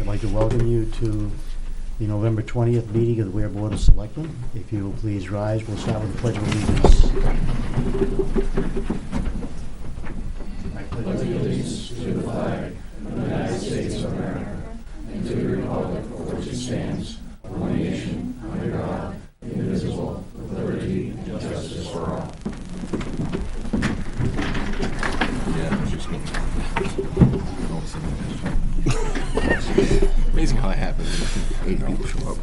I'd like to welcome you to the November 20th meeting of the Weare Board of Selectmen. If you will please rise, we'll start with the Pledge of Allegiance. I pledge allegiance to the flag of the United States of America and to the republic for which it stands, one nation, under God, indivisible, with liberty and justice for all. Amazing how that happens. 8 people show up.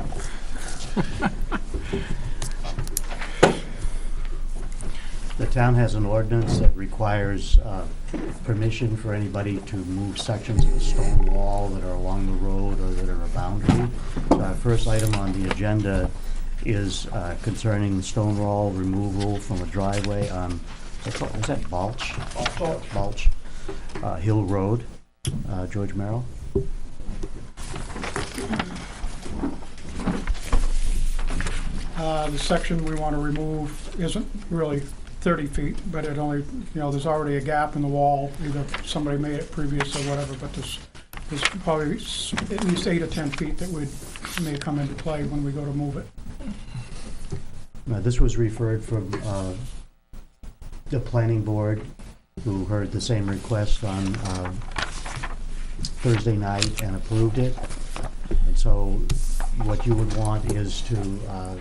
The town has an ordinance that requires permission for anybody to move sections of the stone wall that are along the road or that are a boundary. So our first item on the agenda is concerning the stone wall removal from a driveway on, is that Balch? Balch. Hill Road. George Merrill. The section we want to remove isn't really 30 feet, but it only, there's already a gap in the wall. Either somebody made it previous or whatever, but there's probably at least 8 or 10 feet that may come into play when we go to move it. Now, this was referred from the planning board, who heard the same request on Thursday night and approved it. And so what you would want is to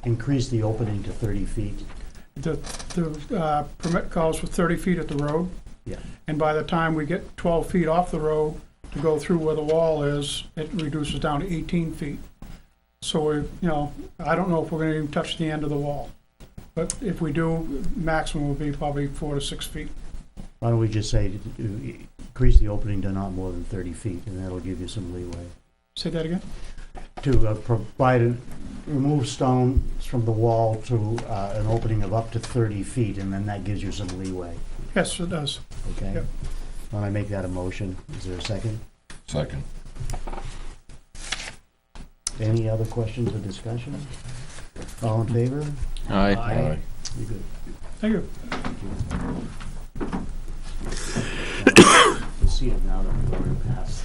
increase the opening to 30 feet. The permit calls for 30 feet at the road. Yeah. And by the time we get 12 feet off the road to go through where the wall is, it reduces down to 18 feet. So I don't know if we're going to even touch the end of the wall. But if we do, maximum will be probably 4 to 6 feet. Why don't we just say increase the opening to not more than 30 feet, and that'll give you some leeway. Say that again? To remove stones from the wall to an opening of up to 30 feet, and then that gives you some leeway. Yes, it does. Okay? Yep. Why don't I make that a motion? Is there a second? Second. Any other questions or discussion? All in favor? Aye. Aye. You good? Thank you. You'll see it now that we're going past.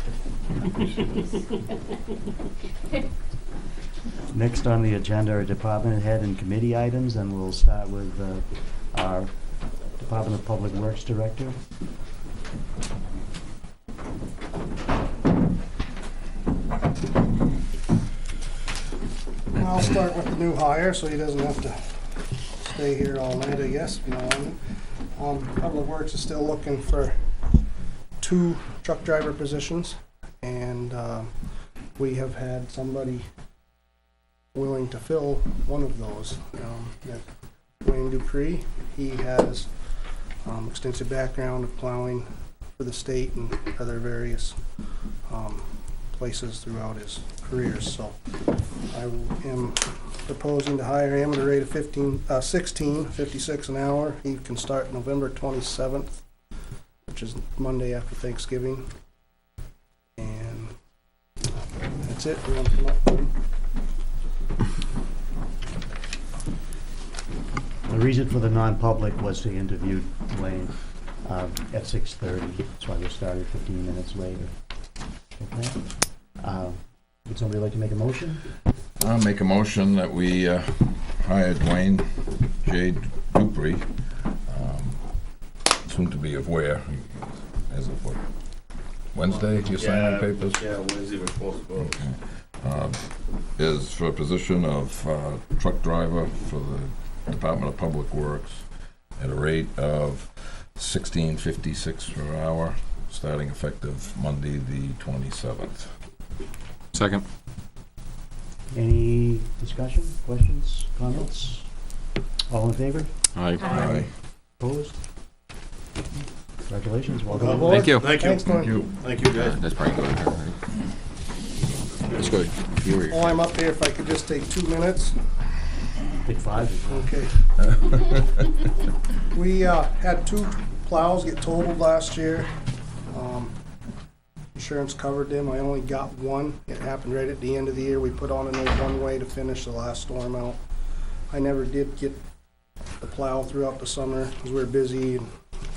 Next on the agenda are department head and committee items, and we'll start with our Department of Public Works Director. I'll start with the new hire, so he doesn't have to stay here all night, I guess. Public Works is still looking for 2 truck driver positions, and we have had somebody willing to fill one of those. Wayne Dupree, he has extensive background of plowing for the state and other various places throughout his career, so I am proposing to hire him at a rate of $16.56 an hour. He can start November 27th, which is Monday after Thanksgiving, and that's it. You want to come up? The reason for the non-public was to interview Wayne at 6:30. That's why we started 15 minutes later. Okay. Would somebody like to make a motion? I'll make a motion that we hire Dwayne J. Dupree, soon to be of Weare, as of what, Wednesday, you sign the papers? Yeah, Wednesday we're supposed to go. Okay. Is for a position of truck driver for the Department of Public Works at a rate of $16.56 per hour, starting effective Monday the 27th. Second. Any discussion, questions, comments? All in favor? Aye. Aye. Opposed? Congratulations, welcome Well, aboard. Thank you. Thank you. Thanks, Glenn. Thank you, guys. That's probably good. That's good. You were. While I'm up here, if I could just take 2 minutes. Take 5 as well. Okay. We had 2 plows get totaled last year. Insurance covered them. I only got one. It happened right at the end of the year. We put on another one-way to finish the last storm out. I never did get the plow throughout the summer because we were busy and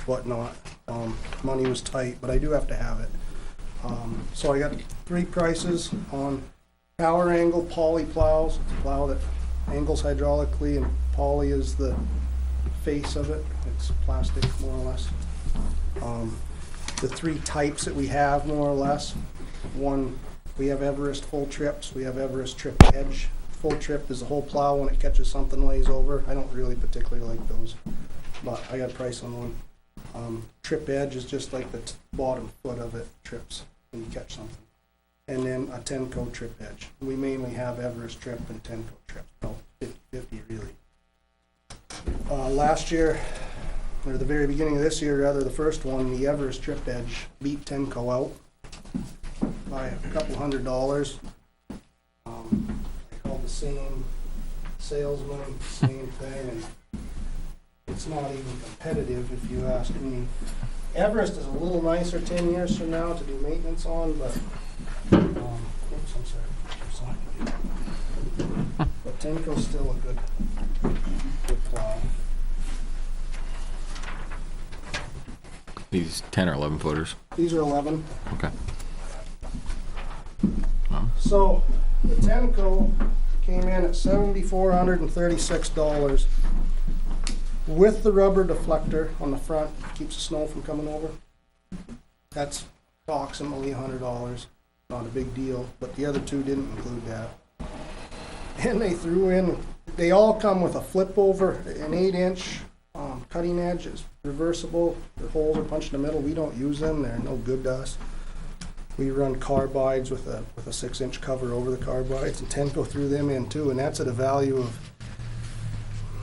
whatnot. Money was tight, but I do have to have it. So I got 3 prices on power angle poly plows. It's a plow that angles hydraulically, and poly is the face of it. It's plastic, more or less. The 3 types that we have, more or less. One, we have Everest full trips. We have Everest trip edge. Full trip is the whole plow. When it catches something, lays over. I don't really particularly like those, but I got a price on one. Trip edge is just like the bottom foot of it trips when you catch something. And then a Tenco trip edge. We mainly have Everest trip and Tenco trip. No, 50-50 really. Last year, or the very beginning of this year, rather, the first one, the Everest trip edge beat Tenco out by a couple $100. I called the same salesman, same thing, and it's not even competitive if you ask me. Everest is a little nicer 10 years from now to do maintenance on, but oops, I'm sorry. But Tenco's still a good plow. These 10 or 11 footers. These are 11. Okay. So the Tenco came in at $7,436 with the rubber deflector on the front, keeps the snow from coming over. That's approximately $100. Not a big deal, but the other 2 didn't include that. And they threw in, they all come with a flip over, an 8-inch cutting edge. It's reversible. The holes are punched in the middle. We don't use them. They're no good to us. We run carbides with a 6-inch cover over the carbides, and Tenco threw them in too, and that's at a value of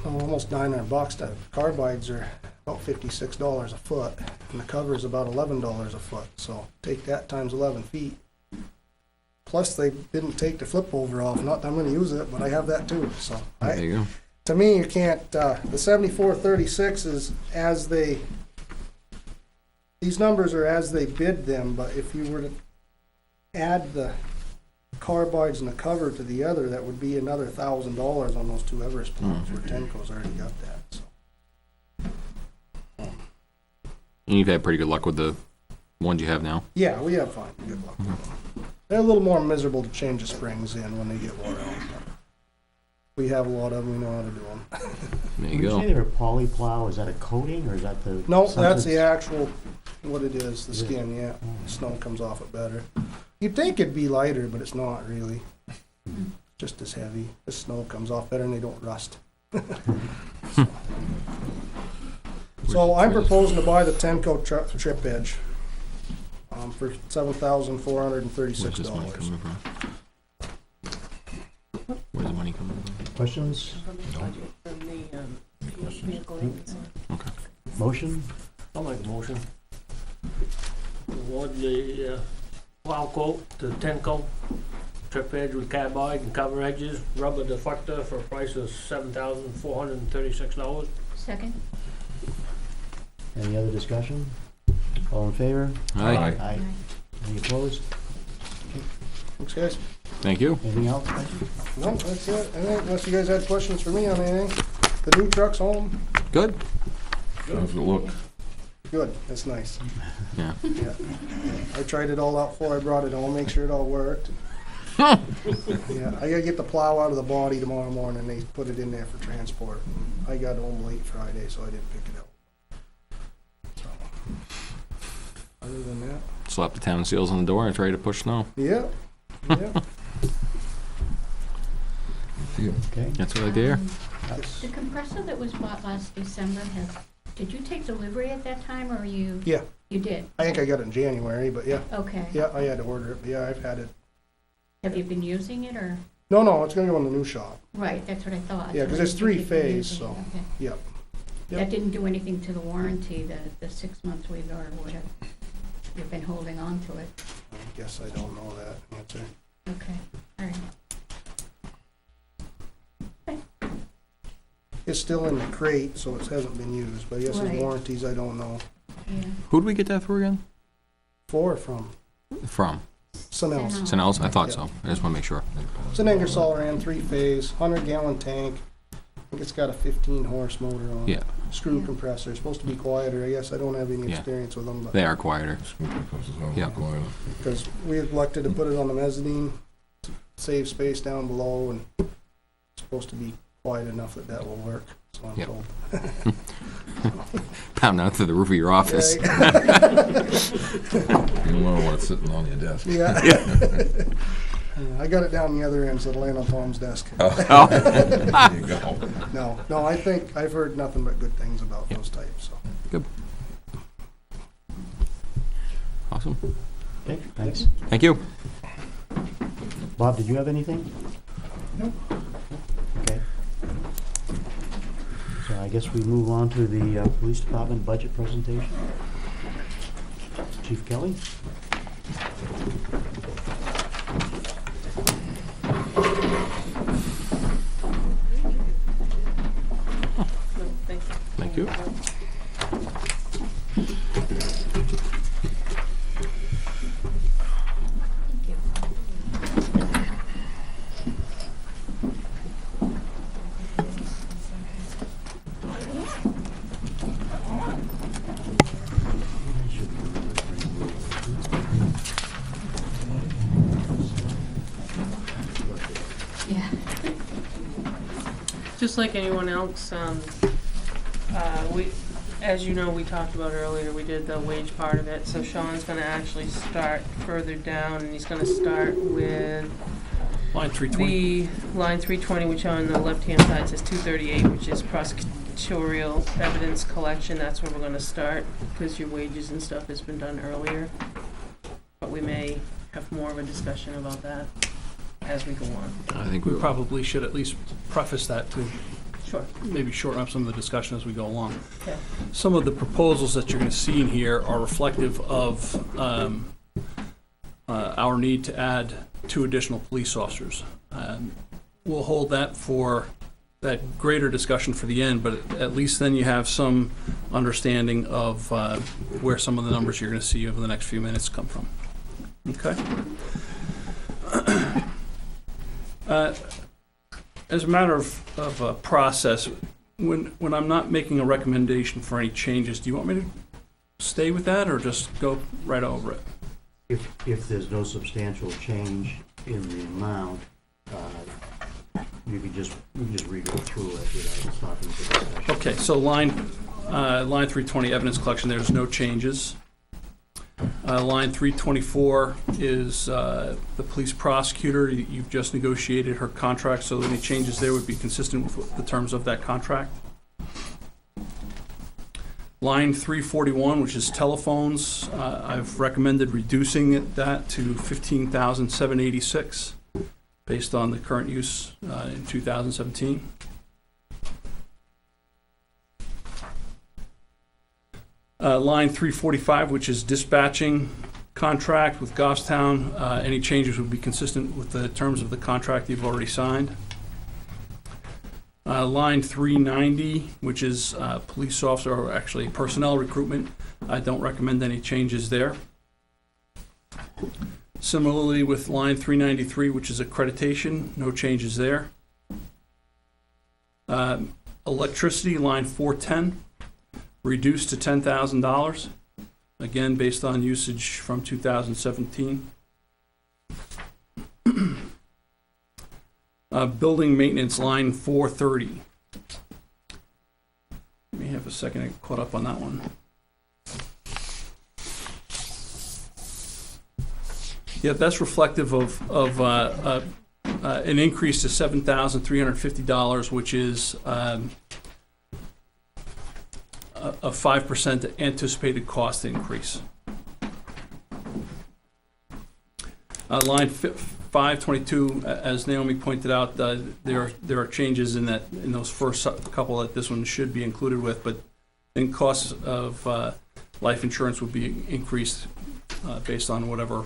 almost $900. The carbides are about $56 a foot, and the cover is about $11 a foot. So take that times 11 feet. Plus, they didn't take the flip over off. Not that I'm going to use it, but I have that too. So There you go. to me, you can't. The 7436 is as they. These numbers are as they bid them, but if you were to add the carbides and the cover to the other, that would be another $1,000 on those 2 Everest plows, where Tenco's already got that. So. And you've had pretty good luck with the ones you have now. Yeah, we have fun. Good luck with them. They're a little more miserable to change the springs in when they get wore out. We have a lot of them. We know how to do them. There you When you go. say they're a poly plow, is that a coating or is that the? No, that's something- the actual, what it is, the Is it? skin, yeah. Snow comes off it better. You'd think it'd be lighter, but it's not really. Just as heavy. The snow comes off better and they don't rust. So I'm proposing to buy the Tenco trip edge for Where's this money $7,436. coming from? Where's the money coming from? Questions? Motion? I'll make a motion. Award the plow coat to Tenco, trip edge with carbide and cover edges, rubber deflector for a price of $7,436. Second? Any other discussion? All in favor? Aye. Aye. Any opposed? Thanks, guys. Thank you. Anything else? No, that's it. I think unless you guys had questions for me on anything. The new truck's home. Good. How's it look? Good. That's nice. Yeah. Yeah. I tried it all out before I brought it home, make sure it all worked. Yeah, I gotta get the plow out of the body tomorrow morning. They put it in there for transport. I got home late Friday, so I didn't pick it up. So, other than that, Slap the town seals on the door and it's ready to push snow. yeah, yeah. Okay. That's what I dare. The compressor that was bought last December, did you take delivery at that time, or you? Yeah. You did? I think I got it in January, but yeah, Okay. yeah, I had to order it. But yeah, I've had it. Have you been using it, or? No, it's gonna go in the new shop. Right, that's what I thought. Yeah, 'cause So it's I didn't think you'd been 3-phase, using it. so, Okay. Yep. Yep. That didn't do anything to the warranty, the 6 months we've, or whatever. You've been holding on to it. I guess I don't know that answer. Okay, all right. It's still in the crate, so it hasn't been used. But yes, Right. the warranties, I don't know. Yeah. Who'd we get that for again? From From? Sunels. Sunels? I thought Yeah. so. I just want to make sure. It's an Ingersoll Rand 3-phase, 100-gallon tank. think it's got a 15 horse motor on it. Yeah, Screw Yeah. compressor. It's supposed to be quieter. I guess I don't have any Yeah. experience with them, but they are quieter. Screw compressors on Yeah. the coil. because we elected to put it on the mezzanine, to save space down below, and it's supposed to be quiet enough that that will work. So I'm Yep. told. Pound out through the roof of your office. You don't know what's sitting on your desk. Yeah. I got it down the other end, so it'll land on Tom's desk. Oh. There you go. No, I think I've heard nothing but good things about those types. So Awesome. Okay, thanks. Thank you. Bob, did you have anything? Nope. Okay. So I guess we move on to the police department budget presentation. Chief Kelly? Thank you. Yeah. Just like anyone else, as you know, we talked about earlier, we did the wage part of it, so Sean's gonna actually start further down, and he's gonna start with Line 320. the line 320, which on the left-hand side says 238, which is prosecutorial evidence collection. That's where we're gonna start, because your wages and stuff has been done earlier. But we may have more of a discussion about that as we go on. I think We we probably should at least preface that to Sure. maybe shorten up some of the discussion as we go along. Okay. Some of the proposals that you're going to see in here are reflective of our need to add 2 additional police officers. We'll hold that for that greater discussion for the end, but at least then you have some understanding of where some of the numbers you're going to see over the next few minutes come from. Okay? As a matter of process, when I'm not making a recommendation for any changes, do you want me to stay with that or just go right over it? If there's no substantial change in the amount, you can just read it through it without stopping for discussion. Okay, so line 320, evidence collection, there's no changes. Line 324 is the police prosecutor. You've just negotiated her contract, so any changes there would be consistent with the terms of that contract. Line 341, which is telephones, I've recommended reducing that to $15,786 based on the current use in 2017. Line 345, which is dispatching contract with Goffstown, any changes would be consistent with the terms of the contract you've already signed. Line 390, which is police officer, or actually personnel recruitment, I don't recommend any changes there. Similarly with line 393, which is accreditation, no changes there. Electricity, line 410, reduced to $10,000, again, based on usage from 2017. Building maintenance, line 430. Let me have a second to get caught up on that one. Yeah, that's reflective of an increase to $7,350, which is a 5% anticipated cost increase. Line 522, as Naomi pointed out, there are changes in those first couple that this one should be included with, but then costs of life insurance would be increased based on whatever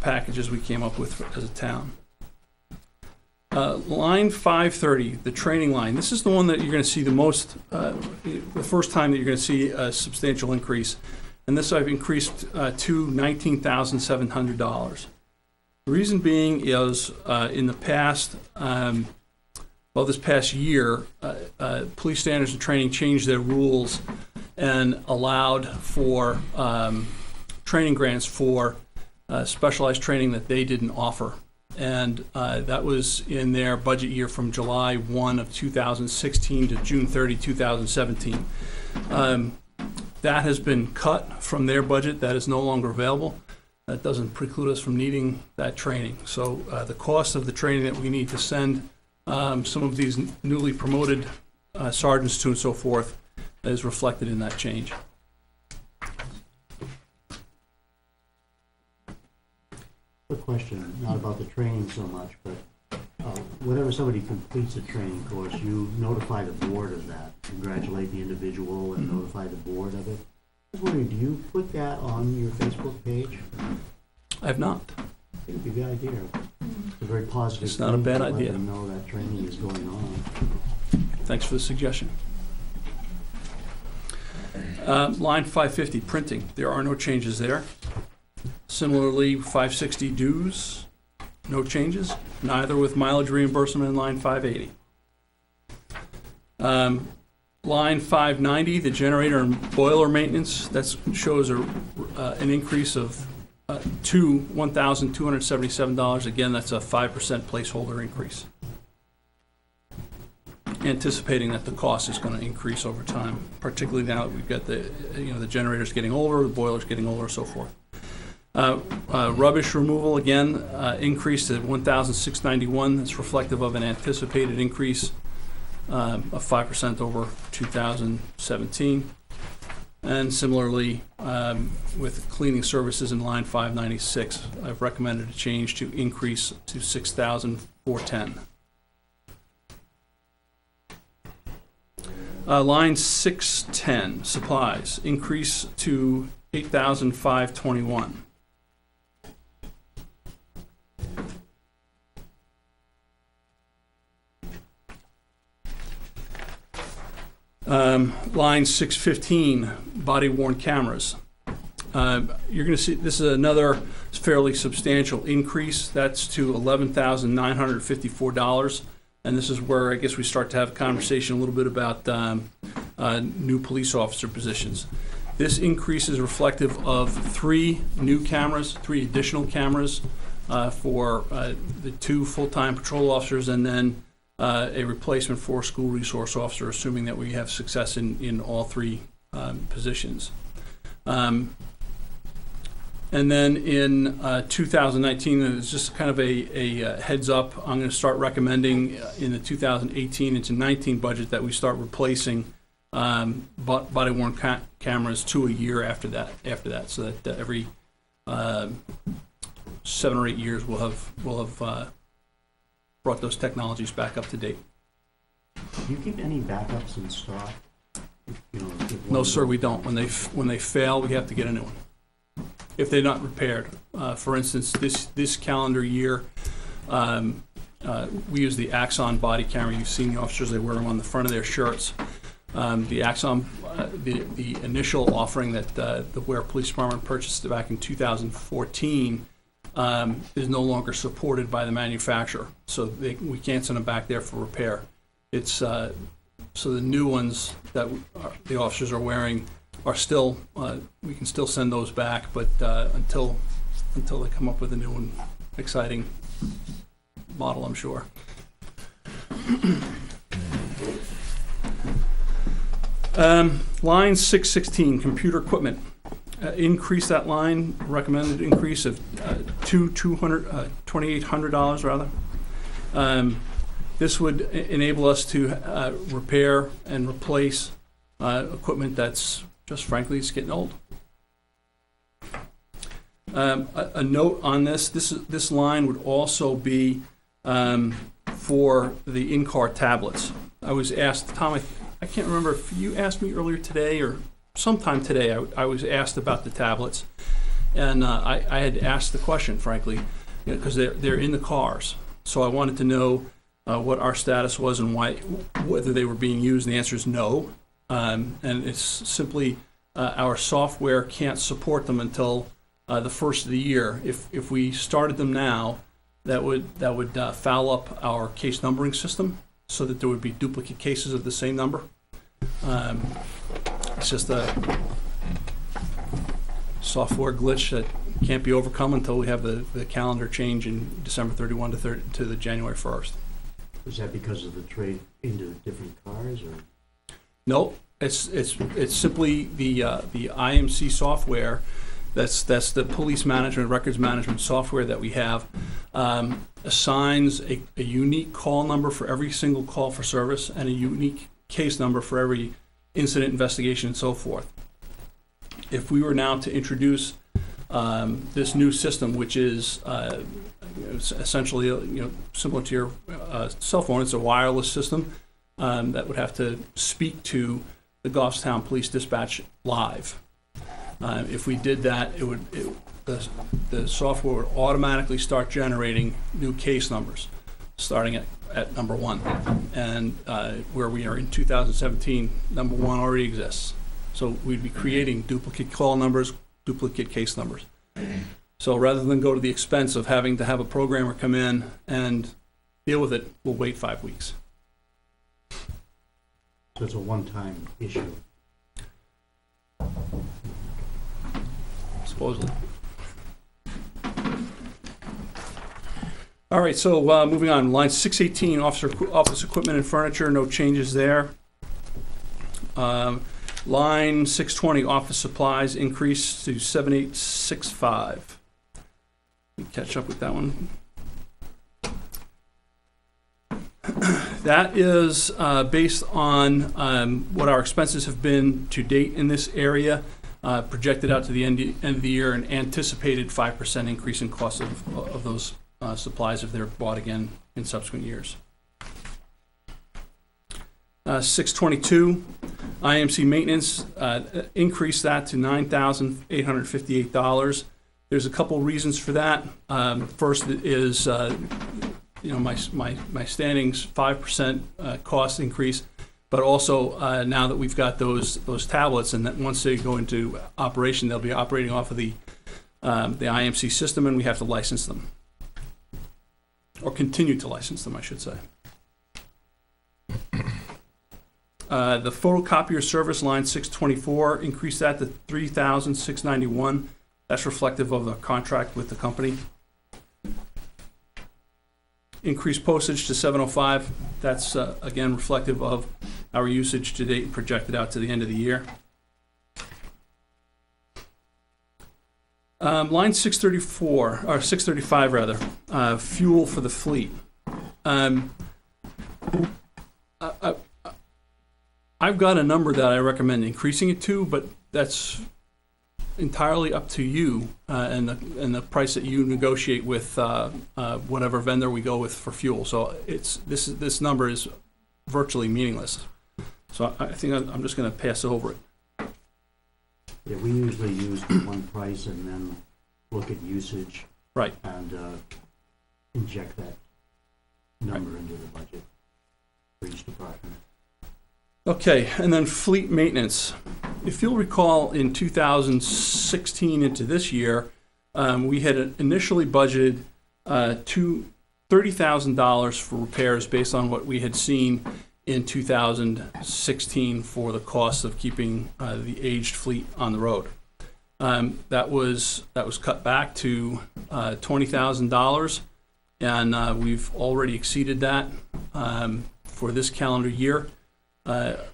packages we came up with as a town. Line 530, the training line. This is the one that you're going to see the most, the first time that you're going to see a substantial increase. And this I've increased to $19,700. The reason being is in the past, the well, this past year, police standards and training changed their rules and allowed for training grants for specialized training that they didn't offer. And that was in their budget year from July 1 of 2016 to June 30, 2017. That has been cut from their budget. That is no longer available. That doesn't preclude us from needing that training. So the cost of the training that we need to send some of these newly promoted sergeants to and so forth is reflected in that change. Quick question, not about the training so much, but whenever somebody completes a training course, you notify the board of that, congratulate the individual and notify the board of it. I was wondering, do you put that on your Facebook page? I have not. I think it'd be a good idea. It's a very positive It's not a thing bad to idea. Let them know that training is going on. Thanks for the suggestion. Line 550, printing. There are no changes there. Similarly, 560 dues, no changes. Neither with mileage reimbursement in line 580. Line 590, the generator and boiler maintenance, that shows an increase of to $1,277. Again, that's a 5% placeholder increase. Anticipating that the cost is going to increase over time, particularly now that we've got the generators getting older, the boilers getting older, so forth. Rubbish removal, again, increased to $1,691. That's reflective of an anticipated increase of 5% over 2017. And similarly, with cleaning services in line 596, I've recommended a change to increase to $6,410. Line 610, supplies, increase to $8,521. Line 615, body-worn cameras. You're going to see this is another fairly substantial increase. That's to $11,954. And this is where I guess we start to have a conversation a little bit about new police officer positions. This increase is reflective of 3 new cameras, 3 additional cameras for the 2 full-time patrol officers, and then a replacement for school resource officer, assuming that we have success in all 3 positions. And then in 2019, it's just kind of a heads up, I'm going to start recommending in the 2018 into 19 budget that we start replacing body-worn cameras 2 a year after that, so that every 7 or 8 years we'll have brought those technologies back up to date. Do you keep any backups in stock? No, sir, we don't. When they fail, we have to get a new one. If they're not repaired. For instance, this calendar year, we use the Axon body camera. You've seen the officers, they wear them on the front of their shirts. The Axon, the initial offering that the Weare Police Department purchased back in 2014 is no longer supported by the manufacturer. So we can't send them back there for repair. It's so the new ones that the officers are wearing are still, we can still send those back, but until they come up with a new and exciting model, I'm sure. Line 616, computer equipment. Increase that line, recommended increase of $2,800 rather. This would enable us to repair and replace equipment that's just frankly, it's getting old. A note on this line would also be for the in-car tablets. I was asked, Tom, I can't remember if you asked me earlier today or sometime today, I was asked about the tablets. And I had asked the question, frankly, because they're in the cars. So I wanted to know what our status was and whether they were being used. And the answer is no. And it's simply our software can't support them until the first of the year. If we started them now, that would foul up our case numbering system, so that there would be duplicate cases of the same number. It's just a software glitch that can't be overcome until we have the calendar change in December 31 to the January 1st. Is that because of the trade into different cars, or? No, it's simply the IMC software. That's the police management, records management software that we have. Assigns a unique call number for every single call for service and a unique case number for every incident investigation and so forth. If we were now to introduce this new system, which is essentially similar to your cell phone, it's a wireless system that would have to speak to the Goffstown Police Dispatch live. If we did that, the software would automatically start generating new case numbers, starting at number 1. And where we are in 2017, number 1 already exists. So we'd be creating duplicate call numbers, duplicate case numbers. So rather than go to the expense of having to have a programmer come in and deal with it, we'll wait 5 weeks. So it's a one-time issue. Supposedly. All right, so moving on, line 618, office equipment and furniture, no changes there. Line 620, office supplies, increase to 7865. Let me catch up with that one. That is based on what our expenses have been to date in this area, projected out to the end of the year, an anticipated 5% increase in cost of those supplies if they're bought again in subsequent years. 622, IMC maintenance, increased that to $9,858. There's a couple reasons for that. First is, my standings 5% cost increase, but also now that we've got those tablets, and that once they go into operation, they'll be operating off of the IMC system, and we have to license them, or continue to license them, I should say. The photocopier service, line 624, increased that to $3,691. That's reflective of the contract with the company. Increased postage to $705. That's, again, reflective of our usage to date and projected out to the end of the year. Line 634, or 635 rather, fuel for the fleet. I've got a number that I recommend increasing it to, but that's entirely up to you and the price that you negotiate with whatever vendor we go with for fuel. So this number is virtually meaningless. So I think I'm just going to pass over it. Yeah, we usually use the one price and then look at usage. Right. And inject that number into the budget for each department. Okay, and then fleet maintenance. If you'll recall, in 2016 into this year, we had initially budgeted $30,000 for repairs based on what we had seen in 2016 for the cost of keeping the aged fleet on the road. That was cut back to $20,000, and we've already exceeded that for this calendar year.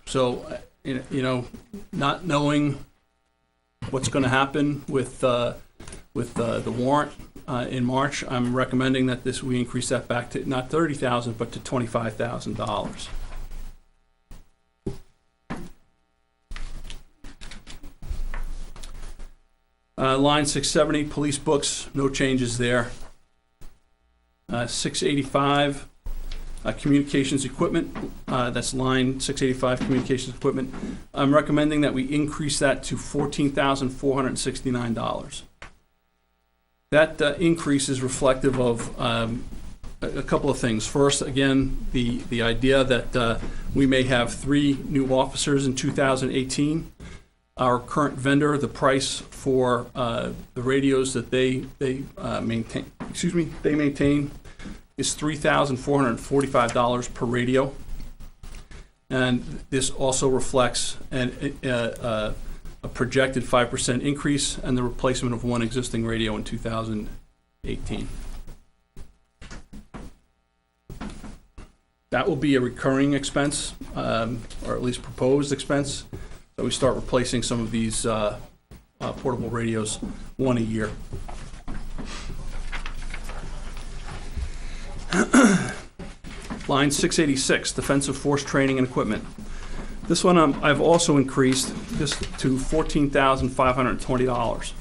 So, not knowing what's going to happen with the warrant in March, I'm recommending that we increase that back to not $30,000 but to $25,000. Line 670, police books, no changes there. 685. Communications equipment, that's line 685, communications equipment. I'm recommending that we increase that to $14,469. That increase is reflective of a couple of things. First, again, the idea that we may have 3 new officers in 2018. Our current vendor, the price for the radios that they maintain is $3,445 per radio. And this also reflects a projected 5% increase and the replacement of one existing radio in 2018. That will be a recurring expense, or at least proposed expense. So we start replacing some of these portable radios one a year. Line 686, Defensive Force Training and Equipment. This one I've also increased this to $14,520.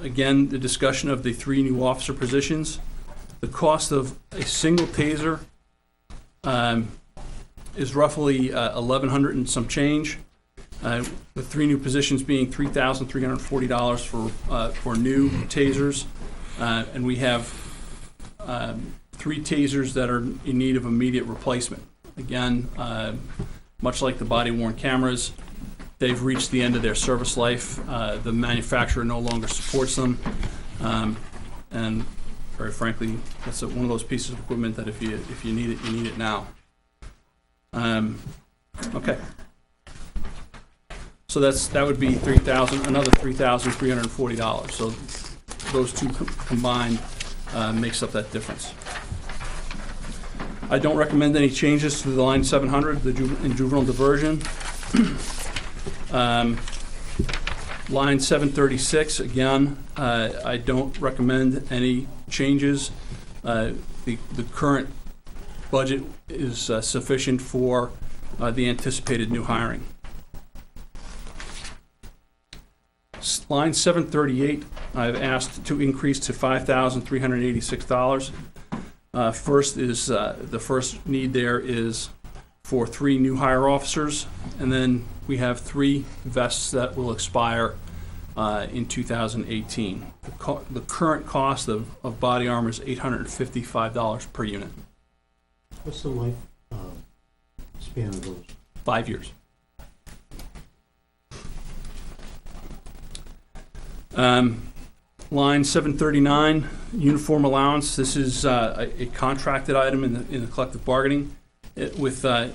Again, the discussion of the 3 new officer positions. The cost of a single taser is roughly $1,100 and some change. The 3 new positions being $3,340 for new tasers, and we have 3 tasers that are in need of immediate replacement. Again, much like the body-worn cameras, they've reached the end of their service life. The manufacturer no longer supports them, and very frankly, that's one of those pieces of equipment that if you need it, you need it now. Okay. So that would be another $3,340. So those two combined makes up that difference. I don't recommend any changes to the line 700, in juvenile diversion. Line 736, again, I don't recommend any changes. The current budget is sufficient for the anticipated new hiring. Line 738, I've asked to increase to $5,386. First is the first need there is for 3 new hire officers, and then we have 3 vests that will expire in 2018. The current cost of body armor is $855 per unit. What's the life span of those? 5 years. Line 739, uniform allowance. This is a contracted item in the collective bargaining. With 3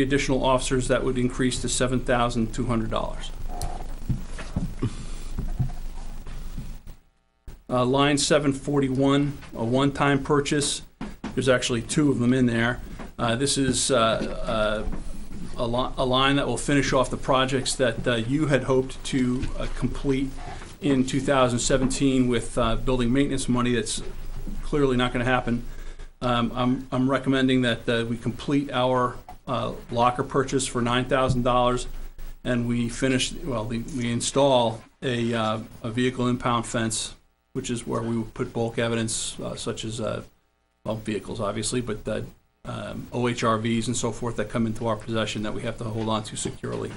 additional officers, that would increase to $7,200. Line 741, a one-time purchase. There's actually 2 of them in there. This is a line that will finish off the projects that you had hoped to complete in 2017 with building maintenance money. That's clearly not going to happen. I'm recommending that we complete our locker purchase for $9,000, and we install a vehicle impound fence, which is where we would put bulk evidence such as vehicles, obviously, but OHRVs and so forth that come into our possession that we have to hold on to securely.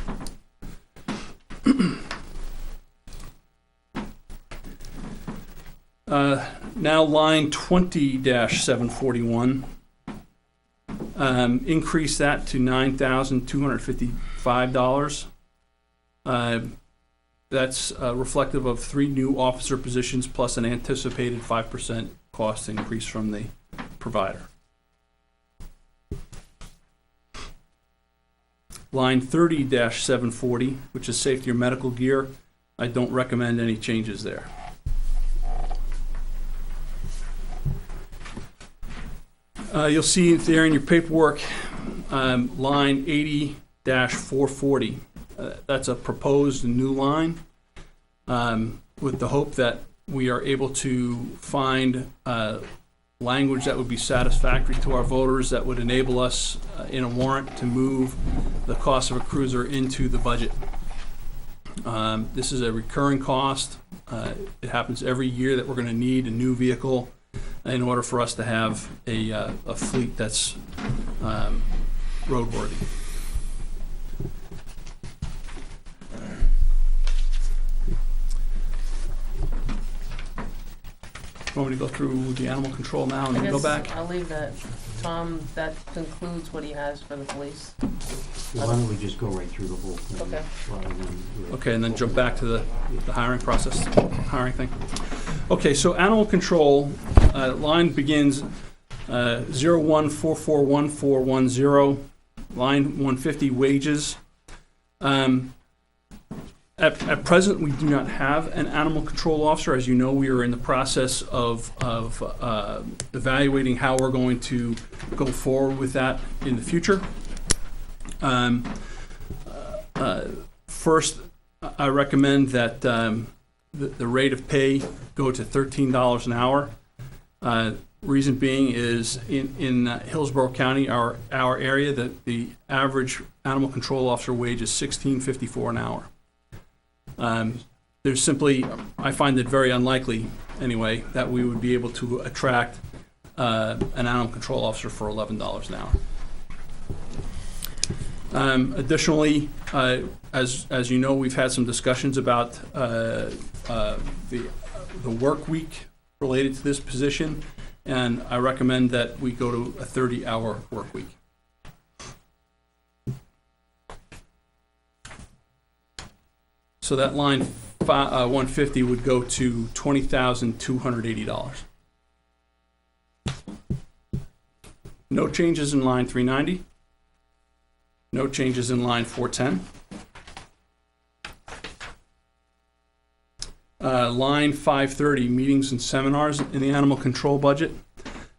Now line 20-741, increase that to $9,255. That's reflective of 3 new officer positions plus an anticipated 5% cost increase from the provider. Line 30-740, which is safety or medical gear, I don't recommend any changes there. You'll see there in your paperwork, line 80-440. That's a proposed new line with the hope that we are able to find language that would be satisfactory to our voters that would enable us in a warrant to move the cost of a cruiser into the budget. This is a recurring cost. It happens every year that we're going to need a new vehicle in order for us to have a fleet that's roadworthy. You want me to go through the animal control now and then go back? I'll leave that. Tom, that concludes what he has for the police. Why don't we just go right through the whole thing? Okay. Okay, and then jump back to the hiring process, hiring thing. Okay, so animal control, line begins 01441410. Line 150, wages. At present, we do not have an animal control officer. As you know, we are in the process of evaluating how we're going to go forward with that in the future. First, I recommend that the rate of pay go to $13 an hour. Reason being is in Hillsborough County, our area, the average animal control officer wage is $16.54 an hour. There's simply, I find it very unlikely, anyway, that we would be able to attract an animal control officer for $11 an hour. Additionally, as you know, we've had some discussions about the work week related to this position, and I recommend that we go to a 30-hour work week. So that line 150 would go to $20,280. No changes in line 390. No changes in line 410. Line 530, meetings and seminars in the animal control budget.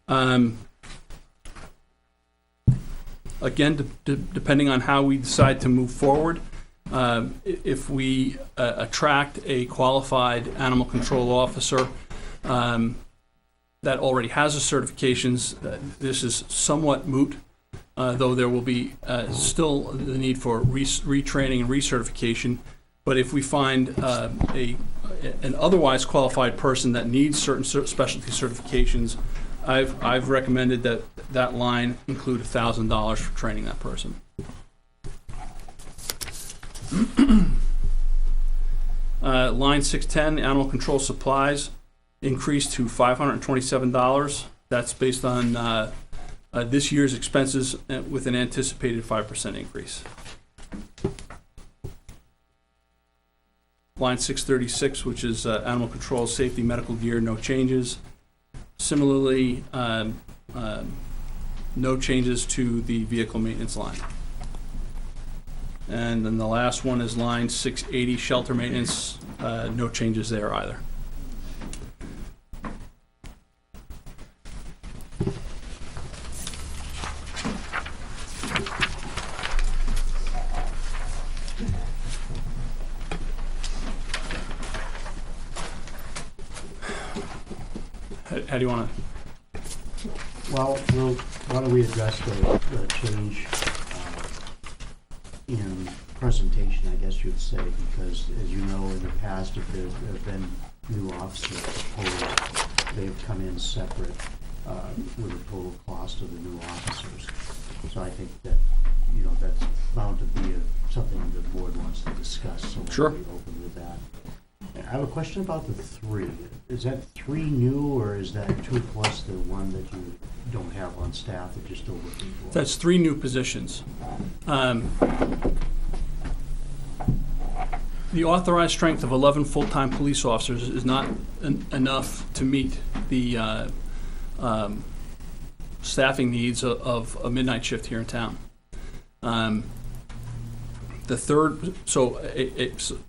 Again, depending on how we decide to move forward, if we attract a qualified animal control officer that already has the certifications, this is somewhat moot, though there will be still the need for retraining and recertification. But if we find an otherwise qualified person that needs certain specialty certifications, I've recommended that line include $1,000 for training that person. Line 610, animal control supplies, increased to $527. That's based on this year's expenses with an anticipated 5% increase. Line 636, which is animal control, safety, medical gear, no changes. Similarly, no changes to the vehicle maintenance line. And then the last one is line 680, shelter maintenance, no changes there either. How do you want to? Well, why don't we address the change in presentation, I guess you'd say, because as you know, in the past, if there have been new officers proposed, they've come in separate with the total cost of the new officers. So I think that, that's bound to be something the board wants to discuss, so Sure. we'll be open with that. I have a question about the 3. Is that 3 new, or is that 2 plus the one that you don't have on staff that you're still looking for? That's 3 new positions. The authorized strength of 11 full-time police officers is not enough to meet the staffing needs of a midnight shift here in town. The third, so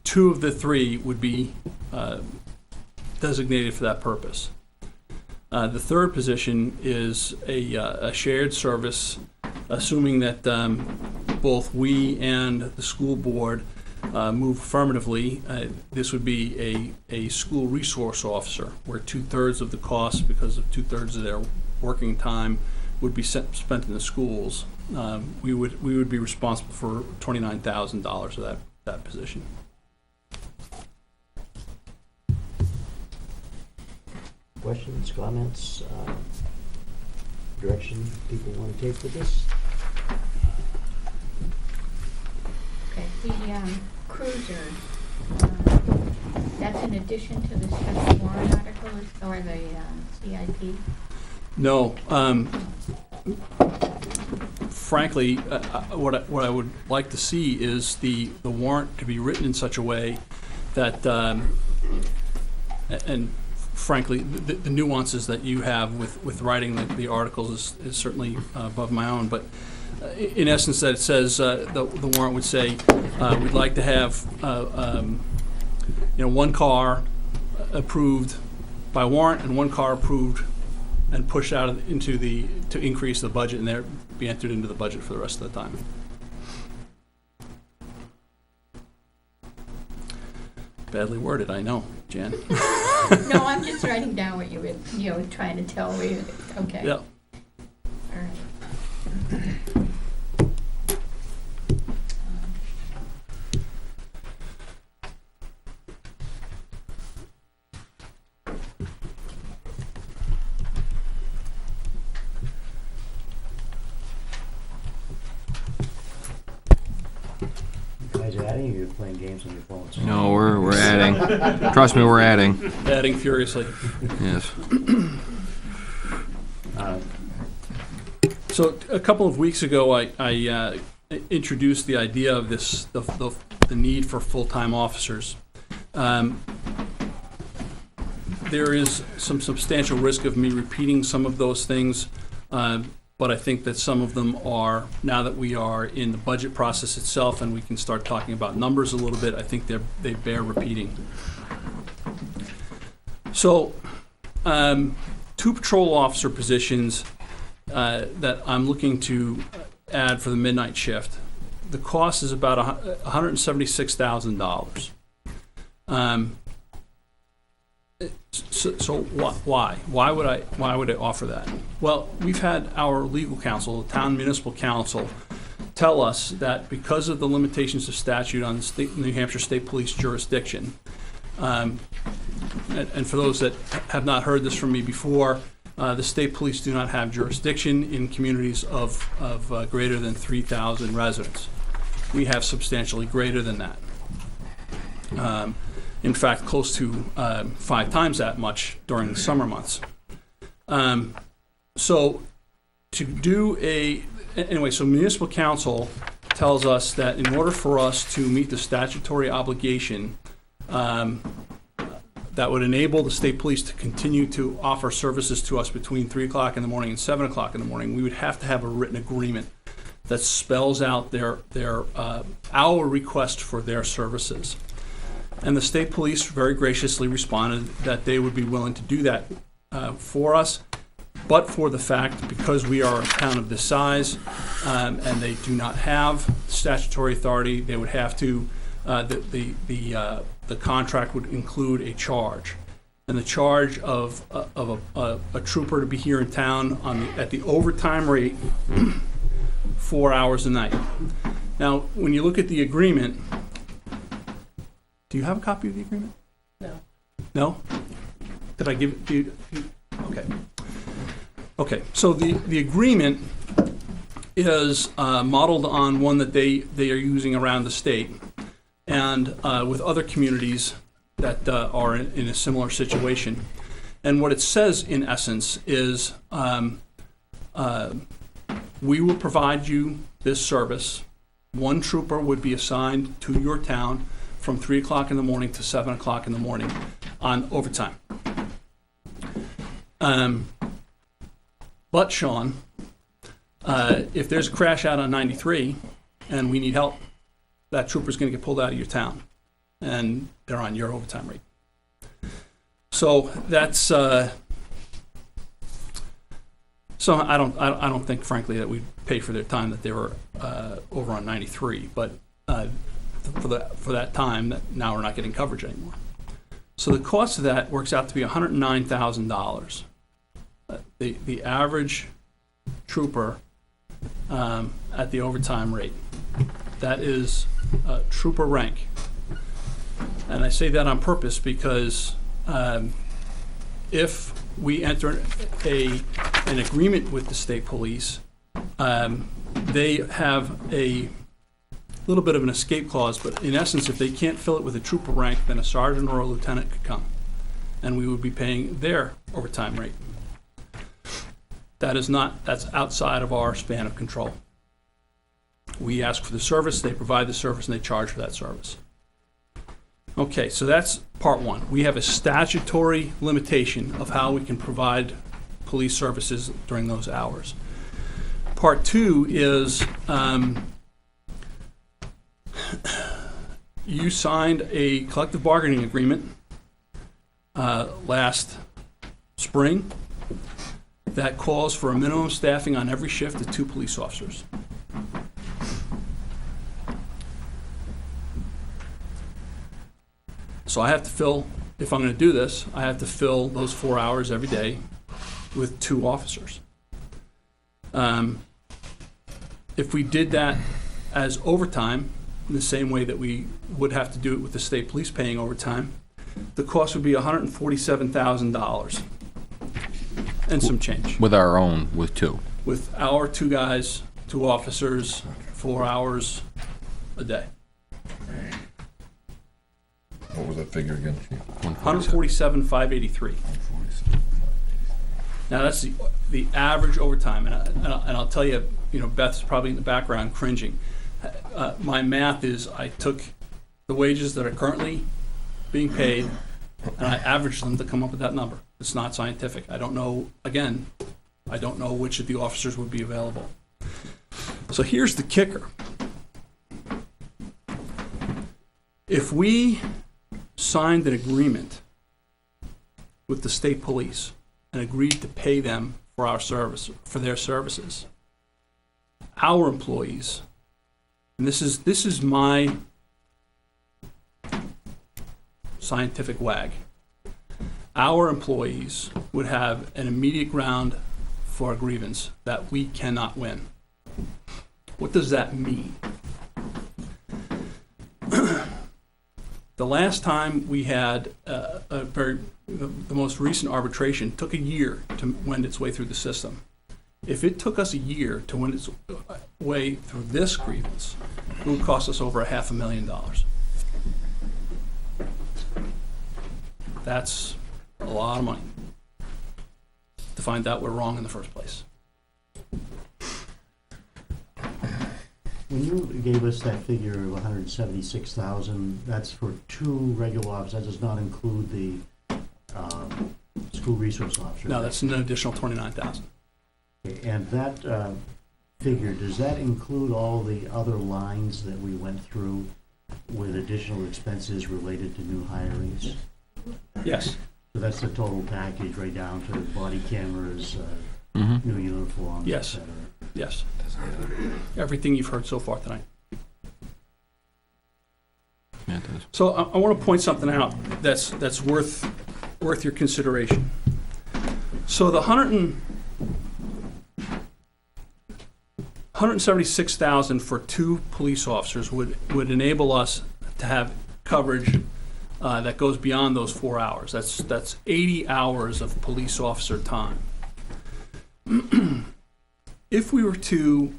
2 of the 3 would be designated for that purpose. The third position is a shared service, assuming that both we and the school board move affirmatively. This would be a school resource officer, where 2/3 of the cost, because of 2/3 of their working time, would be spent in the schools. We would be responsible for $29,000 of that position. Questions, comments, direction people want to take with this? Okay, the cruiser, that's in addition to the special warrant article or the CIP? No. Frankly, what I would like to see is the warrant to be written in such a way that, and frankly, the nuances that you have with writing the articles is certainly above my own, but in essence, that it says, the warrant would say, we'd like to have, one car approved by warrant and one car approved and pushed out to increase the budget and there be entered into the budget for the rest of the time. Badly worded, I know, Jan. No, I'm just writing down what you were, trying to tell me. Okay. Yeah. All right. You guys adding, or you're playing games on your phones? No, we're adding. Trust me, we're adding. Adding furiously. Yes. So a couple of weeks ago, I introduced the idea of this, the need for full-time officers. There is some substantial risk of me repeating some of those things, but I think that some of them are, now that we are in the budget process itself and we can start talking about numbers a little bit, I think they bear repeating. So, 2 patrol officer positions that I'm looking to add for the midnight shift. The cost is about $176,000. So why? Why would I offer that? Well, we've had our legal counsel, the town municipal council, tell us that because of the limitations of statute on the New Hampshire State Police jurisdiction, and for those that have not heard this from me before, the state police do not have jurisdiction in communities of greater than 3,000 residents. We have substantially greater than that. In fact, close to 5 times that much during the summer months. So to do so municipal council tells us that in order for us to meet the statutory obligation that would enable the state police to continue to offer services to us between 3 o'clock in the morning and 7 o'clock in the morning, we would have to have a written agreement that spells out our request for their services. And the state police very graciously responded that they would be willing to do that for us, but for the fact, because we are a town of this size and they do not have statutory authority, they would have to, the contract would include a charge. And the charge of a trooper to be here in town at the overtime rate, 4 hours a night. Now, when you look at the agreement, do you have a copy of the agreement? No. No? Did I give it to you? Okay. Okay, so the agreement is modeled on one that they are using around the state and with other communities that are in a similar situation. And what it says, in essence, is we will provide you this service. 1 trooper would be assigned to your town from 3 o'clock in the morning to 7 o'clock in the morning on overtime. But Sean, if there's a crash out on 93 and we need help, that trooper's going to get pulled out of your town, and they're on your overtime rate. So that's so I don't think, frankly, that we'd pay for their time that they were over on 93, but for that time that now we're not getting coverage anymore. So the cost of that works out to be $109,000. The average trooper at the overtime rate. That is trooper rank. And I say that on purpose because if we enter an agreement with the state police, they have a little bit of an escape clause, but in essence, if they can't fill it with a trooper rank, then a sergeant or a lieutenant could come, and we would be paying their overtime rate. That's outside of our span of control. We ask for the service, they provide the service, and they charge for that service. Okay, so that's part one. We have a statutory limitation of how we can provide police services during those hours. Part two is, you signed a collective bargaining agreement last spring that calls for a minimum staffing on every shift of 2 police officers. So I have to fill, if I'm going to do this, I have to fill those 4 hours every day with 2 officers. If we did that as overtime, in the same way that we would have to do it with the state police paying overtime, the cost would be $147,000 and some change. With our own, with 2. With our 2 guys, 2 officers, 4 hours a day. What was that figure again, Chief? 147,583. Now that's the average overtime, and I'll tell you, Beth's probably in the background cringing. My math is I took the wages that are currently being paid and I averaged them to come up with that number. It's not scientific. I don't know, again, I don't know which of the officers would be available. So here's the kicker. If we signed an agreement with the state police and agreed to pay them for our service, for their services, our employees, and this is my scientific wag, our employees would have an immediate ground for a grievance that we cannot win. What does that mean? The last time we had the most recent arbitration took a year to wend its way through the system. If it took us a year to wend its way through this grievance, it would cost us over $500,000. That's a lot of money to find out we're wrong in the first place. When you gave us that figure of 176,000, that's for 2 regular officers. That does not include the school resource officer. No, that's an additional 29,000. Okay, and that figure, does that include all the other lines that we went through with additional expenses related to new hirings? Yes. So that's the total package, right down to body cameras, new uniforms, Yes. et cetera. Yes. Everything you've heard so far tonight. Yeah, it does. So I want to point something out that's worth your consideration. So the 176,000 for 2 police officers would enable us to have coverage that goes beyond those 4 hours. That's 80 hours of police officer time. If we were to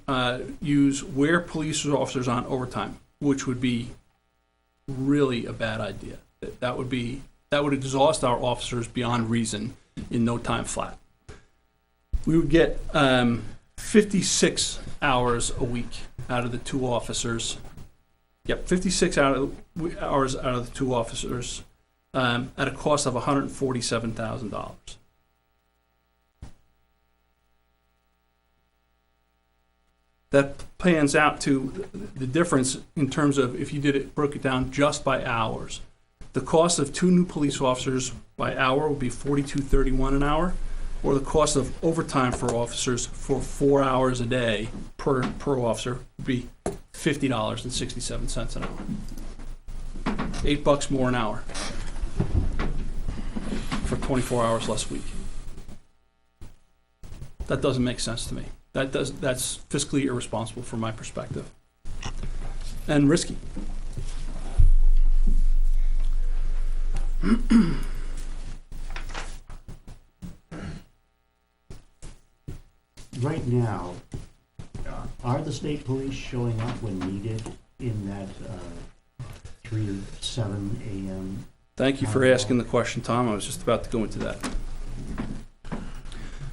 use Weare police officers on overtime, which would be really a bad idea, that would exhaust our officers beyond reason in no time flat. We would get 56 hours a week out of the 2 officers. Yep, 56 hours out of the 2 officers at a cost of $147,000. That pans out to the difference in terms of if you broke it down just by hours. The cost of 2 new police officers by hour would be $42.31 an hour, or the cost of overtime for officers for 4 hours a day per officer would be $50.67 an hour. $8 more an hour for 24 hours less a week. That doesn't make sense to me. That's fiscally irresponsible from my perspective, and risky. Right now, are the state police showing up when needed in that 3 to 7 a.m.? Thank you for asking the question, Tom. I was just about to go into that.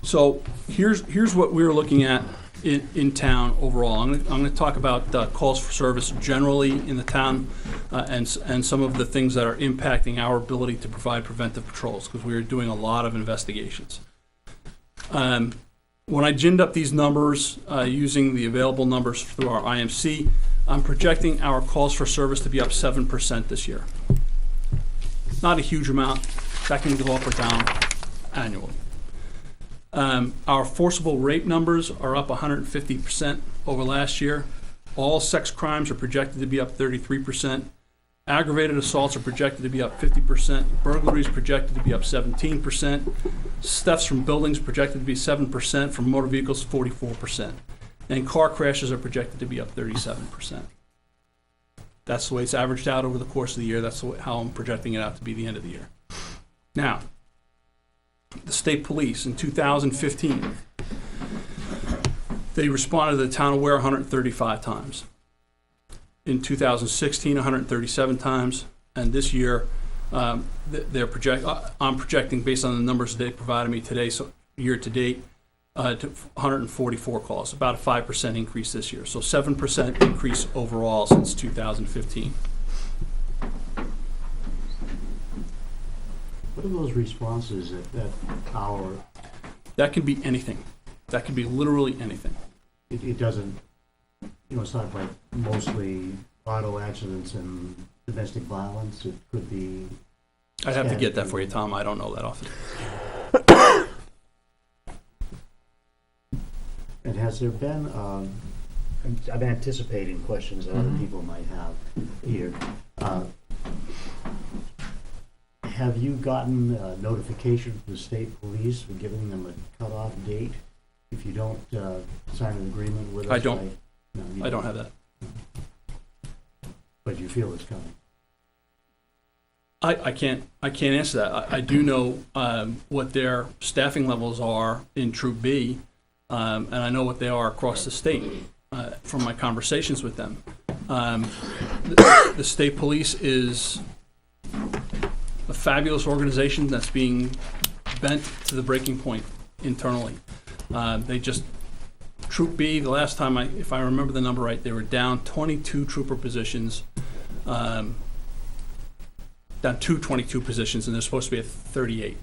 So here's what we're looking at in town overall. I'm going to talk about calls for service generally in the town and some of the things that are impacting our ability to provide preventive patrols, because we are doing a lot of investigations. when I ginned up these numbers, using the available numbers through our IMC, I'm projecting our calls for service to be up 7% this year. Not a huge amount. That can go up or down annually. Our forcible rape numbers are up 150% over last year. All sex crimes are projected to be up 33%. Aggravated assaults are projected to be up 50%. Burglaries projected to be up 17%. Thefts from buildings projected to be 7%. From motor vehicles, 44%. And car crashes are projected to be up 37%. That's the way it's averaged out over the course of the year. That's how I'm projecting it out to be the end of the year. Now, the state police in 2015, they responded to the town of Weare 135 times. In 2016, 137 times, and this year, I'm projecting based on the numbers they provided me today, so year to date, to 144 calls, about a 5% increase this year. So 7% increase overall since 2015. What are those responses at that hour? That can be anything. That can be literally anything. It doesn't, it's not like mostly auto accidents and domestic violence. It could be. I'd have to get that for you, Tom. I don't know that often. And has there been, I'm anticipating questions that other people might have here. Have you gotten notification from the state police for giving them a cutoff date if you don't sign an agreement with us? I don't. No, I don't have that. But you feel it's coming? I can't answer that. I do know what their staffing levels are in Troop B, and I know what they are across the state from my conversations with them. The state police is a fabulous organization that's being bent to the breaking point internally. They just, Troop B, the last time, if I remember the number right, they were down 22 trooper positions, down to 22 positions, and they're supposed to be at 38.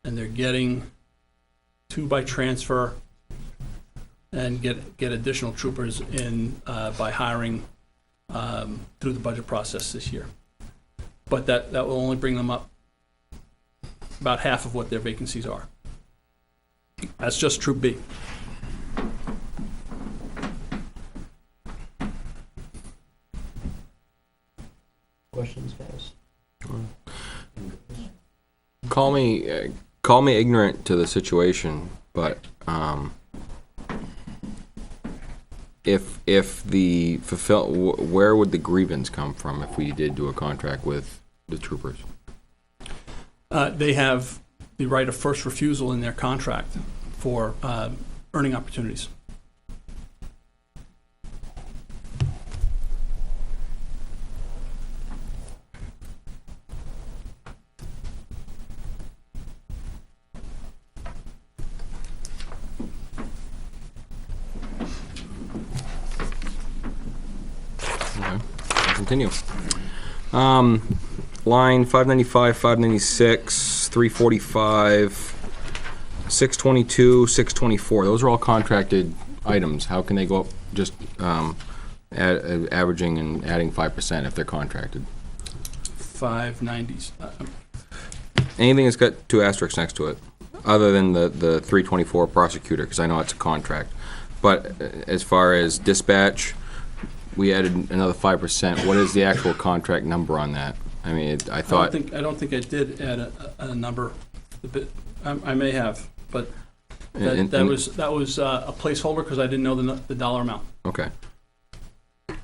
And they're getting 2 by transfer and get additional troopers in by hiring through the budget process this year. But that will only bring them up about half of what their vacancies are. That's just Troop B. Questions, guys? Call me ignorant to the situation, but if the where would the grievance come from if we did do a contract with the troopers? They have the right of first refusal in their contract for earning opportunities. Okay, I'll continue. Line 595, 596, 345, 622, 624. Those are all contracted items. How can they go up just averaging and adding 5% if they're contracted? 590s. Anything that's got 2 asterisks next to it, other than the 324 prosecutor, because I know it's a contract. But as far as dispatch, we added another 5%. What is the actual contract number on that? I mean, I thought. I don't think I did add a number. I may have, but that was a placeholder because I didn't know the dollar amount. Okay. I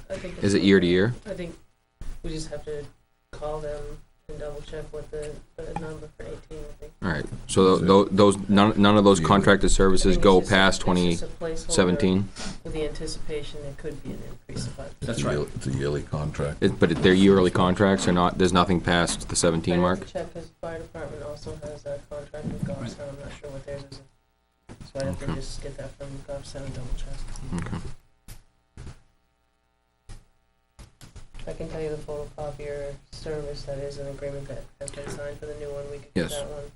think Is it year to year? I think we just have to call them and double check what the number for 18, I think. All right. So those none of those contracted services go past It's just a placeholder 2017. With the anticipation there could be an increase of 5%. That's right. It's a yearly contract. But they're yearly contracts or not? There's nothing past the 17 I mark? have to check, because the fire department also has a contract with Goffstown. I'm not sure what theirs is. So I'd have to just get that from Goffstown and double check. Okay. I can tell you the photocopier service, that is an agreement that has been signed for the new one. We could do Yes. that one.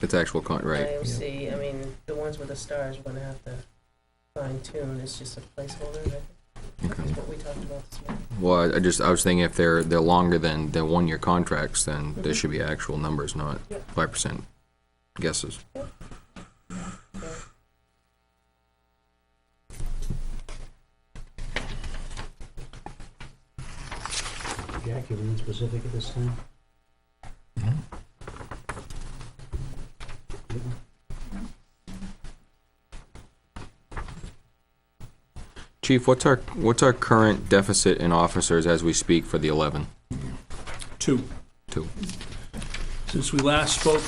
It's actual right. IOC, I mean, the ones with the stars, we're gonna have to fine tune, it's just a placeholder, I think, is what we talked about this morning. Well, I was thinking if they're longer than 1 year contracts, then there should be actual numbers, not 5% guesses. Jack, you being specific at this time? Chief, what's our current deficit in officers as we speak for the 11? 2. 2. Since we last spoke,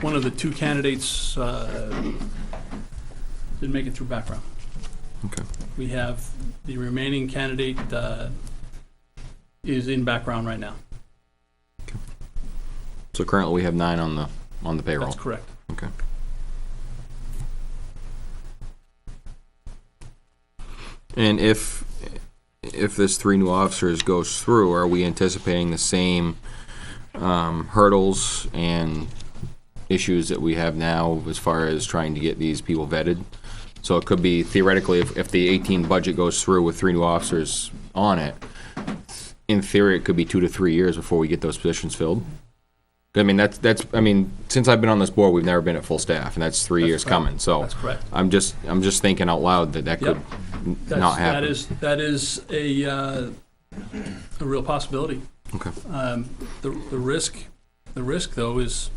one of the 2 candidates didn't make it through background. Okay. We have the remaining candidate is in background right now. So currently we have 9 on the payroll. That's correct. Okay. And if this 3 new officers goes through, are we anticipating the same hurdles and issues that we have now as far as trying to get these people vetted? So it could be theoretically, if the 18 budget goes through with 3 new officers on it, in theory it could be 2 to 3 years before we get those positions filled. I mean, that's I mean, since I've been on this board, we've never been at full staff, and that's 3 years coming. So That's correct. I'm just thinking out loud that could not happen. That is a real possibility. Okay. The risk though is,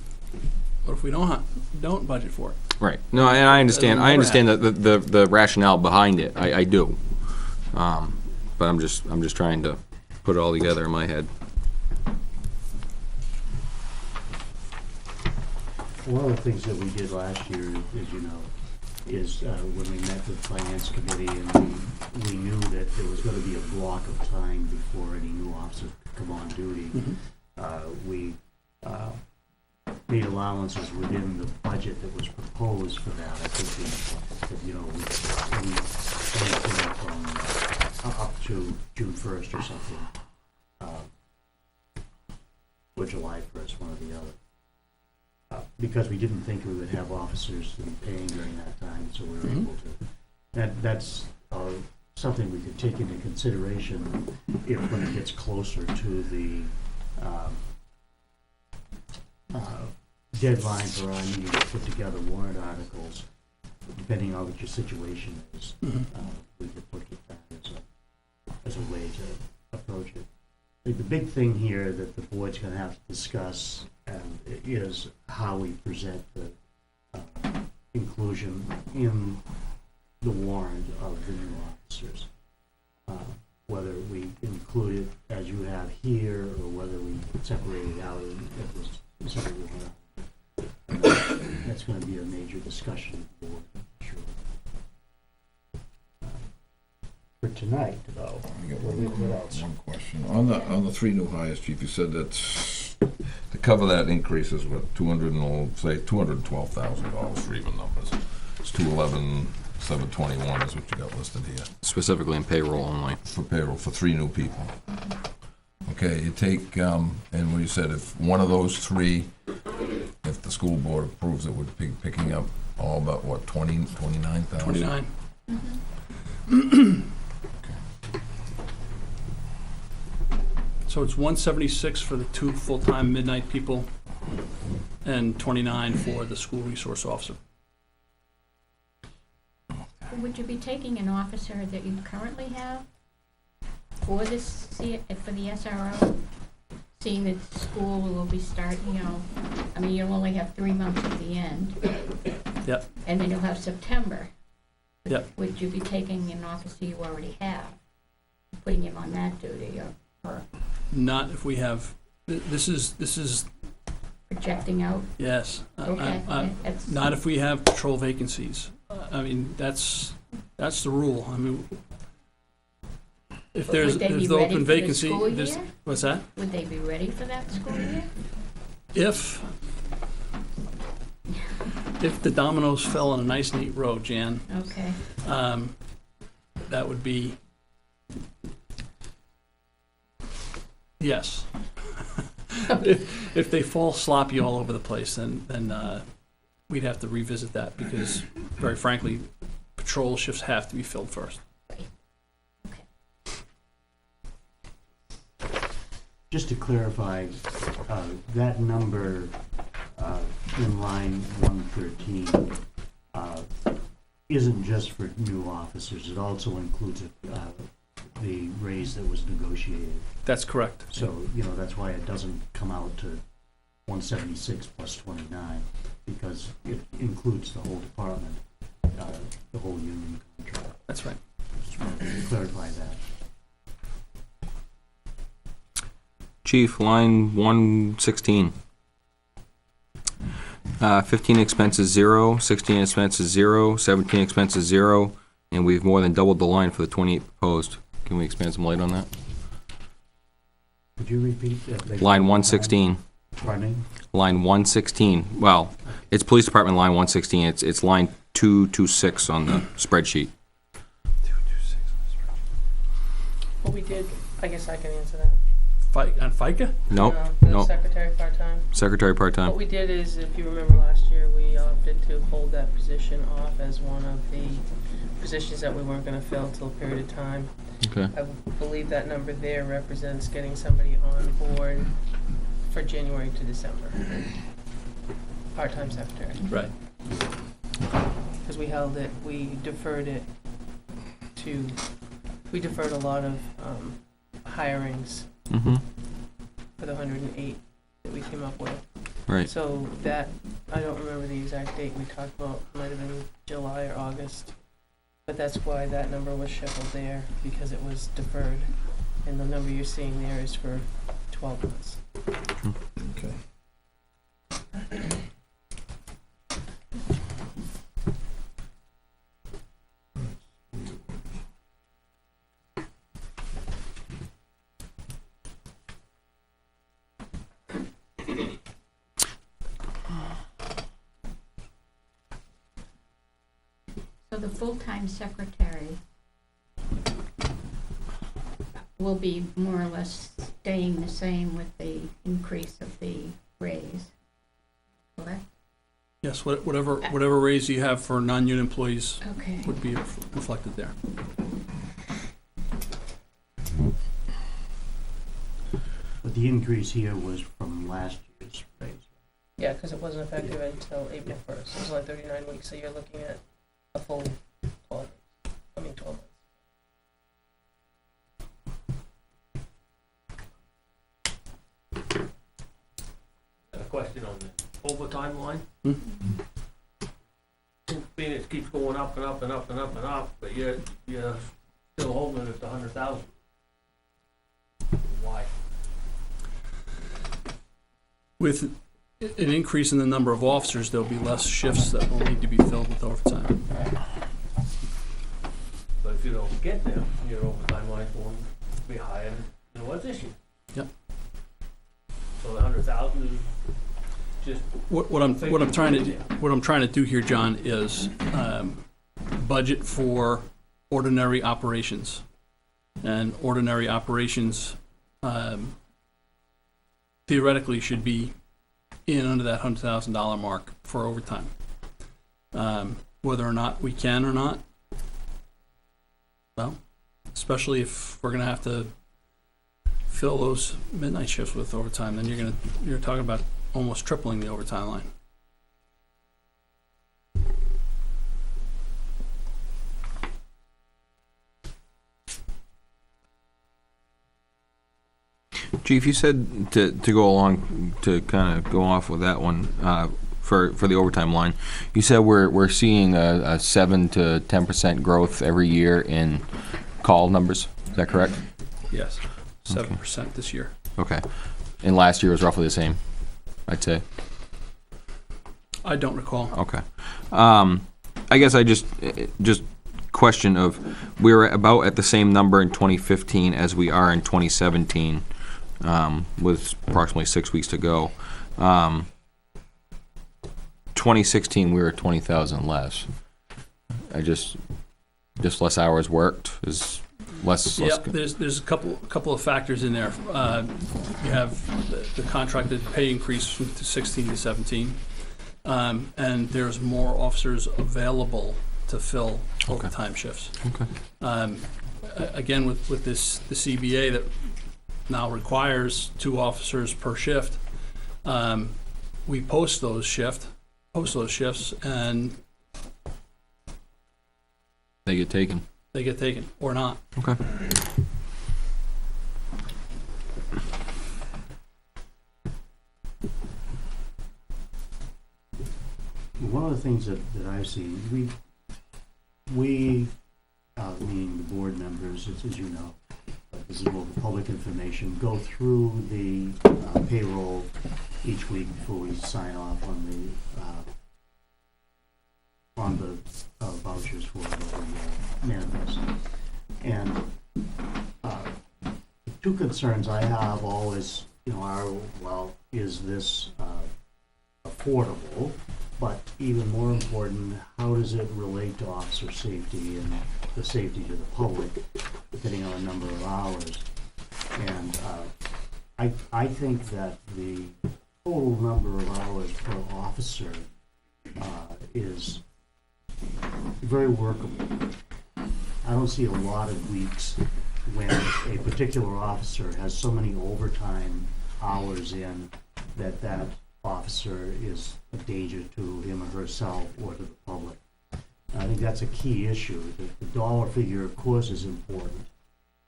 what if we don't budget for it? Right. No, and I understand. I understand the rationale behind it. I do. But I'm just trying to put it all together in my head. One of the things that we did last year, as you know, is when we met with Finance Committee and we knew that there was going to be a block of time before any new officers could come on duty, we made allowances within the budget that was proposed for that. I think that, you know, we anything from up to June 1st or something, or July 1st, one or the other. Because we didn't think we would have officers to be paying during that time, so we were able to. That's something we could take into consideration if when it gets closer to the deadline for our meeting to put together warrant articles, depending on what your situation is, we could look at that as a way to approach it. I think the big thing here that the board's going to have to discuss is how we present the inclusion in the warrant of the new officers. Whether we include it as you have here, or whether we separate it out and it was something that's going to be a major discussion of the board, I'm sure. For tonight, though, what else? One question. On the 3 new hires, Chief, you said that to cover that increase is what, $212,000 for even numbers. It's 211,721 is what you got listed here. Specifically in payroll only. For payroll, for 3 new people. Okay, you take, and when you said if one of those 3, if the school board approves it, would be picking up all about, what, 29,000? 29. So it's 176 for the 2 full-time midnight people and 29 for the school resource officer. Would you be taking an officer that you currently have for this, for the SRO? Seeing that school will be starting, you know, I mean, you'll only have 3 months at the end. Yep. And then you'll have September. Yep. Would you be taking an officer you already have, putting him on that duty, or Not if we have, this is, projecting out? yes. Okay. That's- Not if we have patrol vacancies. I mean, that's the rule. I mean, if But there's would they be the ready open for the vacancy, school there's, year? what's that? Would they be ready for that school year? If the dominoes fell on a nice neat row, Jan, Okay. that would be, yes. if they fall sloppy all over the place, then we'd have to revisit that, because, very frankly, patrol shifts have to be filled first. Just to clarify, that number in line 113 isn't just for new officers, it also includes the raise that was negotiated. That's correct. So, that's why it doesn't come out to 176 plus 29, because it includes the whole department, the whole union contract. That's right. Just wanted to clarify that. Chief, line 116. 15 expenses 0, 16 expenses 0, 17 expenses 0, and we've more than doubled the line for the 28 proposed. Can we expand some light on that? Could you repeat that? Line 116. Pardon? Line 116. Well, it's Police Department line 116. It's line 226 on the spreadsheet. What we did, I guess I can answer that. On FICA? Nope. The Nope. secretary part-time. Secretary What part-time. we did is, if you remember last year, we opted to hold that position off as one of the positions that we weren't gonna fill till a period of time. Okay. I believe that number there represents getting somebody on board for January to December. Part-time secretary. Right. Because we held it, we deferred a lot of hirings Mm-hmm. for the 108 that we came up with. Right. So that, I don't remember the exact date we talked about, might have been July or August. But that's why that number was shuffled there, because it was deferred. And the number you're seeing there is for 12 months. Okay. So the full-time secretary will be more or less staying the same with the increase of the raise, correct? Yes, whatever raise you have for non-union employees Okay. would be reflected there. But the increase here was from last year's raise. Yeah, because it wasn't effective until April 1st. It was only 39 weeks, so you're looking at a full 12 months. A question on the overtime line. Hmm? Being it keeps going up and up and up and up and up, but you're still holding it at the 100,000. Why? With an increase in the number of officers, there'll be less shifts that will need to be filled with overtime. But if you don't get them, your overtime line will be higher than it was this year. Yep. So the 100,000 is just What I'm trying to do here, John, is budget for ordinary operations. And ordinary operations theoretically should be in under that $100,000 mark for overtime. Whether or not we can or not, well, especially if we're gonna have to fill those midnight shifts with overtime, then you're talking about almost tripling the overtime line. Chief, you said to go along, to kind of go off with that one, for the overtime line, you said we're seeing a 7 to 10% growth every year in call numbers. Is that correct? Yes, 7% this year. Okay. And last year was roughly the same, I'd say. I don't recall. Okay. I guess I just question of, we're about at the same number in 2015 as we are in 2017, with approximately 6 weeks to go. 2016 we were 20,000 less. Just less hours worked is less. Yeah, there's a couple of factors in there. You have the contracted pay increase from 16 to 17, and there's more officers available to fill overtime shifts. Okay. Again, with this, the CBA that now requires 2 officers per shift, we post those shifts, and They get taken. they get taken or not. Okay. One of the things that I've seen, we, meaning the board members, as you know, this is more public information, go through the payroll each week before we sign off on the vouchers for the manifest. And the 2 concerns I have always, are, well, is this affordable? But even more important, how does it relate to officer safety and the safety to the public, depending on the number of hours? And I think that the total number of hours per officer is very workable. I don't see a lot of weeks when a particular officer has so many overtime hours in that officer is a danger to him or herself or to the public. I think that's a key issue. The dollar figure, of course, is important,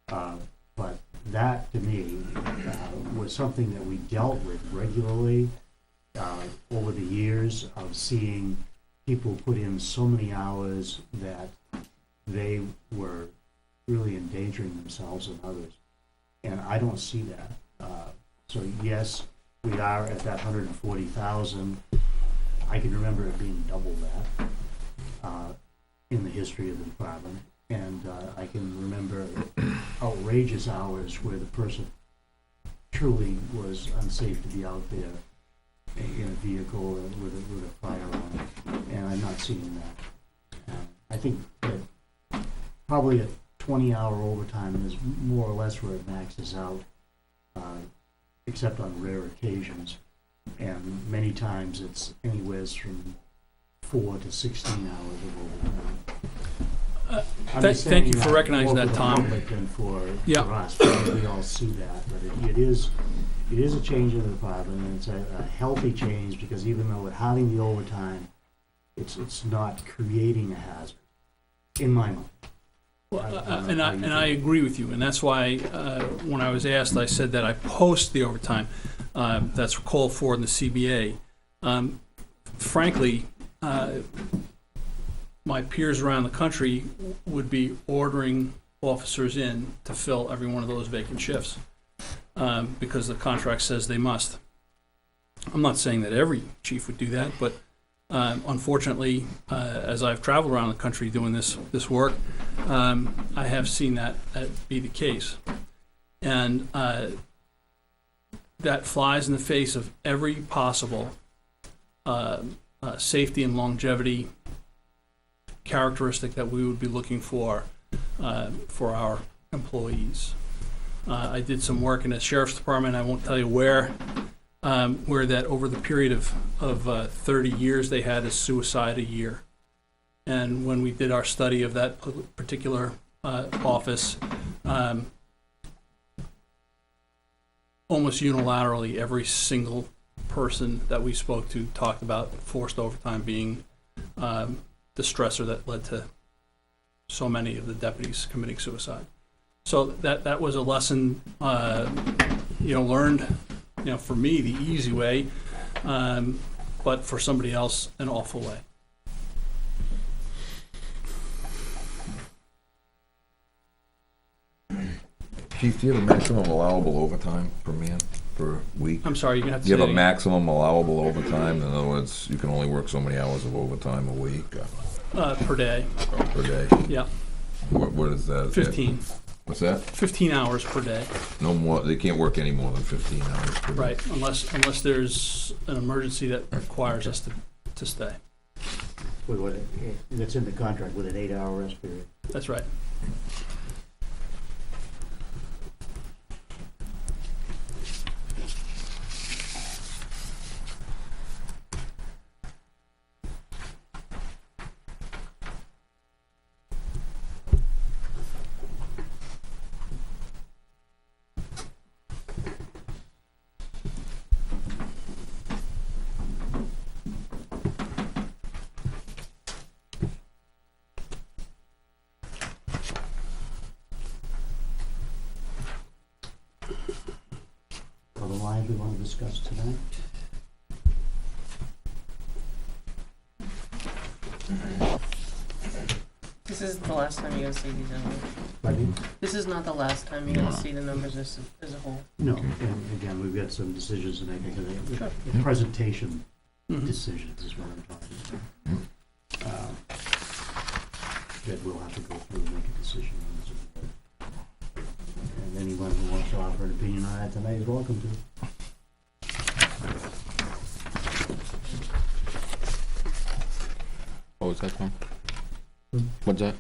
but that, to me, was something that we dealt with regularly over the years of seeing people put in so many hours that they were really endangering themselves and others. And I don't see that. So yes, we are at that 140,000. I can remember it being double that in the history of the department. And I can remember outrageous hours where the person truly was unsafe to be out there in a vehicle with a firearm. And I'm not seeing that. I think that probably a 20-hour overtime is more or less where it maxes out, except on rare occasions. And many times it's anywhere from 4 to 16 hours of overtime. Thank you for recognizing that, Tom. Than for Yeah. us. We all see that, but it is a change in the department, and it's a healthy change, because even though we're having the overtime, it's not creating a hazard, in my mind. And I agree with you, and that's why when I was asked, I said that I post the overtime that's called for in the CBA. Frankly, my peers around the country would be ordering officers in to fill every one of those vacant shifts because the contract says they must. I'm not saying that every chief would do that, but unfortunately, as I've traveled around the country doing this work, I have seen that be the case. And that flies in the face of every possible safety and longevity characteristic that we would be looking for our employees. I did some work in the sheriff's department. I won't tell you where that over the period of 30 years they had a suicide a year. And when we did our study of that particular office, almost unilaterally, every single person that we spoke to talked about forced overtime being the stressor that led to so many of the deputies committing suicide. So that was a lesson, learned, for me, the easy way, but for somebody else, an awful way. Chief, do you have a maximum allowable overtime per man per week? I'm sorry, you're gonna have to Do you have say a maximum allowable overtime? In other words, you can only work so many hours of overtime a week per day. per day. Yeah, What is that? 15. What's that? 15 hours per day. No more. They can't work any more than 15 hours per day. Right, unless there's an emergency that requires us to stay. That's in the contract with an 8-hour rest period. That's right. guys we want to discuss tonight? This isn't the last time you're gonna see these numbers. Pardon? This is not the last time you're gonna see the numbers as a whole. No, and again, we've got some decisions to make, because Sure. the presentation Mhm. decisions is what I'm talking about. That we'll have to go through and make a decision on as a board. And anyone who wants to offer an opinion on that tonight is welcome to. What was that, Tom? What's that?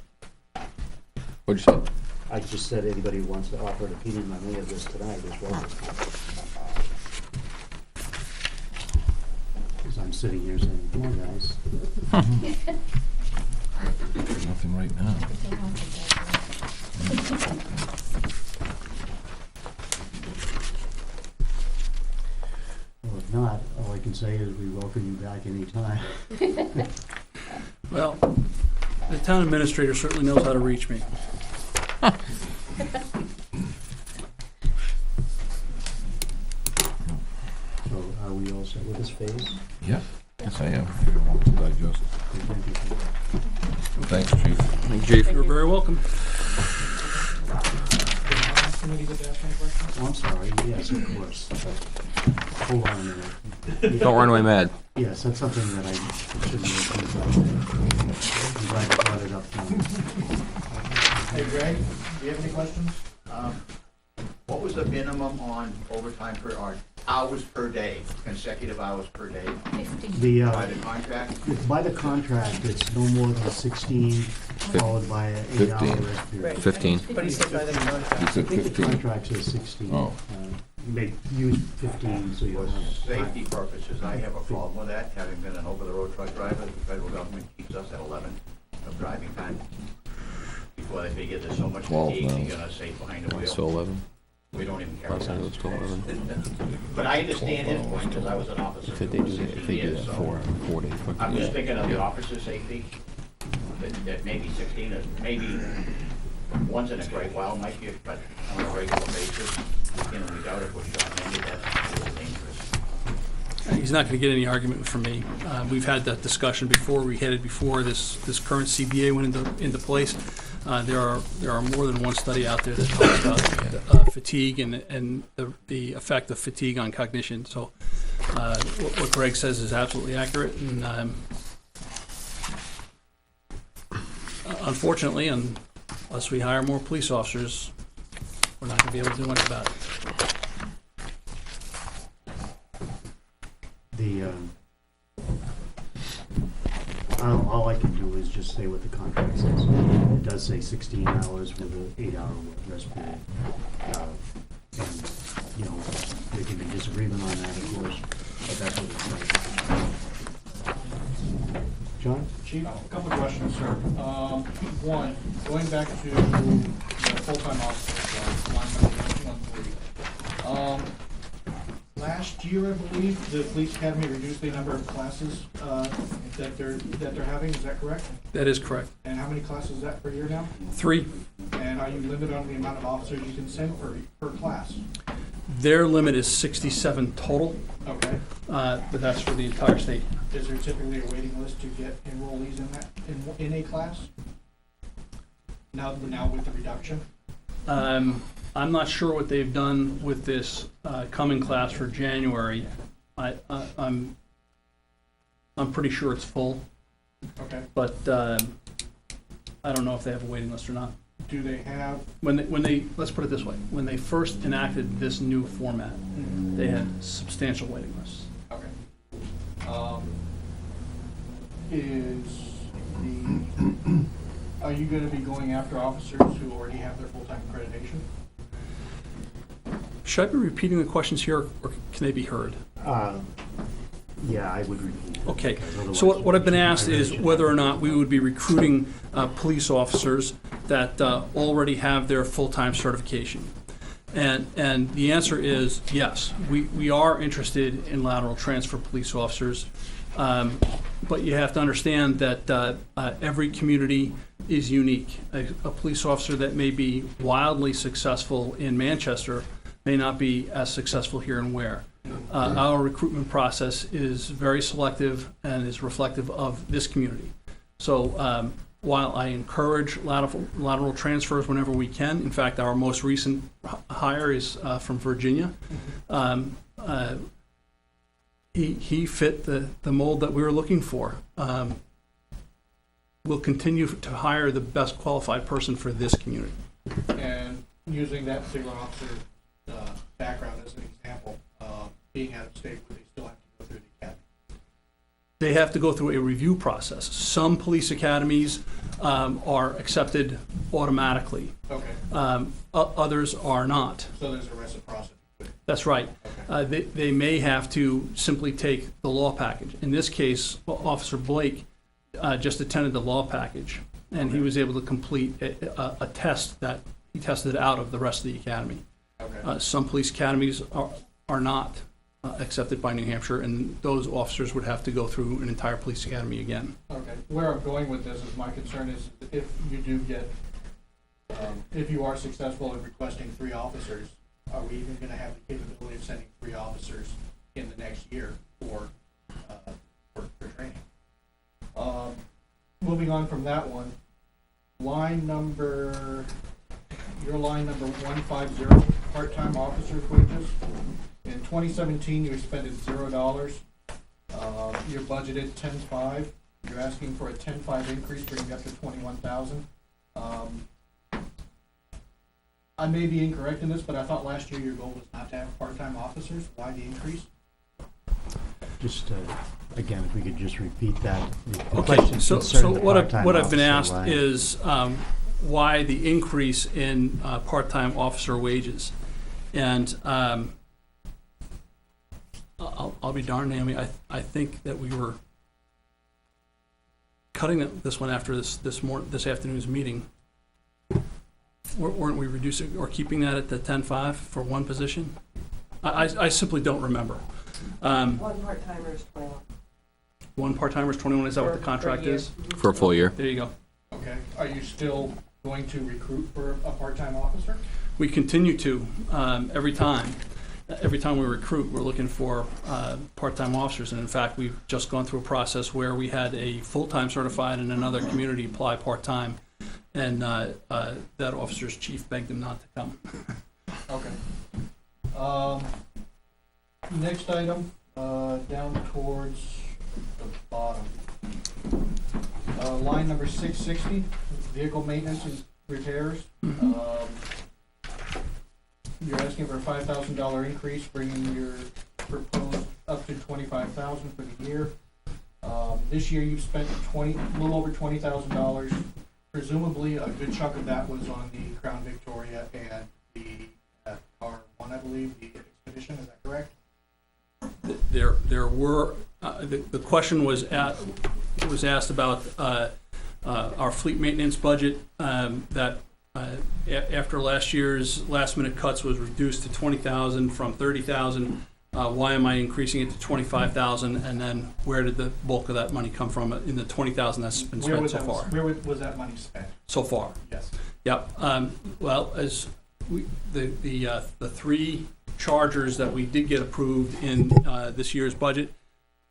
What'd you say? I just said anybody who wants to offer an opinion on any of this tonight is welcome. Because I'm sitting here saying, come on, guys. There's nothing right now. Well, if not, all I can say is we welcome you back anytime. Well, the town administrator certainly knows how to reach me. So are we all set with this phase? Yes, yes I am. If you want to digest. Thank you. Thanks, Chief. Thank you, Chief. You're very welcome. Oh, I'm sorry, yes, of course. Hold on a minute. Don't run away mad. Yes, that's something that I shouldn't have. I'm glad you brought it up now. Hey Greg, do you have any questions? What was the minimum on overtime or hours per day, consecutive hours per day 50. by the contract? By the contract, it's no more than 16, followed by an 8-hour 15. rest period. 15. But he said by the contract. You I said think the 15. contract says 16. Oh. You may use 15, so you For don't have. safety purposes, I have a problem with that, having been an over-the-road truck driver. The federal government keeps us at 11 of driving time. Before they figure there's so much 12 fatigue, now. you're gonna stay behind the So wheel. 11. We don't even care. Last time it was 11. But I understand his point, because I was an officer for 16 years, so I'm just thinking of the officer safety, that maybe 16 is, maybe once in a great while might be, but on a regular basis, we doubt if we're short-handed, that's a little dangerous. He's not gonna get any argument from me. We've had that discussion before. We had it before this current CBA went into place. There are more than one study out there that talks about fatigue and the effect of fatigue on cognition. So what Greg says is absolutely accurate, and unfortunately, unless we hire more police officers, we're not going to be able to do much about it. All I can do is just say what the contract says. It does say 16 hours with an 8-hour rest period. And, you know, there can be disagreement on that, of course, but that's what it says. John? Chief, a couple of questions, sir. One, going back to the full-time officers, line 113. Last year, I believe, the police academy reduced the number of classes that they're having, is that correct? That is correct. And how many classes is that per year now? 3. And are you limited on the amount of officers you can send per class? Their limit is 67 total, Okay. but that's for the entire state. Is there typically a waiting list to get enrollees in that, in a class? Now with the reduction? I'm not sure what they've done with this coming class for January. I'm pretty sure it's full, Okay. but I don't know if they have a waiting list or not. Do they have, When they let's put it this way, when they first enacted this new format, they had substantial waiting lists. okay. Are you gonna be going after officers who already have their full-time accreditation? Should I be repeating the questions here, or can they be heard? Yeah, I would repeat it. Okay, because so otherwise what I've been I asked really is should- whether or not we would be recruiting police officers that already have their full-time certification. And the answer is yes, we are interested in lateral transfer police officers, but you have to understand that every community is unique. A police officer that may be wildly successful in Manchester may not be as successful here in Weare. Our recruitment process is very selective and is reflective of this community. So while I encourage lateral transfers whenever we can, in fact, our most recent hire is from Virginia. He fit the mold that we were looking for. We'll continue to hire the best qualified person for this community. And using that particular officer background as an example, being out of state, would they still have to go through the academy? They have to go through a review process. Some police academies are accepted automatically. Okay, Others are not. so there's a reciprocity. That's right. Okay. They may have to simply take the law package. In this case, Officer Blake just attended the law package, and he was able to complete a test that he tested out of the rest of the academy. Okay. Some police academies are not accepted by New Hampshire, and those officers would have to go through an entire police academy again. Okay, where I'm going with this is my concern is if you do get, if you are successful in requesting 3 officers, are we even gonna have the capability of sending 3 officers in the next year for training? Moving on from that one, your line number 150, part-time officers' wages. In 2017, you expended $0. You're budgeted 10.5. You're asking for a 10.5 increase, bringing you up to 21,000. I may be incorrect in this, but I thought last year your goal was not to have part-time officers. Why the increase? Just, again, if we could just repeat that. The Okay, question's so concerning the what part-time I've been officer asked line. is why the increase in part-time officer wages. And I'll be darned, Naomi, I think that we were cutting this one after this afternoon's meeting. Weren't we reducing or keeping that at the 10.5 for one position? I simply don't remember. One part-timer is 21. One part-timer is 21, is that what the Per contract year. is? For a full year. There you go. Okay. Are you still going to recruit for a part-time officer? We continue to, every time. Every time we recruit, we're looking for part-time officers. And in fact, we've just gone through a process where we had a full-time certified in another community apply part-time. And that officer's chief begged him not to come. Okay. Next item, down towards the bottom. Line number 660, vehicle maintenance and repairs. You're asking for a $5,000 increase, bringing your proposed up to $25,000 for the year. This year you've spent a little over $20,000. Presumably a good chunk of that was on the Crown Victoria and the R1, I believe, the Expedition. Is that correct? There were the question was asked about our fleet maintenance budget that after last year's last-minute cuts was reduced to $20,000 from $30,000. Why am I increasing it to $25,000? And then where did the bulk of that money come from in the $20,000 that's been spent so far? Where was that money spent? So far. Yes. Yep. Well, as the 3 chargers that we did get approved in this year's budget,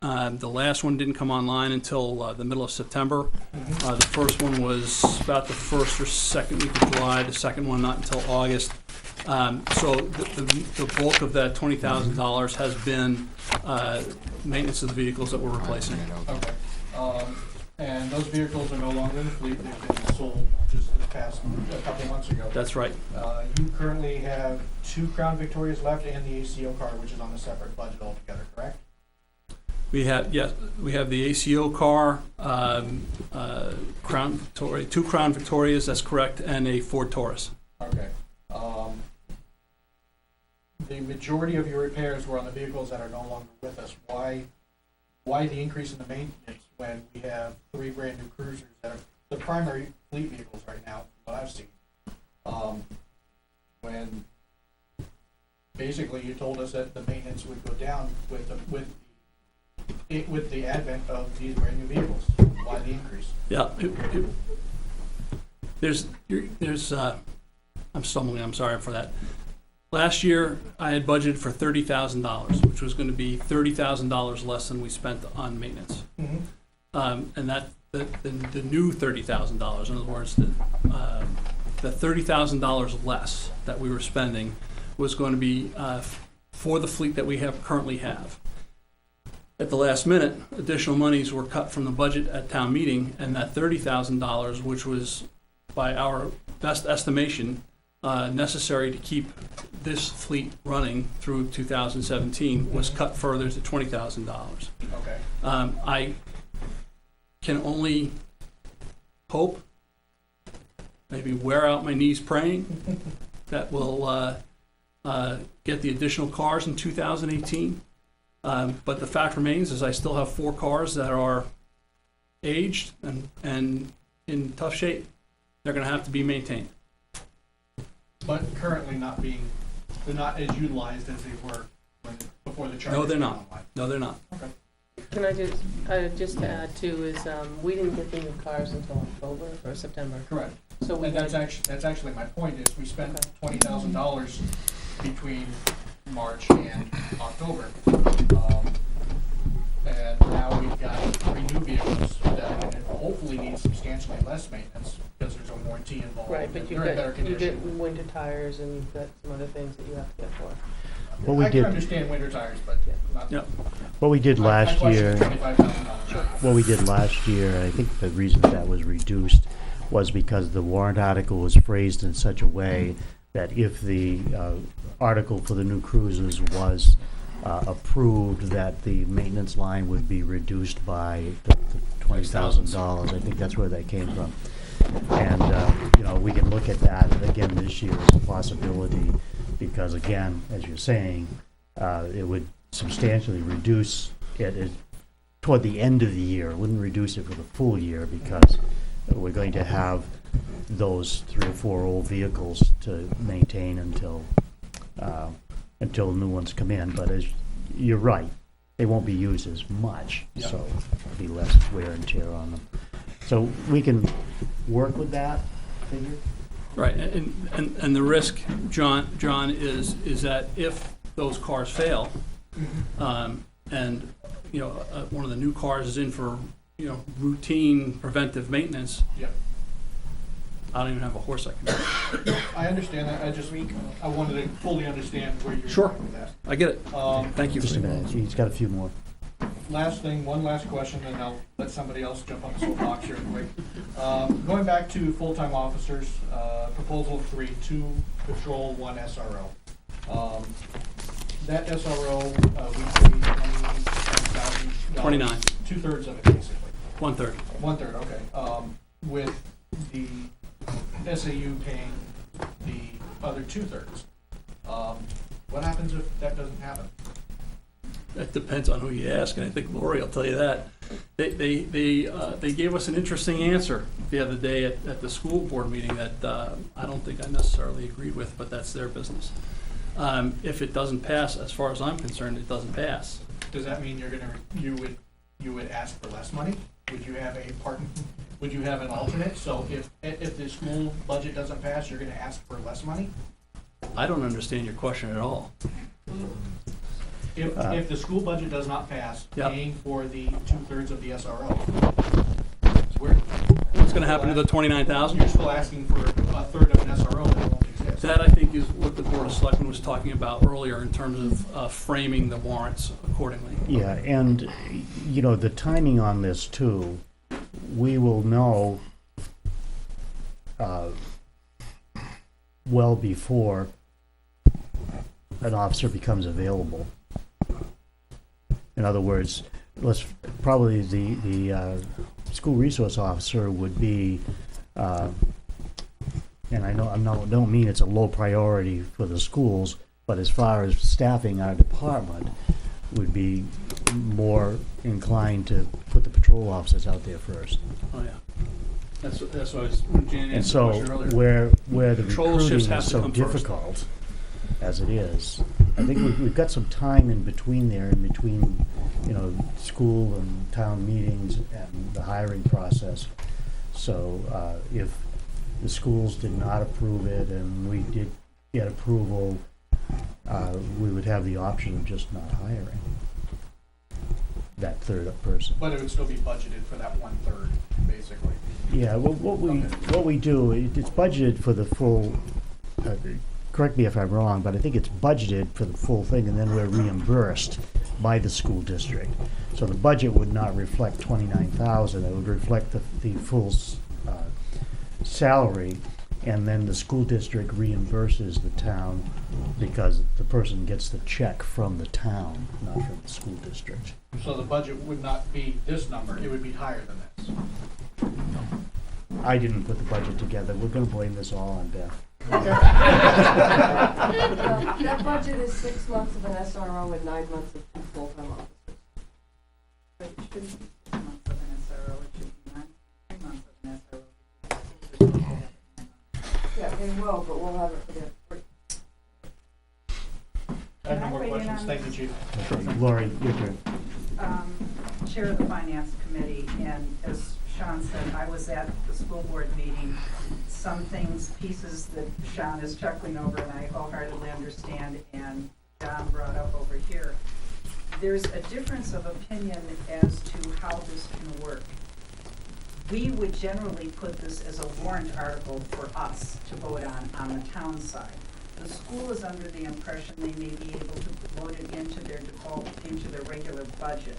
the last one didn't come online until the middle of September. The first one was about the 1st or 2nd week of July. The second one not until August. So the bulk of that $20,000 has been maintenance of the vehicles that we're replacing. Okay. And those vehicles are no longer in the fleet. They've been sold just this past a couple months ago. That's right. You currently have 2 Crown Victorias left and the ACO car, which is on a separate budget altogether, correct? We have the ACO car, Crown Victoria, 2 Crown Victorias, that's correct, and a Ford Taurus. Okay. The majority of your repairs were on the vehicles that are no longer with us. Why the increase in the maintenance when we have 3 brand new cruisers that are the primary fleet vehicles right now, what I've seen? When basically you told us that the maintenance would go down with the advent of these brand new vehicles. Why the increase? Yeah, there's I'm stumbling, I'm sorry for that. Last year, I had budgeted for $30,000, which was gonna be $30,000 less than we spent on maintenance. And that, the new $30,000, in other words, the $30,000 less that we were spending was going to be for the fleet that we currently have. At the last minute, additional monies were cut from the budget at town meeting, and that $30,000, which was by our best estimation necessary to keep this fleet running through 2017, was cut further to $20,000. Okay. I can only hope, maybe wear out my knees praying, that we'll get the additional cars in 2018. But the fact remains is I still have 4 cars that are aged and in tough shape. They're gonna have to be maintained. But currently they're not as utilized as they were before the charge. No, they're came not. online. No, they're not. Okay. Can I just to add too, is, we didn't get the new cars until October or September, Correct. so we And got, that's actually my point, is we spent Okay. $20,000 between March and October. And now we've got 3 new vehicles that hopefully need substantially less maintenance because there's a warranty involved. right, but and you they're in better got, you condition. get winter tires and you've got some other things that you have to get for. What we I did- can understand winter tires, but not. Yep. What we did last year, $25,000. what we did last year, I think the reason that was reduced was because the warrant article was phrased in such a way that if the article for the new cruisers was approved, that the maintenance line would be reduced by the $20,000. I think that's where that came from. And, we can look at that again this year as a possibility, because again, as you're saying, it would substantially reduce it toward the end of the year. It wouldn't reduce it for the full year, because we're going to have those 3 or 4 old vehicles to maintain until new ones come in. But as you're right, they won't be used as much, Yeah. so there'll be less wear and tear on them. So we can work with that figure. Right, and the risk, John, is that if those cars fail, and, one of the new cars is in for, routine preventive maintenance, Yep. I don't even have a horse I can ride. I understand that, I wanted to fully understand where you're Sure. going with that. I get it. Thank you. Just a minute, he's got a few more. One last question, and I'll let somebody else jump on the soapbox here quick. Going back to full-time officers, proposal 3, 2 patrol, 1 SRO. That SRO, weekly, $29,000. 29. 2/3 of it, basically. 1/3. 1/3, okay. With the SAU paying the other 2/3. What happens if that doesn't happen? That depends on who you ask, and I think Lori will tell you that. They gave us an interesting answer the other day at the school board meeting that I don't think I necessarily agreed with, but that's their business. If it doesn't pass, as far as I'm concerned, it doesn't pass. Does that mean you would ask for less money? Would you have would you have an alternate? So if the school budget doesn't pass, you're gonna ask for less money? I don't understand your question at all. If the school budget does not pass, Yep. paying for the 2/3 of the SRO, What's gonna happen to the 29,000? you're still asking for 1/3 of an SRO that won't exist. That, I think, is what the Board of Selectmen was talking about earlier in terms of framing the warrants accordingly. Yeah, and, the timing on this too, we will know well before an officer becomes available. In other words, probably the school resource officer would be, and I don't mean it's a low priority for the schools, but as far as staffing our department, would be more inclined to put the patrol officers out there first. Oh, yeah. That's what I was, when Jan And answered the so question earlier. where the Patrol shifts recruiting have is to so come first. difficult as it is, I think we've got some time in between there, in between, school and town meetings and the hiring process. So if the schools did not approve it and we did get approval, we would have the option of just not hiring that third person. But it would still be budgeted for that 1/3, basically. Yeah, well, what we do, it's budgeted for the full, correct me if I'm wrong, but I think it's budgeted for the full thing, and then we're reimbursed by the school district. So the budget would not reflect 29,000, it would reflect the full salary, and then the school district reimburses the town because the person gets the check from the town, not from the school district. So the budget would not be this number, it would be higher than this. I didn't put the budget together, we're gonna blame this all on Beth. That budget is 6 months of an SRO and 9 months of 2 full-time officers. But it shouldn't be 6 months of an SRO, it should be 3 months of an SRO. Yeah, they will, but we'll have it for the. I have no Can I more weigh in questions, on thank you, Chief. Lori, your turn. Chair of the Finance Committee, and as Sean said, I was at the school board meeting. Some things, pieces that Sean is chuckling over, and I wholeheartedly understand, and Don brought up over here. There's a difference of opinion as to how this can work. We would generally put this as a warrant article for us to vote on the town side. The school is under the impression they may be able to load it into their default, into their regular budget.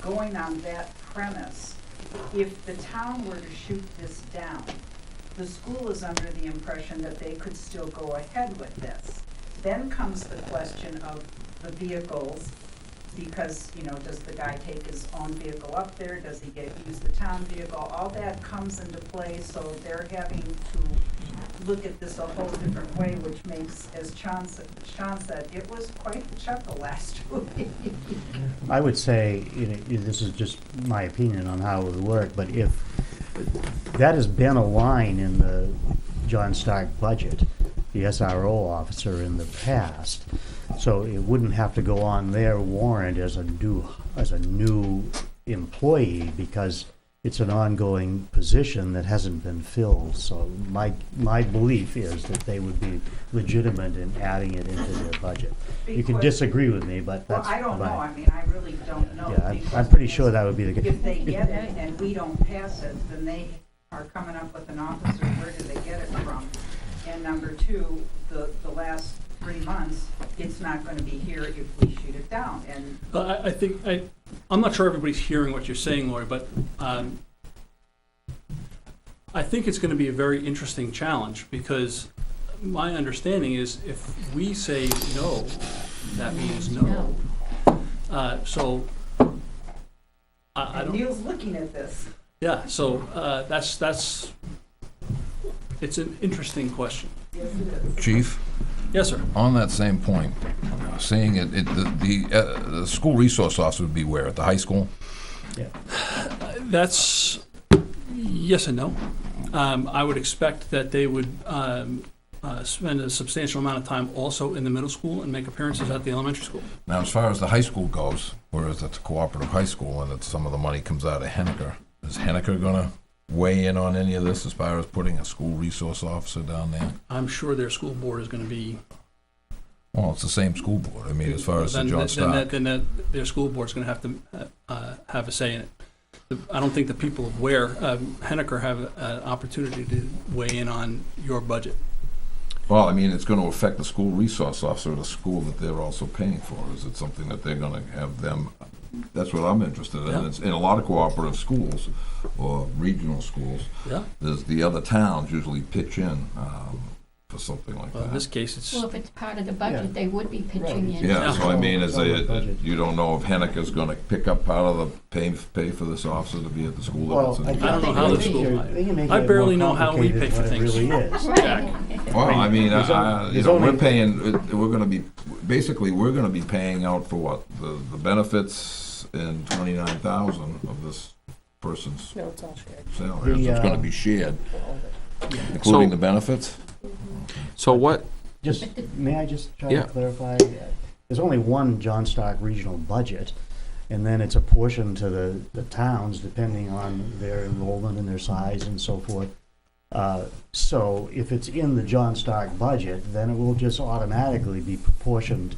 Going on that premise, if the town were to shoot this down, the school is under the impression that they could still go ahead with this. Then comes the question of the vehicles, because, you know, does the guy take his own vehicle up there? Does he use the town vehicle? All that comes into play, so they're having to look at this a whole different way, which makes, as Sean said, it was quite a chuckle last week. I would say, you know, this is just my opinion on how it would work, but if that has been a line in the John Stark budget, the SRO officer in the past, so it wouldn't have to go on their warrant as a new employee because it's an ongoing position that hasn't been filled. So my belief is that they would be legitimate in adding it into their budget. You can disagree with me, but that's Well, I don't know, my- I mean, I really don't know. Yeah, because I'm pretty sure that would be the case. If they get it and we don't pass it, then they are coming up with an officer, where did they get it from? And number two, the last 3 months, it's not gonna be here if we shoot it down, and I think, I'm not sure everybody's hearing what you're saying, Lori, but I think it's gonna be a very interesting challenge, because my understanding is if we say no, that means no. So, I and don't, Neil's looking at this. yeah, so that's, it's an interesting question. Yes, it is. Chief, Yes, sir. on that same point, saying the school resource officer would be where, at the high school? That's, yes and no. I would expect that they would spend a substantial amount of time also in the middle school and make appearances at the elementary school. Now, as far as the high school goes, whereas it's a cooperative high school and that some of the money comes out of Henniker, is Henniker gonna weigh in on any of this as far as putting a school resource officer down there? I'm sure their school board is going to be. Well, it's the same school board. I mean, as far as the John Stark. Then their school board's going to have to have a say in it. I don't think the people of Weare, Henniker, have an opportunity to weigh in on your budget. Well, I mean, it's gonna affect the school resource officer of the school that they're also paying for. Is it something that they're gonna have them, that's what I'm interested in. Yeah. It's in a lot of cooperative schools or regional schools, Yeah. there's the other towns usually pitch in for something like Well, in this that. case, it's. Well, if it's part of the budget, Yeah. they would be pitching in. Yeah, so I mean, is It's they, on the budget. you don't know if Henniker's gonna pick up part of the pay for this officer to be at the school. Well, that I it's I don't know how the think school- they can make I it barely more know how we complicated pay for than things. it really is. Jack. Well, I mean, There's you know, we're only- paying, we're gonna be, basically, we're gonna be paying out for what? The benefits and 29,000 of this person's No, it's all shared. salary. The, So it's gonna be shared, including the benefits? So what, Just, may I just try Yeah. to clarify? There's only one John Stark regional budget, and then it's a portion to the towns, depending on their enrollment and their size and so forth. So if it's in the John Stark budget, then it will just automatically be proportioned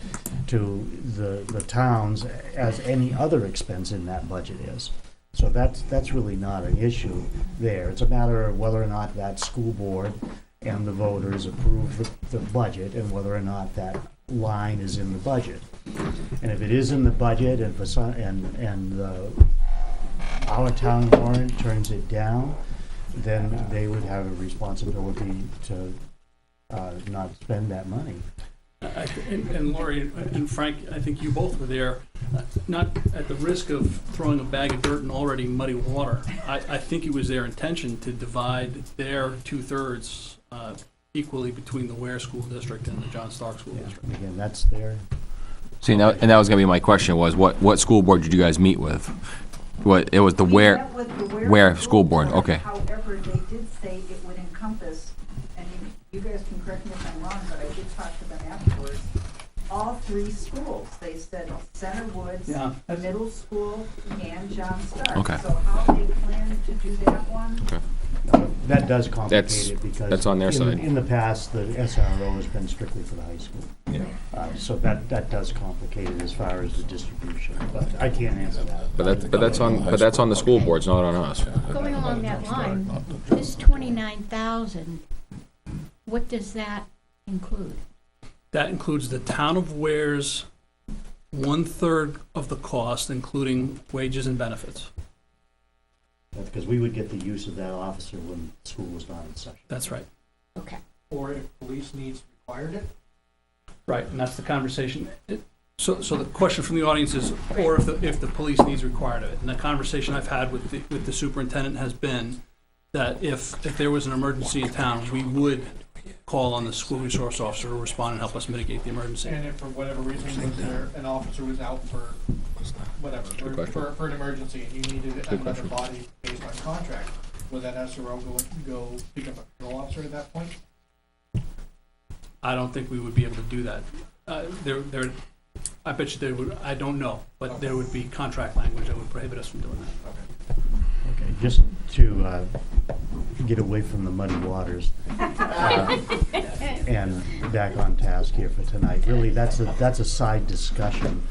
to the towns as any other expense in that budget is. So that's really not an issue there. It's a matter of whether or not that school board and the voters approve the budget and whether or not that line is in the budget. And if it is in the budget and for some, our town warrant turns it down, then they would have a responsibility to not spend that money. And Lori and Frank, I think you both were there, not at the risk of throwing a bag of dirt in already muddy water. I think it was their intention to divide their 2/3 equally between the Weare School District and the John Stark School District. Again, that's their. See, now, and that was gonna be my question, was what school board did you guys meet with? It was the We Weare, met with the Weare School Board, okay. However, they did say it would encompass, and you guys can correct me if I'm wrong, but I did talk to them afterwards, all 3 schools. They said Center Woods, Yeah. Middle School, and John Stark. Okay. So how they plan to do that one? That does complicate That's- it because. that's on their side. In the past, the SRO has been strictly for the high school. Yeah. So that does complicate it as far as the distribution, but I can't answer that. but that's on the school boards, not on us. Going along that line, this 29,000, what does that include? That includes the town of Ware's 1/3 of the cost, including wages and benefits. Because we would get the use of that officer when school was not in session. That's right. Okay. Or if police needs required it? Right, and that's the conversation. So the question from the audience is, or if the police needs required of it. And the conversation I've had with the superintendent has been that if there was an emergency in town, we would call on the school resource officer to respond and help us mitigate the emergency. And if for whatever reason an officer was out for whatever, for an emergency, and you needed another body based on contract, would that SRO go pick up a patrol officer at that point? I don't think we would be able to do that. I bet you there would, I don't know, but there would be contract language that would prohibit us from doing that. Okay, just to get away from the muddy waters and back on task here for tonight. Really, that's a side discussion,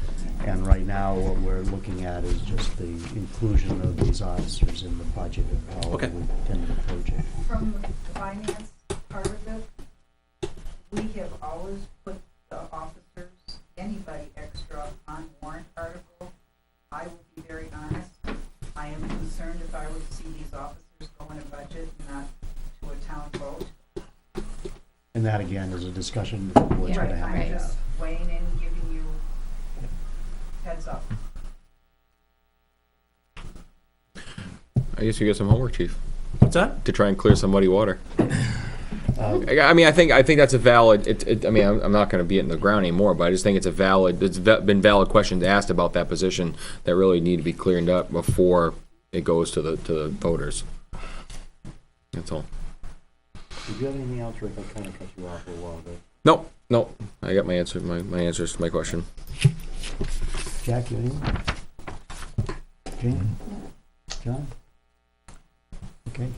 and right now what we're looking at is just the inclusion of these officers in the budget and how we tend to approach it. From the finance part of it, we have always put the officers, anybody extra on warrant article. I will be very honest, I am concerned if I would see these officers go in a budget and not to a town vote. And that again is a discussion the board's going to have to I'm have. just weighing in, giving you heads up. I guess you get some homework, chief. What's that? To try and clear some muddy water. I mean, I think that's a valid. I mean, I'm not going to beat it in the ground anymore, but I just think it's a valid. It's been valid questions asked about that position that really need to be cleared up before it goes to the voters. That's all. Did you have anything else, Rick? I kind of cut you off a while ago. Nope. I got my answer. My answers to my question. Jack, you anything? Jane? John? Okay.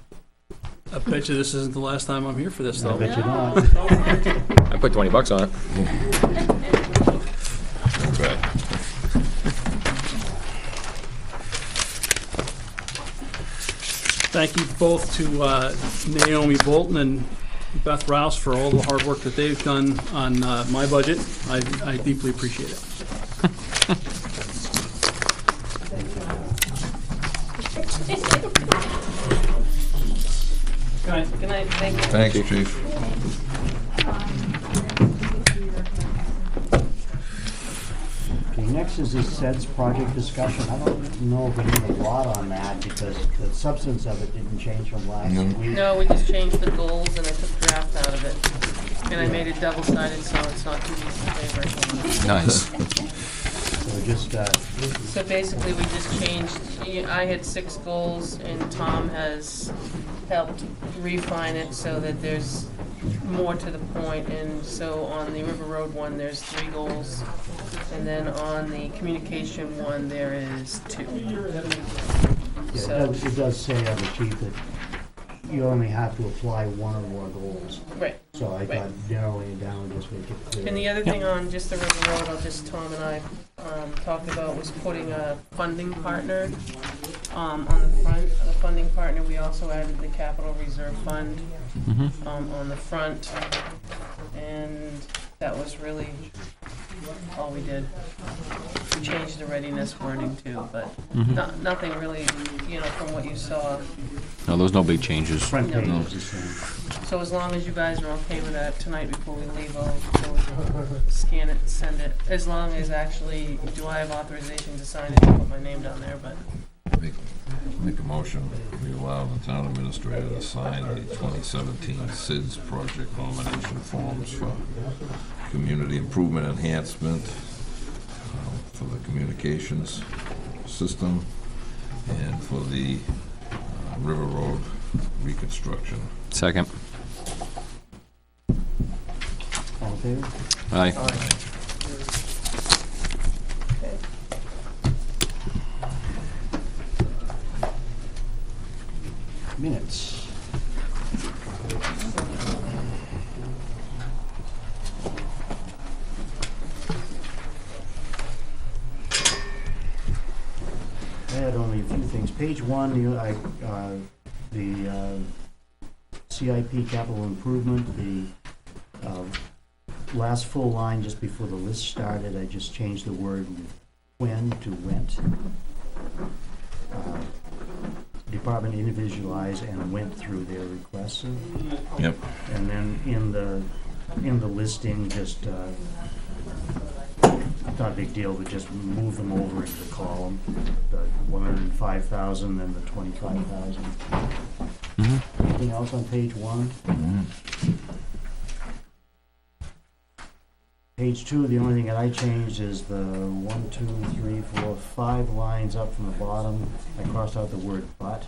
I bet you this isn't the last time I'm here for this, though. I bet you not. I put $20 on it. Okay. Thank you both to Naomi Bolton and Beth Rouse for all the hard work that they've done on my budget. I deeply appreciate it. Good night. Good night, thank you. Thanks, chief. Okay, next is the SEDS project discussion. I don't know if we need a lot on that because the substance of it didn't change from last week. No, we just changed the goals and I took draft out of it. And I made it double-sided so it's not too easy to paper. Nice. So just, So basically, we just changed, I had 6 goals, and Tom has helped refine it so that there's more to the point. And so on the River Road one, there's 3 goals, and then on the communication one, there is 2. it does say on the sheet that you only have to apply one or more goals. Right. So I thought narrowing it down would just make it clear. And the other thing on just the River Road, Tom and I talked about was putting a funding partner on the front. The funding partner, we also added the capital reserve fund on the front. And that was really all we did. We changed the readiness wording too, but nothing really, from what you saw. No, there's no big changes. Front page No. is the same. So as long as you guys are okay with that tonight before we leave, I'll scan it and send it. As long as actually, do I have authorization to sign it and put my name down there, but. Make a motion, we allow the town administrator to sign the 2017 SIDS project nomination forms for community improvement enhancement for the communications system and for the River Road reconstruction. Second. All in favor? Aye. Minutes. I had only a few things. Page one, the CIP capital improvement, the last full line just before the list started, I just changed the word when to went. Department individualized and went through their requests. Yep. And then in the listing, just not a big deal, but just move them over into the column, the 105,000 and the 25,000. Anything else on page one? Page two, the only thing that I changed is the 1, 2, 3, 4, 5 lines up from the bottom. I crossed out the word but.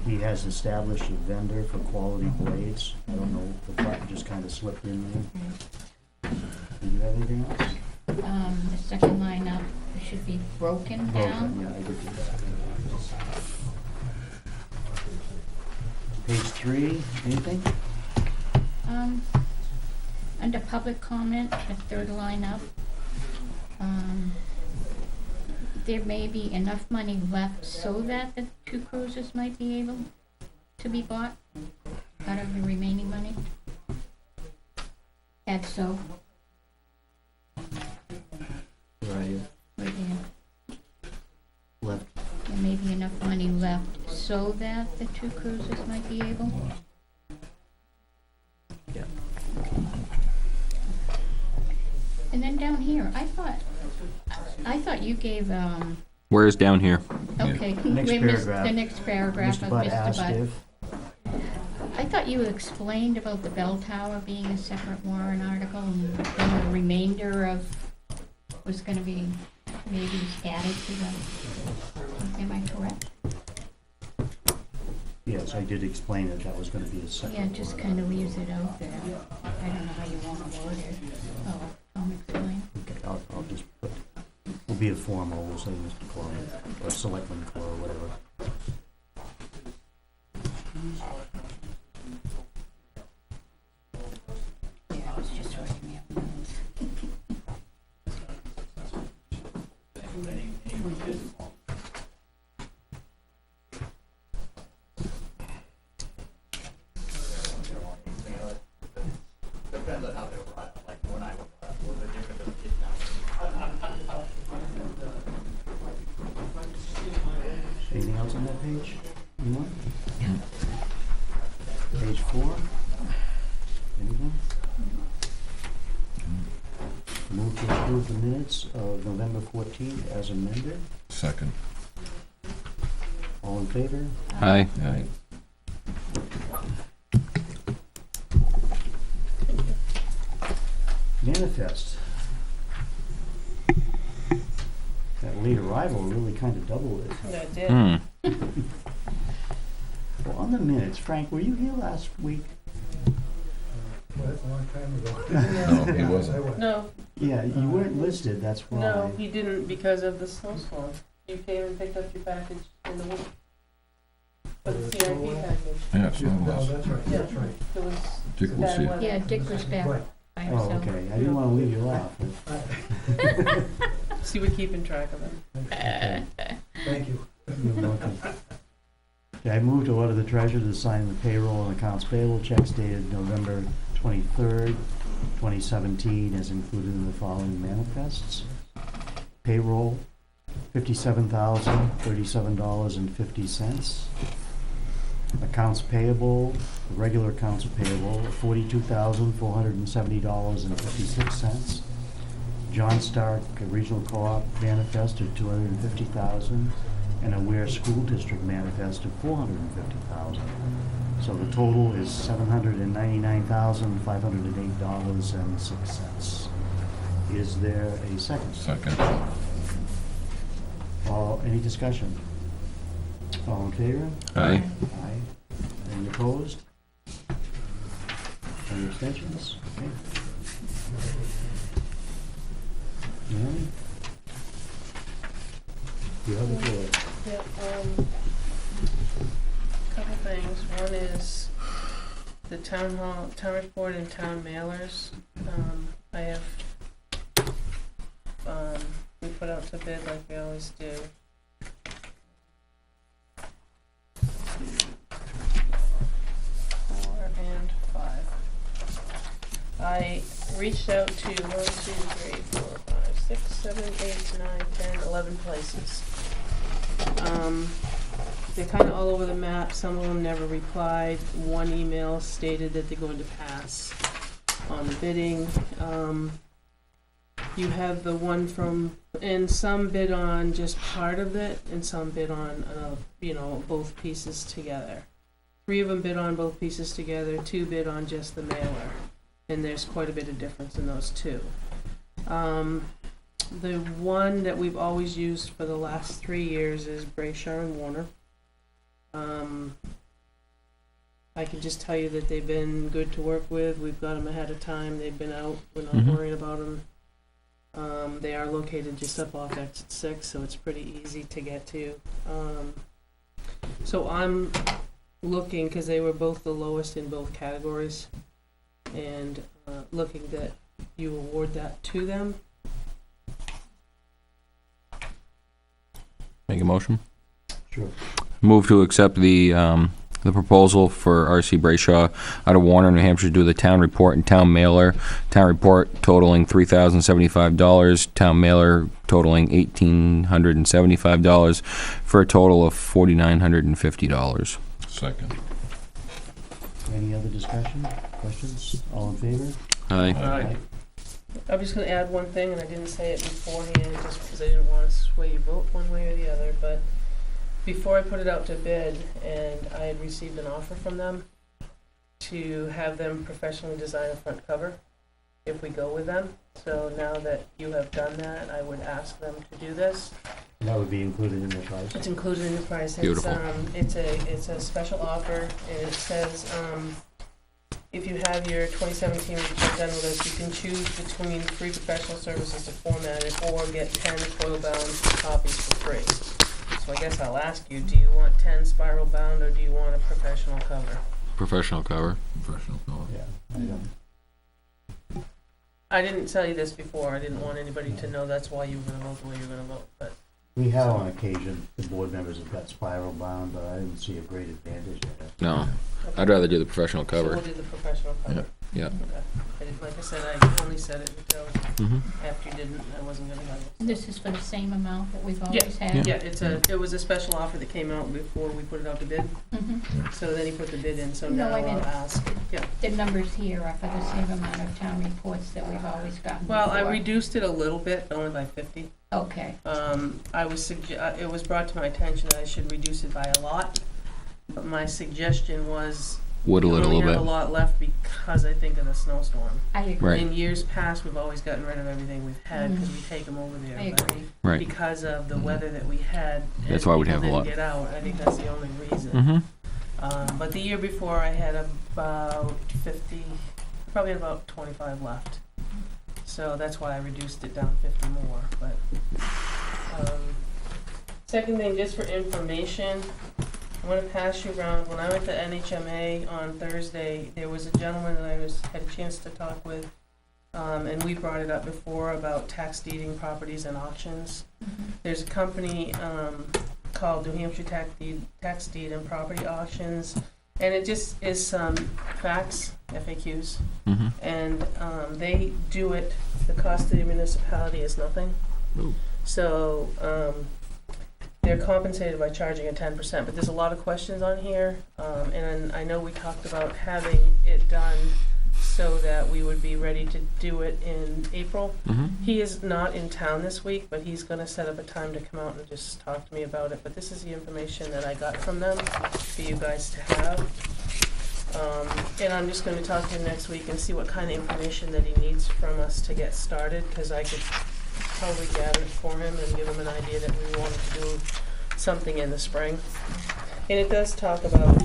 He has established a vendor for quality blades. I don't know, the but just kind of slipped in there. Do you have anything else? The second line up, it should be broken down. Yeah, I did do that. Page three, anything? Under public comment, the third line up, there may be enough money left so that the 2 cruisers might be able to be bought out of the remaining money. Add so, Right, right there. left. There may be enough money left so that the 2 cruisers might be able. Yeah. And then down here, I thought you gave, Where is down here? okay, Next we missed paragraph. the next paragraph Mr. of Butt Mr. asked Butt. if, I thought you explained about the bell tower being a separate warrant article and then the remainder of was gonna be maybe added to the, am I correct? yes, I did explain that was gonna be a separate. Yeah, it just kinda leaves it out there. I don't know how you wanna word it. Oh, I'll explain. Okay, I'll just put, will be a formal, we'll say Mr. Clore, or Selectmen Clore, or whatever. Yeah, I was just writing it. Depends on how they were, like when I was a different kid now. Anything else on that page? Anyone? Page 4? Anything? Move to approve the minutes of November 14th as amended. Second. All in favor? Aye. Aye. Manifest. That late arrival really kind of doubled it. That did. Well, on the minutes, Frank, were you here last week? That's a long time ago. No, he wasn't. No, Yeah, you weren't listed, that's why. no, you didn't because of the snowstorm. You came and picked up your package in the week. For the CIP package. Yeah, it's not lost. Yeah. It was Dick was bad here. weather. Yeah, Dick was back by Oh, himself. okay, I didn't wanna leave you off, but, See, we're keeping track of them. okay. Thank you. You're welcome. Okay, I move to order the treasurer to sign the payroll and accounts payable checks dated November 23rd, 2017, as included in the following manifests. Payroll, $57,037.50. Accounts payable, regular accounts payable, $42,470.56. John Stark Regional Co-op manifest of $250,000, and a Weare School District manifest of $450,000. So the total is $799,508.06. Is there a second? Second. Any discussion? All in favor? Aye. Aye. Any opposed? Any abstentions? Okay. None? You have the floor. Yeah, couple things. One is the town hall, town report and town mailers. I have, we put out to bid like we always do. 4 and 5. I reached out to 1, 2, 3, 4, 5, 6, 7, 8, 9, 10, 11 places. They're kind of all over the map. Some of them never replied. One email stated that they're going to pass on the bidding. You have the one from, and some bid on just part of it, and some bid on, both pieces together. 3 of them bid on both pieces together. 2 bid on just the mailer, and there's quite a bit of difference in those 2. The one that we've always used for the last 3 years is Brayshaw and Warner. I can just tell you that they've been good to work with. We've got them ahead of time. They've been out. We're not worried about them. They are located just up off exit 6, so it's pretty easy to get to. So I'm looking, because they were both the lowest in both categories, and looking that you award that to them. Make a motion? Sure. Move to accept the proposal for R.C. Brayshaw out of Warner, New Hampshire, to do the town report and town mailer. Town report totaling $3,075, town mailer totaling $1,875, for a total of $4,950. Second. Any other discussion? Questions? All in favor? Aye. Aye. I'm just gonna add one thing, and I didn't say it beforehand, just because I didn't want to sway your vote one way or the other, but before I put it out to bid, and I had received an offer from them to have them professionally design a front cover, if we go with them. So now that you have done that, I would ask them to do this. That would be included in the price? It's included in the price. Beautiful. It's a special offer, and it says, if you have your 2017 report done with us, you can choose between free professional services to format it or get 10 coil-bound copies for free. So I guess I'll ask you, do you want 10 spiral-bound or do you want a professional cover? Professional cover. Professional cover. Yeah, I don't. I didn't tell you this before. I didn't want anybody to know that's why you were going to vote the way you're going to vote. But We have on occasion, the board members have got spiral bound, but I didn't see a great advantage there. No, I'd rather do the professional So cover. we'll do the professional cover. Yeah. Okay. I didn't, like I said, I only said it until after you didn't. I wasn't going to have it. This is for the same amount that we've always had? Yeah, it was a special offer that came out before we put it out to bid. Mhm. So then he put the bid in, so No, now I I'll meant- ask. Yeah. The numbers here are for the same amount of town reports that we've always gotten Well, I before. reduced it a little bit, only by 50. Okay, It was brought to my attention that I should reduce it by a lot, but my suggestion was Whittle it a only little have a bit. lot left because I think of the snowstorm. I agree. Right. In years past, we've always gotten rid of everything we've had because we take them over there. I but agree. Right. because of the weather that we had, That's and why we'd people have a lot. didn't get out. I think that's the only reason. Mm-hmm. But the year before, I had about 50, probably about 25 left. So that's why I reduced it down 50 more. But second thing, just for information, I want to pass you around. When I went to NHMA on Thursday, there was a gentleman that had a chance to talk with, and we brought it up before about tax deeding properties and auctions. There's a company called New Hampshire Tax Deed and Property Auctions, and it just is some facts, FAQs, and they do it. The cost to the municipality is nothing. Ooh. So they're compensated by charging a 10%, but there's a lot of questions on here, and I know we talked about having it done so that we would be ready to do it in April. He is not in town this week, but he's going to set up a time to come out and just talk to me about it. But this is the information that I got from them for you guys to have. And I'm just going to talk to him next week and see what kind of information that he needs from us to get started, because I could probably gather it for him and give him an idea that we wanted to do something in the spring. And it does talk about,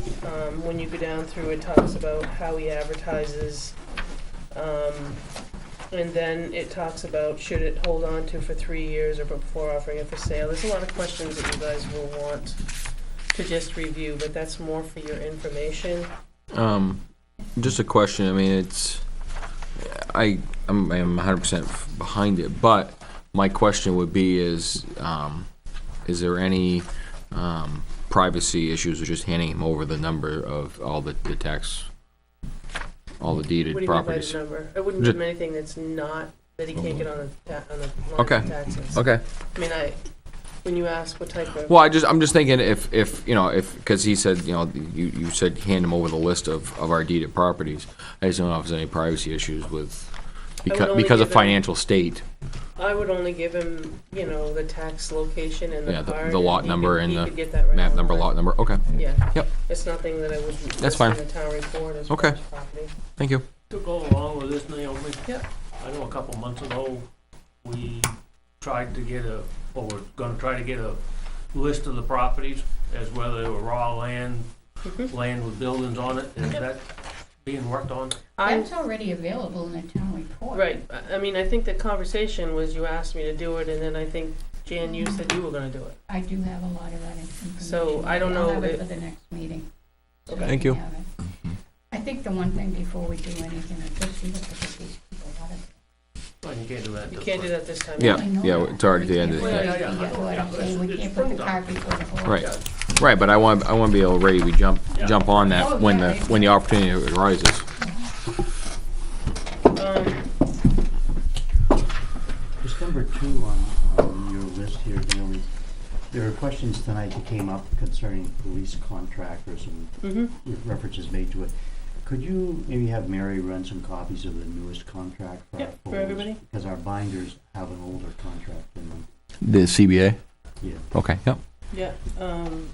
when you go down through, it talks about how he advertises, and then it talks about should it hold on to for 3 years or before offering it for sale. There's a lot of questions that you guys will want to just review, but that's more for your information. Just a question. I mean, I am 100% behind it, but my question would be is there any privacy issues with just handing him over the number of all the tax, all the deeded What do you properties? mean by the number? I wouldn't give him anything that's not, that he can't get on the line of taxes. Okay. I mean, when you ask what type of. Well, I'm just thinking if because he said, you said hand him over the list of our deeded properties. I just don't know if there's any privacy issues with, because of financial state. I would only give him, the tax location and the card. The lot number and he the could get that right map number, online. lot number. Okay. Yeah. Yep. It's nothing that I would That's list fine. in the town report as Okay. private property. Thank you. To go along with this, Naomi, Yep. I know a couple months ago, we tried to get we're gonna try to get a list of the properties as whether they were raw land, land with buildings on it. Is that being worked on? That's already available in the town report. Right. I mean, I think the conversation was you asked me to do it, and then I think, Jan, you said you were gonna do it. I do have a lot of that information. So, I don't know I'll have it if- for the next meeting. so Okay. we Thank can you. have it. I think the one thing before we do anything is just we have to get these people out of it. Well, you can't do that. You this can't do way. that this time. Yeah, I know yeah, that. it's already We the end of can't the put day. it- you get what I'm saying, we can't put the cart before the horse. Right. Right, but I want to be able to ready to jump on that Oh, when yeah. the opportunity arises. Just number 2 on your list here, Naomi. There are questions tonight that came up concerning police contractors and references made to it. Could you maybe have Mary run some copies of the newest contract for our Yep, for folders? everybody. Because our binders have an older contract in them. The CBA? Yeah. Okay, yep. Yeah, and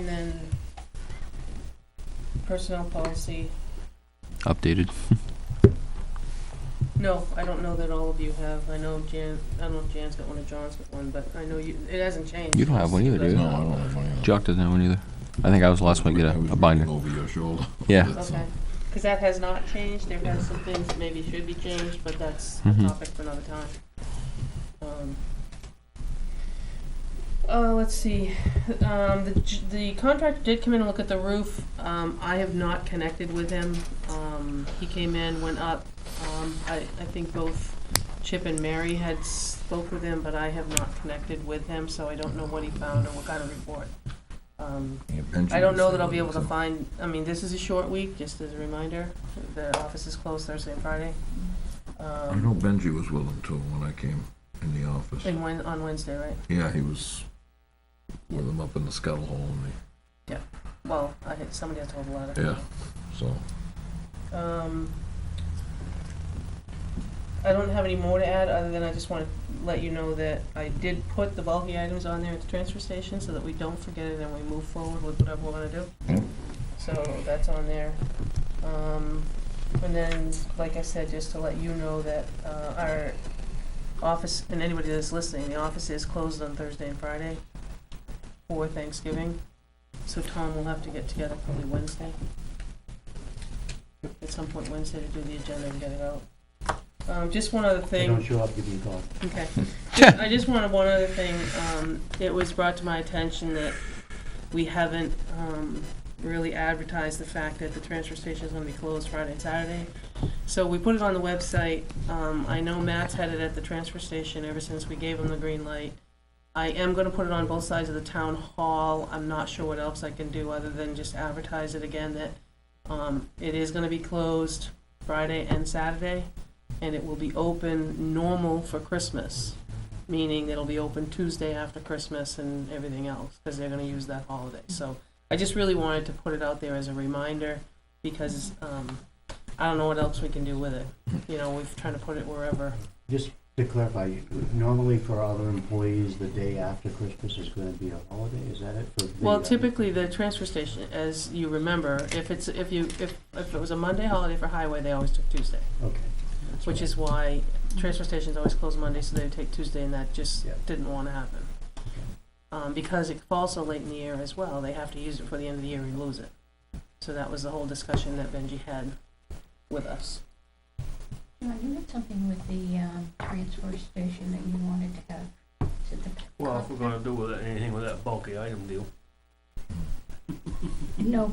then personnel policy. Updated. No, I don't know that all of you have. I know Jan, I don't know if Jan's got one or John's got one, but I know it hasn't changed. You don't have one either, do you? No, I don't have any. Jock doesn't have one either. I think I was the last one to get I was a binder. reading over your shoulder. Yeah. Okay, because that has not changed. There has some things that maybe should be changed, but that's a Mhm. topic for another time. Let's see. The contractor did come in and look at the roof. I have not connected with him. He came in, went up. I think both Chip and Mary had spoke with him, but I have not connected with him, so I don't know what he found or what kind of report. I don't know that I'll be able to find, I mean, this is a short week, just as a reminder. The office is closed Thursday and Friday. I know Benji was with him too when I came in the office. And on Wednesday, right? Yeah, he was with him up in the scuttle hole. Well, somebody has to hold a ladder. Yeah, so. I don't have any more to add, other than I just want to let you know that I did put the bulky items on there at the transfer station so that we don't forget it and we move forward with whatever we're gonna do. Yep. So that's on there. And then, like I said, just to let you know that our office, and anybody that's listening, the office is closed on Thursday and Friday for Thanksgiving. So Tom will have to get together probably Wednesday. At some point Wednesday to do the agenda and get it out. Just one other If thing. they don't show up, give me a call. Okay. I just wanted one other thing. It was brought to my attention that We haven't really advertised the fact that the transfer station is gonna be closed Friday and Saturday. So we put it on the website. I know Matt's had it at the transfer station ever since we gave him the green light. I am gonna put it on both sides of the town hall. I'm not sure what else I can do other than just advertise it again that it is gonna be closed Friday and Saturday, and it will be open normal for Christmas, meaning it'll be open Tuesday after Christmas and everything else, because they're gonna use that holiday. So I just really wanted to put it out there as a reminder, because I don't know what else we can do with it. You know, we've tried to put it wherever. Just to clarify, normally for other employees, the day after Christmas is gonna be a holiday, is that it? For the, Well, typically, the transfer station, as you remember, if it was a Monday holiday for highway, they always took Tuesday. Okay. Which is why transfer stations always close Monday, so they would take Tuesday, and that just didn't want to happen. Because it falls so late in the year as well, they have to use it for the end of the year, we lose it. So that was the whole discussion that Benji had with us. John, you had something with the transfer station that you wanted to have. Is it the Well, if we're gonna do with it, anything with that bulky item deal. No,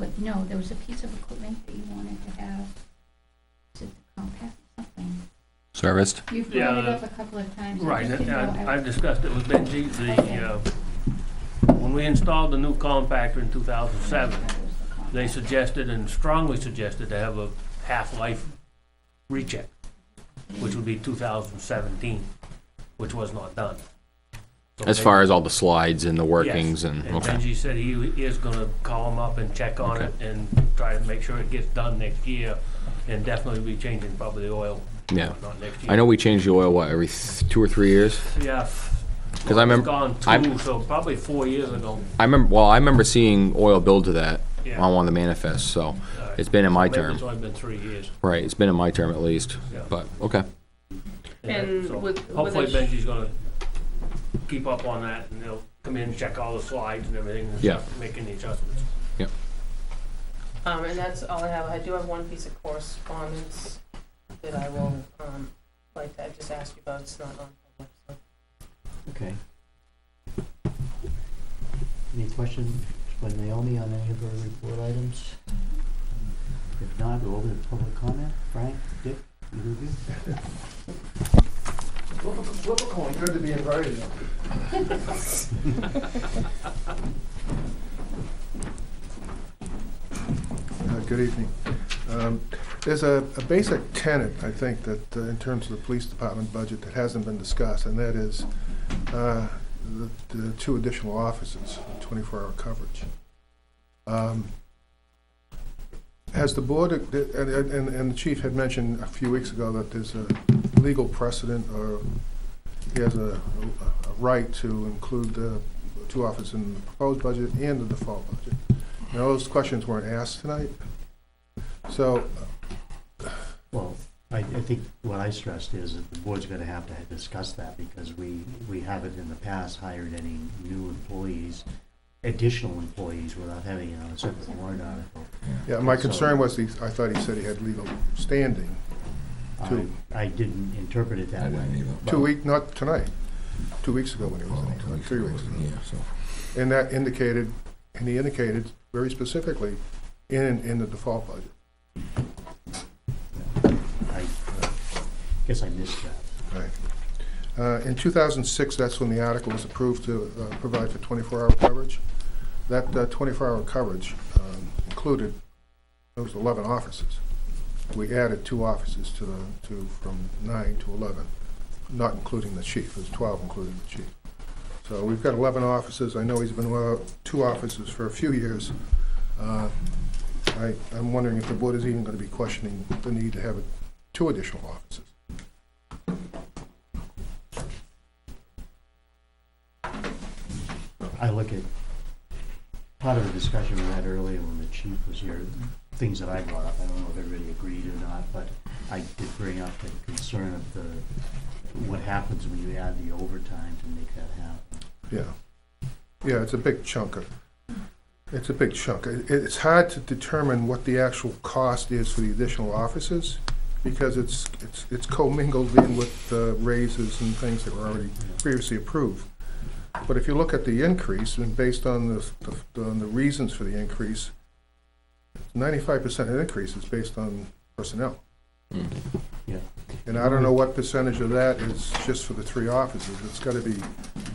there was a piece of equipment that you wanted to have. Is it the compact something? Serviced? You've brought it up a couple of times. I Right, just didn't know. I've discussed it with Benji, when we installed the new compactor in 2007, they suggested and strongly suggested to have a half-life recheck, which would be 2017, which was not done. So As far as all the slides and the workings Yes, and, and okay. Benji said he is gonna call him up and check on it and try to make sure it gets done next year, and definitely be changing probably the oil. Yeah. Not next year. I know we change the oil, what, every 2 or 3 years? Yeah. 'Cause I remember- It's gone two, so probably 4 years ago. I remember seeing oil billed to that Yeah. on one of the manifests, so it's been in my Maybe term. it's only been 3 years. Right, it's been in my term at least, Yeah. but, okay. And So with hopefully a sh- Benji's gonna keep up on that, and they'll come in and check all the slides and everything, and Yeah. start making the adjustments. And that's all I have. I do have one piece of correspondence that I will, like to just ask you about. It's not on public, so. Okay. Any questions by Naomi on any of her report items? If not, we'll open to public comment. Frank, Dick, either of you? Flip a coin, good to be invited. Good evening. There's a basic tenet, I think, that in terms of the police department budget that hasn't been discussed, and that is the 2 additional officers, 24-hour coverage. Has the board, and the chief had mentioned a few weeks ago that there's a legal precedent, or he has a right to include the 2 officers in the proposed budget and the default budget. Now, those questions weren't asked tonight. So, Well, I think what I stressed is that the board's gonna have to discuss that, because we haven't in the past hired any new employees, additional employees, without having it on a separate warrant article. yeah, my concern was, I thought he said he had legal standing. I didn't interpret it that way. 2 weeks, not tonight, 2 weeks ago when he was in, 3 weeks ago. Yeah, so. And that indicated, and he indicated very specifically in the default budget. I guess I missed that. Right. In 2006, that's when the article was approved to provide for 24-hour coverage. That 24-hour coverage included, it was 11 officers. We added 2 officers from 9 to 11, not including the chief. It was 12 including the chief. So we've got 11 officers. I know he's been without 2 officers for a few years. I'm wondering if the board is even going to be questioning the need to have 2 additional officers. I look at part of the discussion we had earlier when the chief was here, things that I brought up. I don't know if everybody agreed or not, but I did bring up the concern of what happens when you add the overtime to make that happen. Yeah, it's a big chunk. It's a big chunk. It's hard to determine what the actual cost is for the additional officers, because it's commingled in with raises and things that were already previously approved. But if you look at the increase, and based on the reasons for the increase, 95% of the increase is based on personnel. Yeah. And I don't know what percentage of that is just for the 3 offices. It's gotta be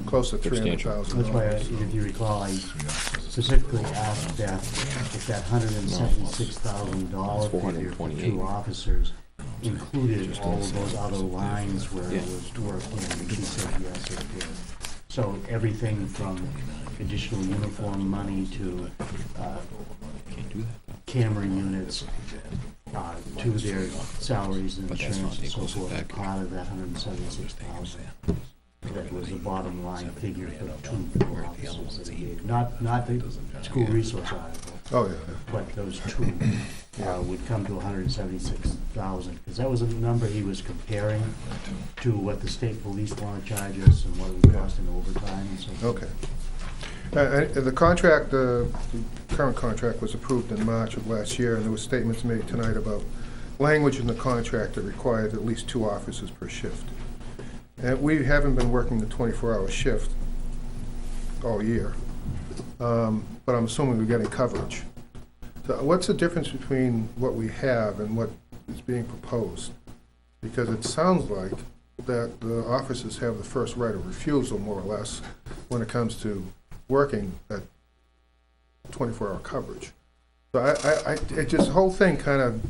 close to $300,000. That's why, if you recall, I specifically asked Beth if that $176,000 figure for 2 officers included all of those other lines where it was worked in, and she said yes, it did. So everything from additional uniform money to camera units, to their salaries and insurance and so forth, are part of that $176,000. That was the bottom line figure for 2 officers that he gave, not the school resource article. Oh, yeah. But those 2 would come to $176,000, because that was a number he was comparing to what the state police want to charge us and what it would cost in overtime and so forth. Okay. The contract, the current contract was approved in March of last year, and there were statements made tonight about language in the contract that required at least 2 officers per shift. And we haven't been working the 24-hour shift all year, but I'm assuming we're getting coverage. So what's the difference between what we have and what is being proposed? Because it sounds like that the officers have the first right of refusal, more or less, when it comes to working that 24-hour coverage. So it just, the whole thing kind of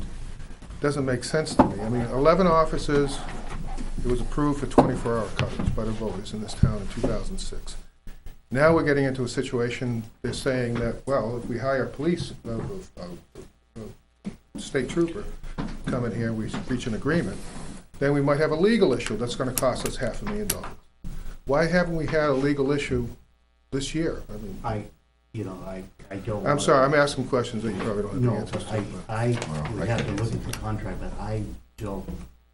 doesn't make sense to me. I mean, 11 officers, it was approved for 24-hour coverage by the voters in this town in 2006. Now we're getting into a situation, they're saying that, well, if we hire police, state trooper, come in here, we reach an agreement, then we might have a legal issue that's gonna cost us $500,000. Why haven't we had a legal issue this year? I mean, I don't. I'm sorry, I'm asking questions that you probably don't have the No, answers but to. I would have to look at the contract, but I don't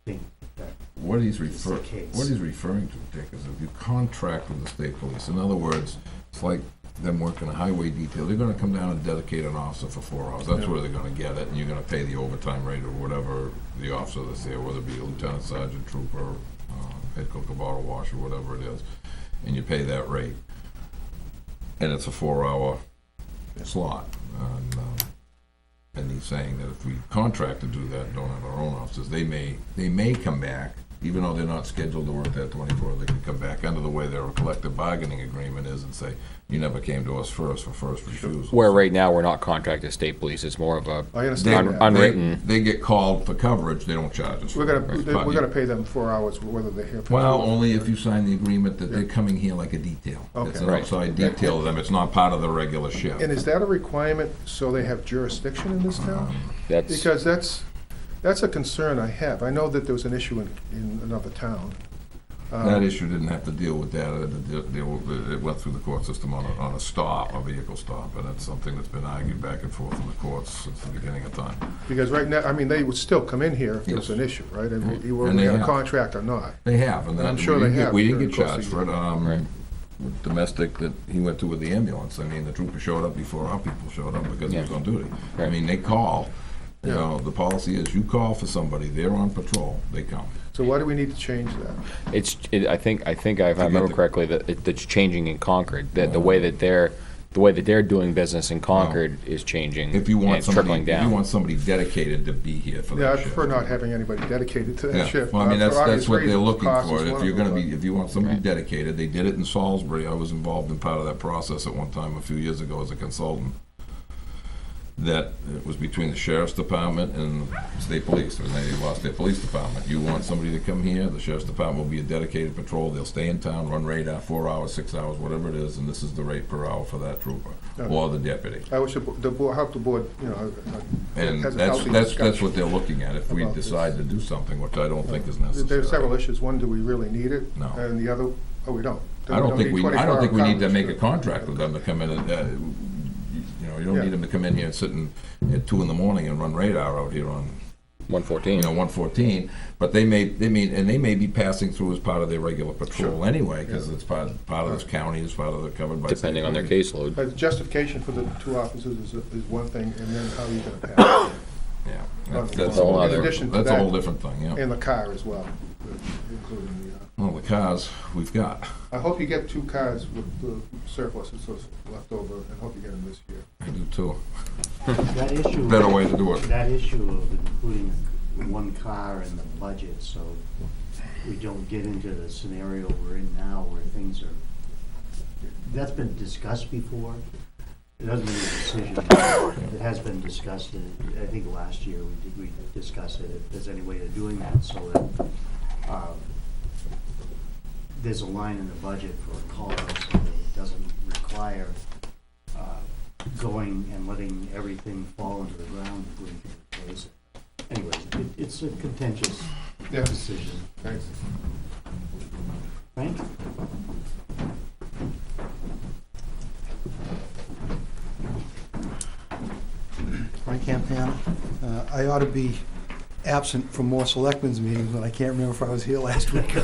think that What he's is the case. referring to, Dick, is if you contract with the state police, in other words, it's like them working a highway detail, they're gonna come down and dedicate an officer for 4 hours, that's where they're gonna get it, and you're gonna pay the overtime rate or whatever the officer that's there, whether it be a lieutenant, sergeant, trooper, head cook, a bottle washer, whatever it is, and you pay that rate. And it's a 4-hour slot, and he's saying that if we contract to do that and don't have our own officers, they may come back, even though they're not scheduled to work that 24, they can come back under the way their collective bargaining agreement is and say, you never came to us first for first refusal. Where right now, we're not contracted state police, it's more of a I understand that. unwritten. They get called for coverage, they don't charge us. We're gonna pay them 4 hours, whether they're here for. Well, only if you sign the agreement that they're coming here like a detail. Okay. It's an Right. outside detail of them, it's not part of the regular shift. And is that a requirement so they have jurisdiction in this town? That's, Because that's a concern I have. I know that there was an issue in another town. That issue didn't have to deal with that, it went through the court system on a stop, a vehicle stop, and it's something that's been argued back and forth in the courts since the beginning of time. Because right now, I mean, they would still come in here if there was an issue, right? And whether And they they had a have. contract or not. They have, and I'm that, sure they have we didn't during get the course of charged the for it, Right. domestic that he went to with the ambulance, I mean, the trooper showed up before our people showed up because he was Yeah. on duty. I Right. mean, they call, you Yeah. know, the policy is you call for somebody, they're on patrol, they come. So why do we need to change that? I think if I remember correctly, that it's changing in Concord, that the way that they're doing business in Concord is changing. If you and want it's somebody, trickling if you down. want somebody dedicated to be here for Yeah, I that shift. prefer not having anybody dedicated to Yeah, that shift. well, I mean, For that's obvious what they're reasons, looking cost is for. If one you're of gonna them. be, if you want somebody Right. dedicated, they did it in Salisbury. I was involved in part of that process at one time a few years ago as a consultant. That it was between the sheriff's department and state police, and they lost their police department. You want somebody to come here, the sheriff's department will be a dedicated patrol. They'll stay in town, run radar, 4 hours, 6 hours, whatever it is, and this is the rate per hour for that trooper or the deputy. I wish the board, help the board, you know, And has a that's, healthy that's discussion what they're looking at, if we about this. decide to do something, which I don't think is necessary. There's several issues. One, do we really need it? No. And the other, we don't. Then I don't think we need 24-hour to coverage. make a contract with them to come in and, you don't Yeah. need them to come in here and sit at 2 in the morning and run radar out here on, 114. 114, but they may be passing through as part of their regular patrol anyway, because it's part of this county, it's part of the covered by. Depending on their state caseload. But justification for the 2 officers is one thing, and then how are you gonna pass it? Yeah, that's a whole a other- In addition to that's a that, whole different thing, yeah. and the car as well, including the, Well, the cars we've got. I hope you get 2 cars with the surpluses that's left over, and hope you get them this year. I do too. That issue. Better way to do it. That issue of including 1 car in the budget, so we don't get into the scenario we're in now where things are, that's been discussed before. It hasn't been a decision. It has been discussed. I think last year we discussed it, if there's any way of doing that so that there's a line in the budget for a call out so that it doesn't require going and letting everything fall into the ground before you can replace it. Anyways, it's a contentious decision. Thanks. Frank? Frank Campana. I ought to be absent from more selectmen's meetings, but I can't remember if I was here last week.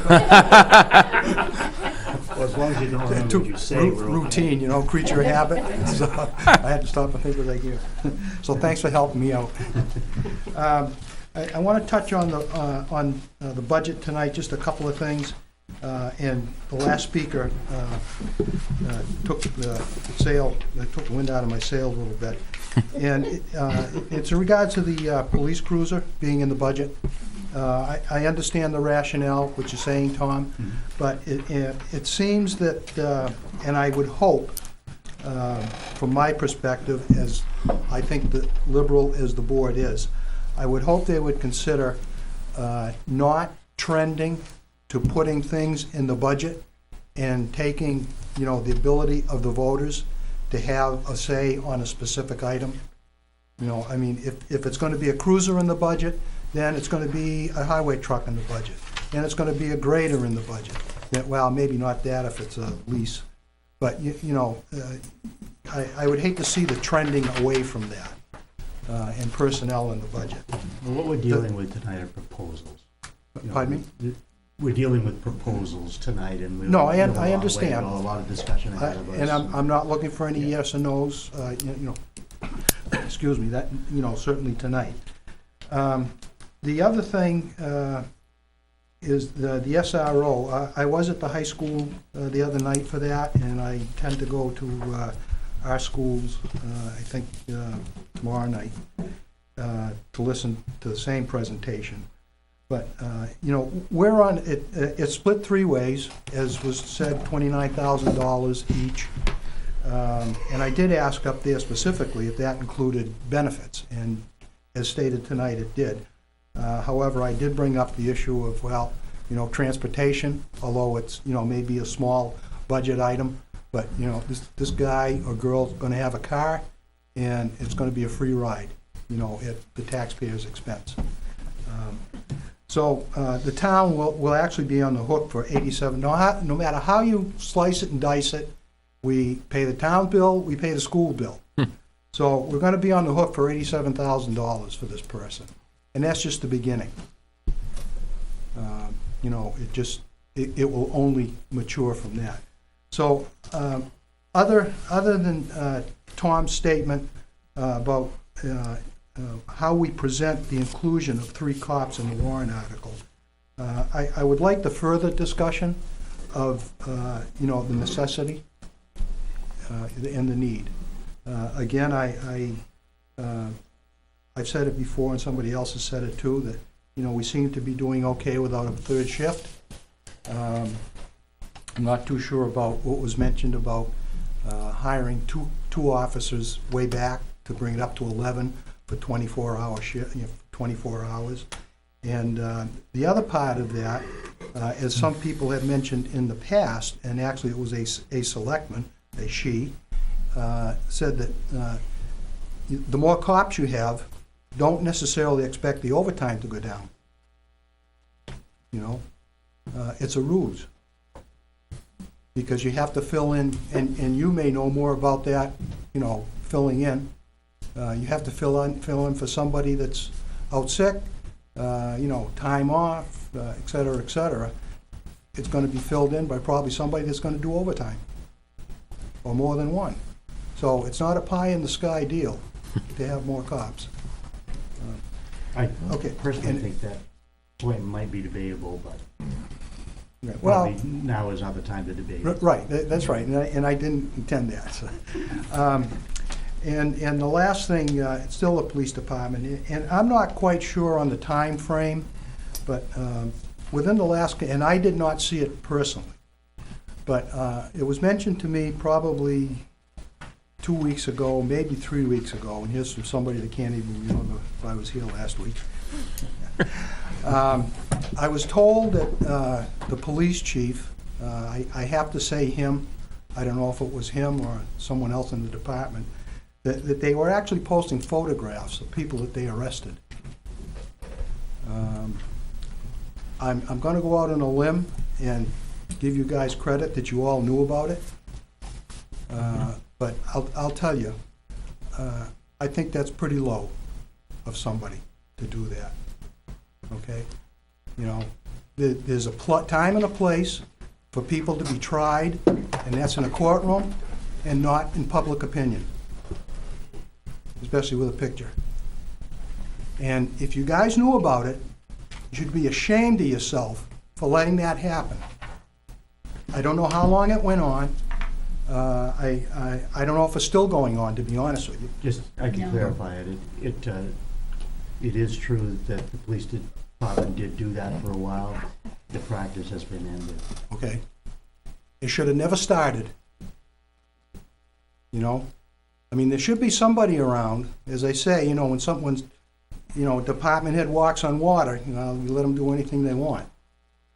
Well, as long as you don't remember what you say, we're okay. Routine, you know, creature of habit. So I had to stop and think what I hear. So thanks for helping me out. I want to touch on the budget tonight, just a couple of things. And the last speaker took the wind out of my sails a little bit. And it's in regards to the police cruiser being in the budget. I understand the rationale, what you're saying, Tom, but it seems that, and I would hope, from my perspective, as I think the liberal as the board is, I would hope they would consider not trending to putting things in the budget and taking, you know, the ability of the voters to have a say on a specific item. You know, I mean, if it's going to be a cruiser in the budget, then it's going to be a highway truck in the budget. Then it's going to be a grader in the budget. Well, maybe not that if it's a lease. But, I would hate to see the trending away from that and personnel in the budget. Well, what we're dealing with tonight are proposals. Pardon me? We're dealing with proposals tonight, and we No, I have a long way to understand. go, a lot of discussion ahead of us. And I'm not looking for any yes or no's, excuse me, that, certainly tonight. The other thing is the SRO. I was at the high school the other night for that, and I tend to go to our schools, I think tomorrow night, to listen to the same presentation. But, we're on, it's split 3 ways, as was said, $29,000 each. And I did ask up there specifically if that included benefits, and as stated tonight, it did. However, I did bring up the issue of, transportation, although it's, maybe a small budget item, but, this guy or girl's gonna have a car, and it's gonna be a free ride, at the taxpayer's expense. So the town will actually be on the hook for $87. No matter how you slice it and dice it, we pay the town bill, we pay the school bill. So we're going to be on the hook for $87,000 for this person, and that's just the beginning. It will only mature from that. So other than Tom's statement about how we present the inclusion of 3 cops in the warrant article, I would like the further discussion of, the necessity and the need. Again, I've said it before, and somebody else has said it too, that, we seem to be doing okay without a 3rd shift. I'm not too sure about what was mentioned about hiring two officers way back to bring it up to 11 for 24-hour shift, 24 hours. And the other part of that, as some people have mentioned in the past, and actually it was a selectman, a she, said that the more cops you have, don't necessarily expect the overtime to go down. It's a ruse. Because you have to fill in, and you may know more about that, filling in. You have to fill in for somebody that's out sick, time off, et cetera, et cetera. It's going to be filled in by probably somebody that's going to do overtime, or more than one. So it's not a pie-in-the-sky deal to have more cops. I personally think that point might be debatable, but Well, probably now is not the time to debate it. right, that's right, and I didn't intend that. So. And the last thing, it's still the police department, and I'm not quite sure on the time frame, but within the last, and I did not see it personally, but it was mentioned to me probably 2 weeks ago, maybe 3 weeks ago, and here's from somebody that can't even remember if I was here last week. I was told that the police chief, I have to say him, I don't know if it was him or someone else in the department, that they were actually posting photographs of people that they arrested. I'm gonna go out on a limb and give you guys credit that you all knew about it. But I'll tell you, I think that's pretty low of somebody to do that, okay? You know, there's a time and a place for people to be tried, and that's in a courtroom and not in public opinion, especially with a picture. And if you guys knew about it, you should be ashamed of yourself for letting that happen. I don't know how long it went on. I don't know if it's still going on, to be honest with you. Just, I can clarify it. It is true that the police department did do that for a while. The practice has been ended. Okay. It should have never started. You know? I mean, there should be somebody around, as I say, you know, when someone's, you know, department head walks on water, you know, we let them do anything they want.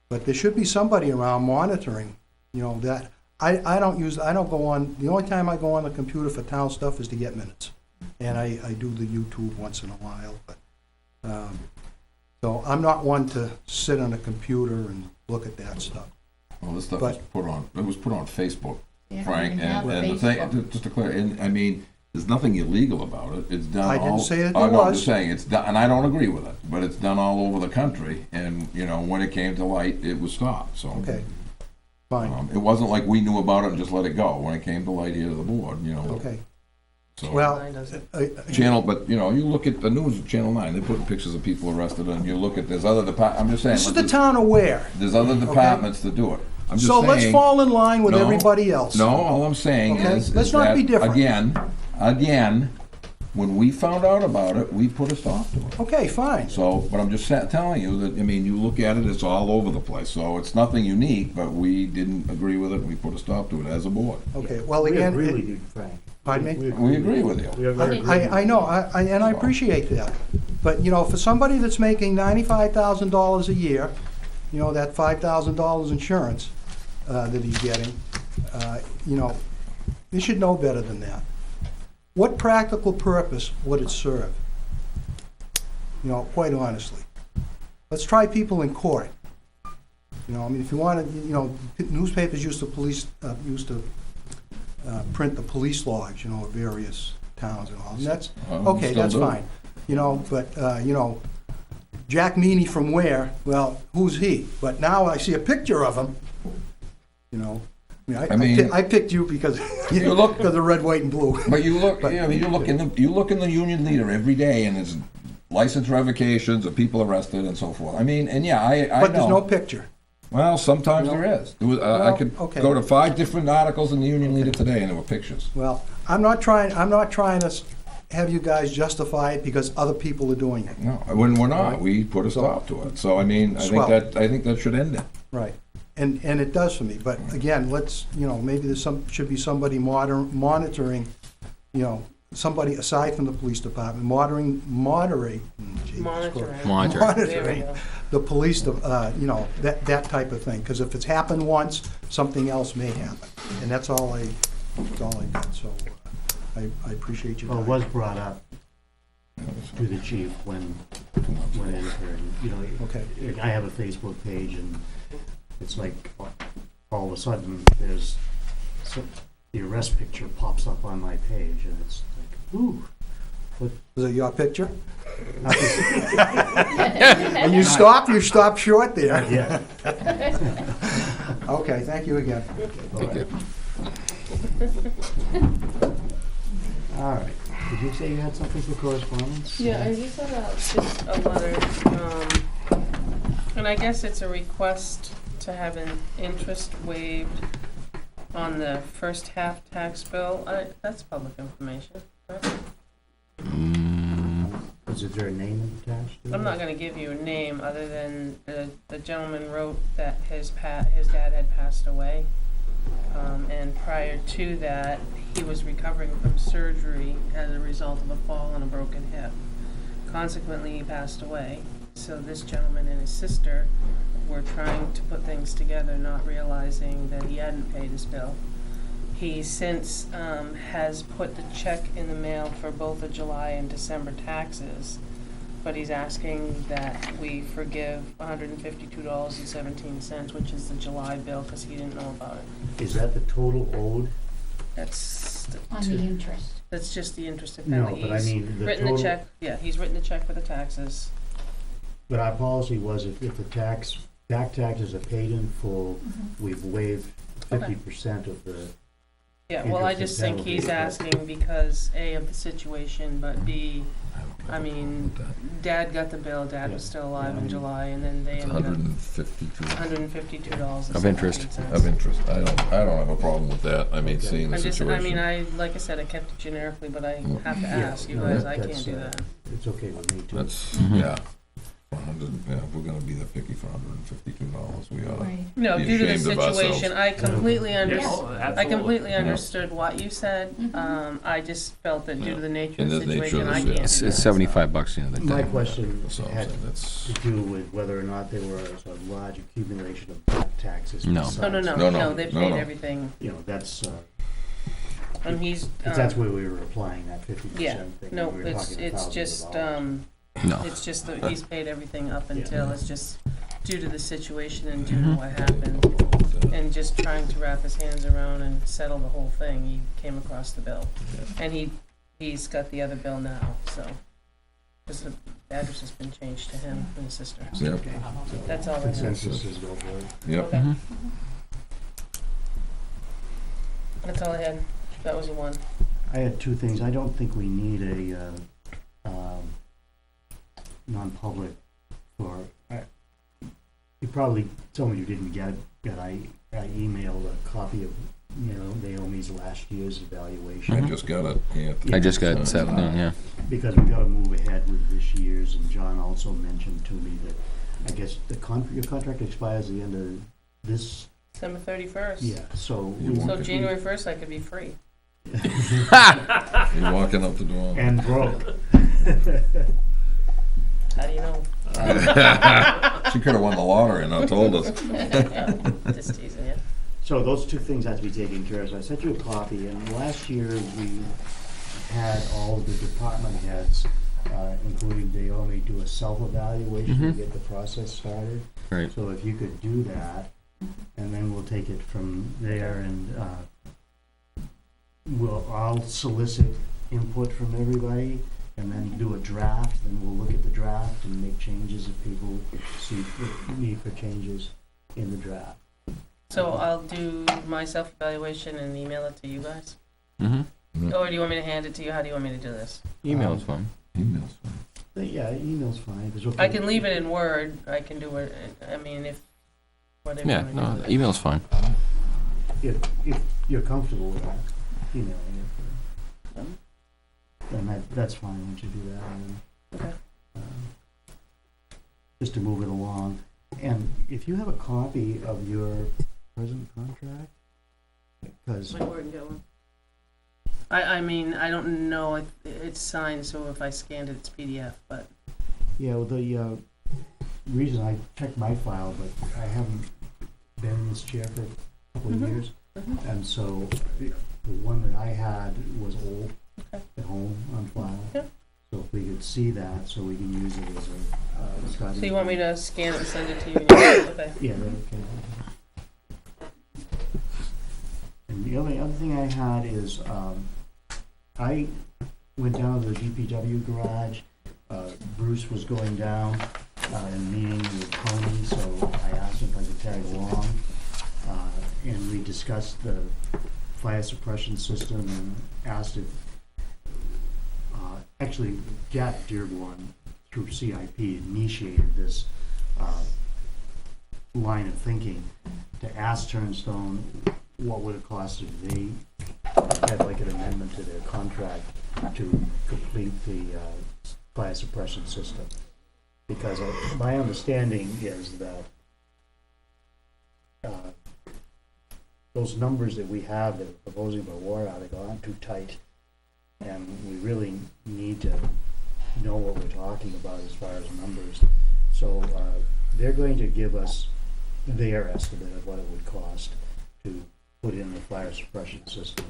But there should be somebody around monitoring, you know, that. I don't go on, the only time I go on the computer for town stuff is to get minutes. And I do the YouTube once in a while, but, so I'm not one to sit on a computer and look at that stuff. Well, this stuff But- was put on Facebook, Yeah, Frank, we have and the Facebook. thing, just to clear, and, I mean, there's nothing illegal about it, it's done all. I didn't say that Oh, there no, I'm was. just saying, it's done, and I don't agree with it, but it's done all over the country, and, you know, when it came to light, it was stopped, so. Okay, fine, It wasn't like we knew about it and just let it go, when it came to light here to the board, you know. okay. So. Well, Mine doesn't. Channel, but, you know, you look at the news, Channel 9, they're putting pictures of people arrested, and you look at, there's other I'm just saying. This is the town of Weare. There's other departments that do it. I'm just So let's saying- fall in line with No, everybody else. No, all I'm saying Okay, is let's not that, be different. Again, when we found out about it, we put a stop to it. Okay, fine. So, but I'm just telling you that, I mean, you look at it, it's all over the place. So it's nothing unique, but we didn't agree with it, and we put a stop to it as a board. Okay, well, We again. agree with you, Frank. Pardon me? We agree with you. We are very agreeable. I know, and I appreciate that. But, you know, for somebody that's making $95,000 a year, you know, that $5,000 insurance that he's getting, you know, you should know better than that. What practical purpose would it serve? You know, quite honestly. Let's try people in court. You know, I mean, if you want to, you know, newspapers used to print the police logs, you know, of various towns and all. And that's, okay, Still that's do. fine. You know, but, you know, Jack Meany from Weare, well, who's he? But now I see a picture of him, you know. I mean, I picked you because, You look- because of red, white, and blue. But you look, yeah, you look in the Union Leader every day, and there's license revocations of people arrested and so forth. I mean, and yeah, I know. But there's no picture. Well, sometimes there is. I could okay. go to 5 different articles in the Union Leader today, and there were pictures. Well, I'm not trying to have you guys justify it because other people are doing it. No, when we're not, we put a stop to it. So I mean, I think that should end it. Right. And it does for me. But again, let's, you know, maybe should be somebody monitoring, you know, somebody aside from the police department, monitoring the police, you know, that type of thing. Because if it's happened once, something else may happen. And that's all I got. So I appreciate you. Well, it was brought up to the chief when it occurred. You know, Okay. I have a Facebook page, and it's like all of a sudden the arrest picture pops up on my page, and it's like, ooh. Was it your picture? And you stopped short there. Yeah. Okay, thank you again. All right. Did you say you had something for correspondence? Yeah, I just had just a letter, and I guess it's a request also having interest waived on the first half tax bill. That's public information, correct? Is there a name attached to it? I'm not gonna give you a name, other than the gentleman wrote that his dad had passed away. And prior to that, he was recovering from surgery as a result of a fall and a broken hip. Consequently, he passed away. So this gentleman and his sister were trying to put things together, not realizing that he hadn't paid his bill. He since has put the check in the mail for both the July and December taxes, but he's asking that we forgive $152.17, which is the July bill, because he didn't know about it. Is that the total owed? That's On the interest. That's just the interest and No, penalty. but I mean, the Written total. the check, yeah, he's written the check for the taxes. But our policy was if the back taxes are paid in full, we've waived 50% of the. Yeah, well, I interest just and think he's penalty. asking because, A, of the situation, but B, I mean, Dad got the bill, Dad was still alive in July, and then they It's ended up $152 $152 Of interest. of interest. I don't have a problem with that. I mean, seeing the I situation. mean, like I said, I kept it generically, but I have to ask you no, guys, that- I can't that's, do that. It's okay with me too. That's, yeah. If we're gonna be the picky for $152, we oughta Right. No, be due to the ashamed of ourselves. situation, I completely Yes, understand. I absolutely. completely understood what you said. Mhm. I just felt that due to the nature And of the the nature situation, of I the- can't It's do that. $75 the end of the My day. question That's all I'm had saying. That's, to do with whether or not there was a large accumulation of back taxes. No. besides- No, they No, paid no. everything, You know, that's, and he's, that's where we were applying that 50% yeah, thing. no, We were it's talking thousands of just, dollars. No. it's just that he's paid everything up Yeah. until, it's just due to the situation and due to what happened, and just trying to wrap his hands around and settle the whole thing, he came across the bill. And he's got the other bill now, so, because the address has been changed to him and his sister. yep, That's all I have. Consensus is go for it. yep. Okay, Mhm. that's all I had. That was the one. I had two things. I don't think we need a non-public for, you probably, some of you didn't get it, but I emailed a copy of, Naomi's last year's evaluation. I just got it, yeah. I just got set down, yeah. Because we gotta move ahead with this year's, and John also mentioned to me that, I guess, your contract expires the end of this, December 31st. yeah, so. You we- So Okay. January 1st, I could be free. You're walking up the door. And broke. How do you know? She could've won the lottery and not told us. Just teasing you. So those two things have to be taken care of. So I sent you a copy, and last year we had all of the department heads, including Naomi, do a self-evaluation to get the process started. Right. So if you could do that, and then we'll take it from there, and I'll solicit input from everybody, and then do a draft, and we'll look at the draft and make changes if people see the need for changes in the draft. So I'll do my self-evaluation and email it to you guys? Mm-hmm. Or do you want me to hand it to you? How do you want me to do this? Email is fine. Email's fine. But yeah, email's fine. 'Cause we'll I can leave it in Word. I can do it, I mean, if, whatever. Yeah, you wanna do. no, email's fine. If you're comfortable with that, emailing it. Then that's fine once you do that. And then, Okay. just to move it along. And if you have a copy of your present contract, because My Word and go one. I mean, I don't know, it's signed, so if I scanned it, it's PDF, but, yeah, well, the reason I checked my file, but I haven't been in this chair for a couple of years, and so the one that I had was old at home on file. Yeah. So if we could see that, so we can use it as a starting. so you want me point. to scan it and send it to you? And okay. Yeah, that okay. And the other thing I had is, I went down to the DPW garage. Bruce was going down and meeting with Tony, so I asked him if I could tag along. And we discussed the fire suppression system and asked if, actually, Jack Dearborn, through CIP, initiated this line of thinking to ask Turnstone what would it cost if they had like an amendment to their contract to complete the fire suppression system. Because my understanding is that those numbers that we have that are proposing for a warrant article aren't too tight. And we really need to know what we're talking about as far as numbers. So they're going to give us their estimate of what it would cost to put in the fire suppression system.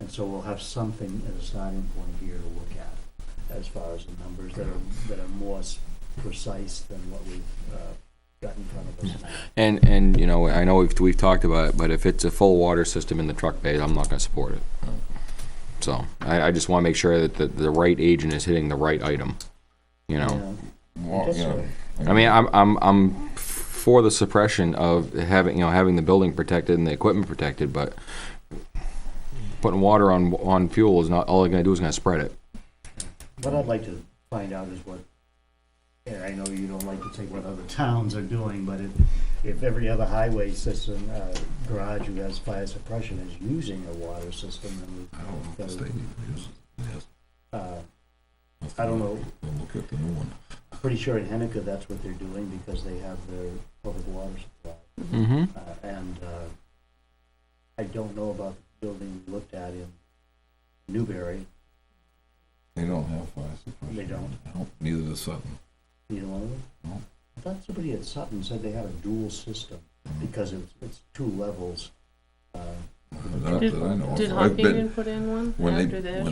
And so we'll have something as a starting point here to look at as far as the numbers that are more precise than what we've got in front of us now. And you know, I know we've talked about it, but if it's a full water system in the truck bay, I'm not gonna support it. So I just wanna make sure that the right agent is hitting the right item, you know? I mean, I'm for the suppression of having the building protected and the equipment protected, but putting water on fuel is not, all they're gonna do is gonna spread it. What I'd like to find out is what, and I know you don't like to say what other towns are doing, but if every other highway system, garage who has fire suppression is using a water system, then I don't know. Look at the new one. Pretty sure in Henniker that's what they're doing because they have their public water supply. Mm-hmm. And I don't know about the building we looked at in Newbury. They don't have fire suppression. They don't? No, neither does Sutton. Either one of them? No. I thought somebody at Sutton said they had a dual system because it's two levels. Not that I know of. Did I've been- Hopkinton put in one after theirs?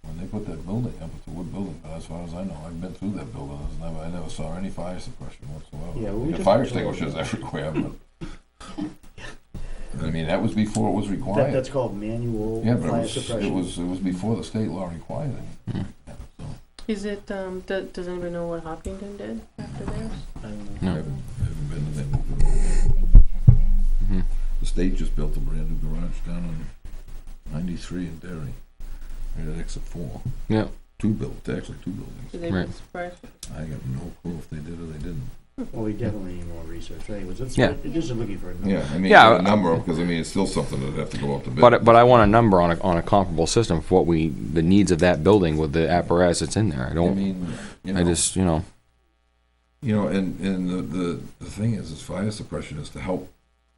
When they put that building up, it's a wood building, but as far as I know, I've been through that building, I never saw any fire suppression whatsoever. Yeah, we The just- fire extinguishers everywhere, but, I mean, that was before it was required. That's called manual Yeah, but fire it suppression. was before the state law required it. Yeah, so, Is it, does anybody know what Hopkinton did after theirs? I haven't been to them. Mhm. The state just built a brand new garage down on 93 in Derry, right at exit 4. Yeah. Actually two buildings. Did they Right. put suppress? I have no clue if they did or they didn't. Well, we definitely need more research. Anyways, Yeah. just looking for a number. Yeah, I mean, Yeah, a number, because I mean, it's still something that'd have to go up to bid. But I want a number on a comparable system for the needs of that building with the apparatus that's in there. I I don't, mean, you I know, just, you know. and the thing is fire suppression is to help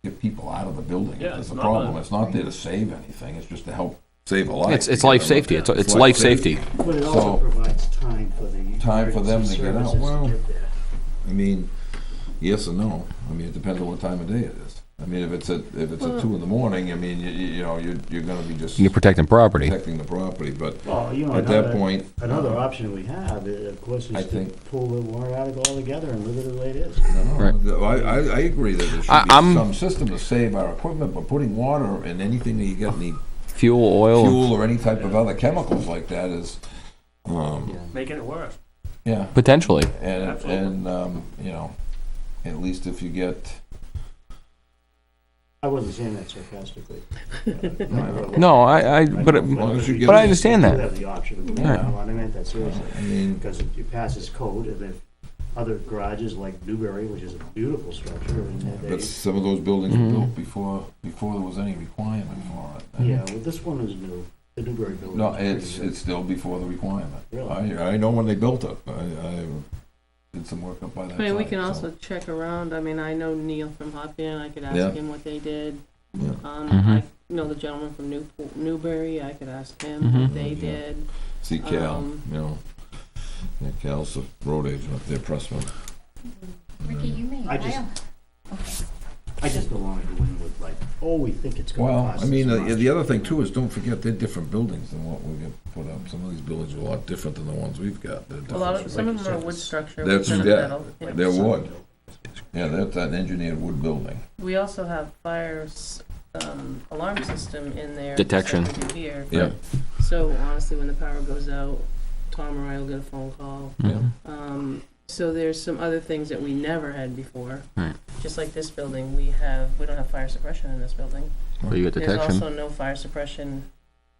get people out of the building. Yeah, If there's it's a not problem, a- it's not there to save anything, it's just to help save a life. It's life safety. It's life safety. But it also So- provides time for the Time for them to emergency get out. services Well, get there. I mean, yes and no. I mean, it depends on what time of day it is. I mean, if it's at 2 in the morning, I mean, you know, you're gonna be just You're protecting property. protecting the property, but Well, you know, at that point, another option we have, of course, I is to think- pull the warrant article all together and leave it the way it is. no, I agree that there should be I'm- some system to save our equipment, but putting water in anything that you got any Fuel, oil. fuel or any type of other chemicals like that is, Making it worse. yeah. Potentially. And, Absolutely. you know, at least if you get, I wasn't saying that sarcastically. No, but long as you get- I understand You that. have the option of, Right. I meant that seriously. I mean, Because it passes code, and if other garages like Newbury, which is a beautiful structure, and but some of those buildings were Mhm. built before there was any requirement for it. yeah, well, this one is new, the Newbury building. No, is pretty it's new. still before the requirement. Really? I know when they built it. I did some work up by that I mean, we site, can so- also check around. I mean, I know Neil from Hopkinton. I could ask Yeah. him what they did. Yeah. Mhm. I know the gentleman from Newbury. I could ask him Mhm. what they Yeah. did. See Cal, you know, yeah, Cal's the road agent up there, Pressman. Ricky, you may, I just- okay. I just don't want to go in with like, oh, we think it's gonna Well, cost I mean, this much. the other thing too is don't forget they're different buildings than what we get put up. Some of these buildings are a lot different than the ones we've got. They're A lot different. of some of them are wood structure. That's- instead of yeah. metal. Yeah. They're wood. Yeah, that's an engineered wood building. We also have alarm system in there. Detection. just like we do here. Yeah. So honestly, when the power goes out, Tom or I will get a phone call. Mhm. So there's some other things that we never had before. Right. Just like this building, we don't have fire suppression in this building. But you get There's detection also no fire suppression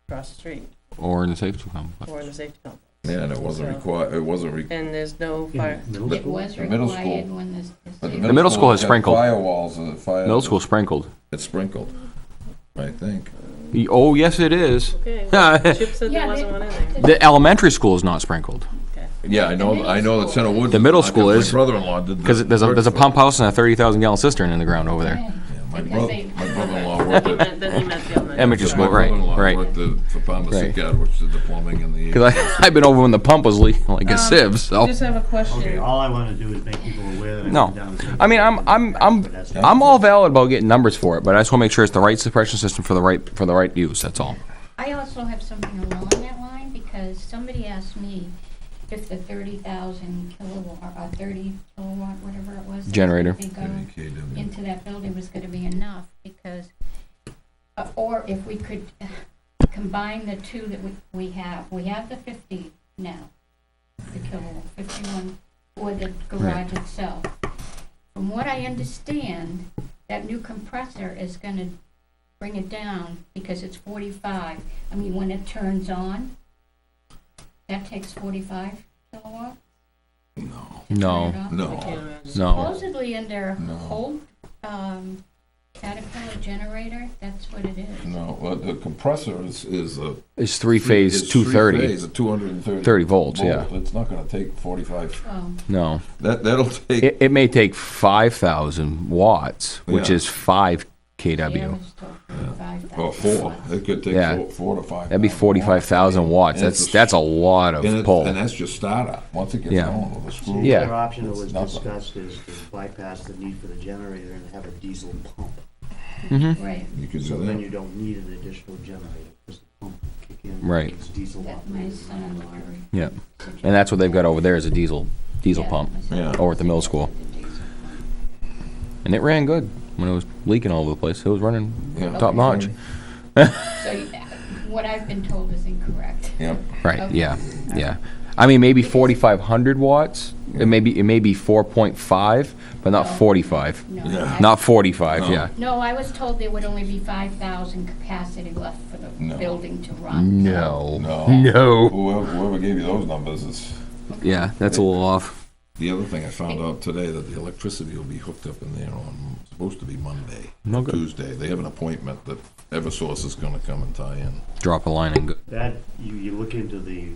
across the street or in the safety complex. or in the safety complex. Yeah, and it wasn't So- required, it wasn't And there's no fire. Middle It school? was The middle required school- when this. but The middle school has got sprinkled. Firewalls and fire. Middle school sprinkled. It's sprinkled, I think. Oh, yes, it is. Okay, well, Chip said Yeah, there wasn't they- one in there. The elementary school is not sprinkled. Yeah, I know that Center Woods. The middle is not, school 'cause is. My brother-in-law did. the Because there's a work pump for- house and a 30,000 gallon cistern in the ground over there. Yeah. Yeah, my Because they- brother-in-law worked at. Then he meant the elementary. Elementary My school, right, brother-in-law right. worked for Palmer Right. Shipyard, which did the plumbing and the. Because I've been over when the pump was leaking like a sieve, so. Just have a question. Okay, all I wanna do is make people aware that I No. went down and. I mean, I'm all valid about getting numbers for it, but I just wanna make sure it's the right suppression system for the right use, that's all. I also have something along that line, because somebody asked me if the 30,000 kilowatt, or 30 kilowatt, whatever it was. Generator. that was gonna go 30 kW. into that building was gonna be enough, because, or if we could combine the two that we have. We have the 50 now, the kilowatt, 51 for the garage itself. From what I understand, that new compressor is gonna bring it down, because it's 45. I mean, when it turns on, that takes 45 kilowatt? No. to turn No. it on? No. I can't imagine. No. Supposedly in their No. whole Caterpillar generator, that's what it is. No, well, the compressor is a. It's three-phase, it's 230. three-phase, a 230. 30 volts, yeah. It's not gonna take 45. Oh, No. That'll take. It may take 5,000 watts, which Yeah. is 5 yeah, kW. it's still 45,000 Or 4. watts. It could take Yeah. 4 to 5. That'd be 45,000 watts. And it's That's a lot of And pull. that's just startup. Once it gets Yeah. going with the screw. The Yeah. other option that was It's nothing. discussed is to bypass the need for the generator and have a diesel pump. Mm-hmm. Right, You could So do then that. you don't need an additional generator, because the pump will kick in. Right. It's diesel that my operated. son-in-law. Yeah. And that's what they've got over there is a diesel Yeah, pump my son- Yeah. over at the middle school. And it ran good when it was leaking all over the place. It was running Yeah. top notch. So what I've been told is incorrect. Yep. Right, Okay. yeah. I mean, maybe 4,500 watts. It may be 4.5, but not 45. No, Yeah. Not 45, No. yeah. No, I was told there would only be 5,000 capacity left for the No. building to run. No. No. No. Whoever gave you those numbers is. Yeah, that's a little off. The other thing I found out today, that the electricity will be hooked up in there on, supposed to be Monday, No good. Tuesday. They have an appointment that Eversource is gonna come and tie in. Drop a line and go. That, you look into the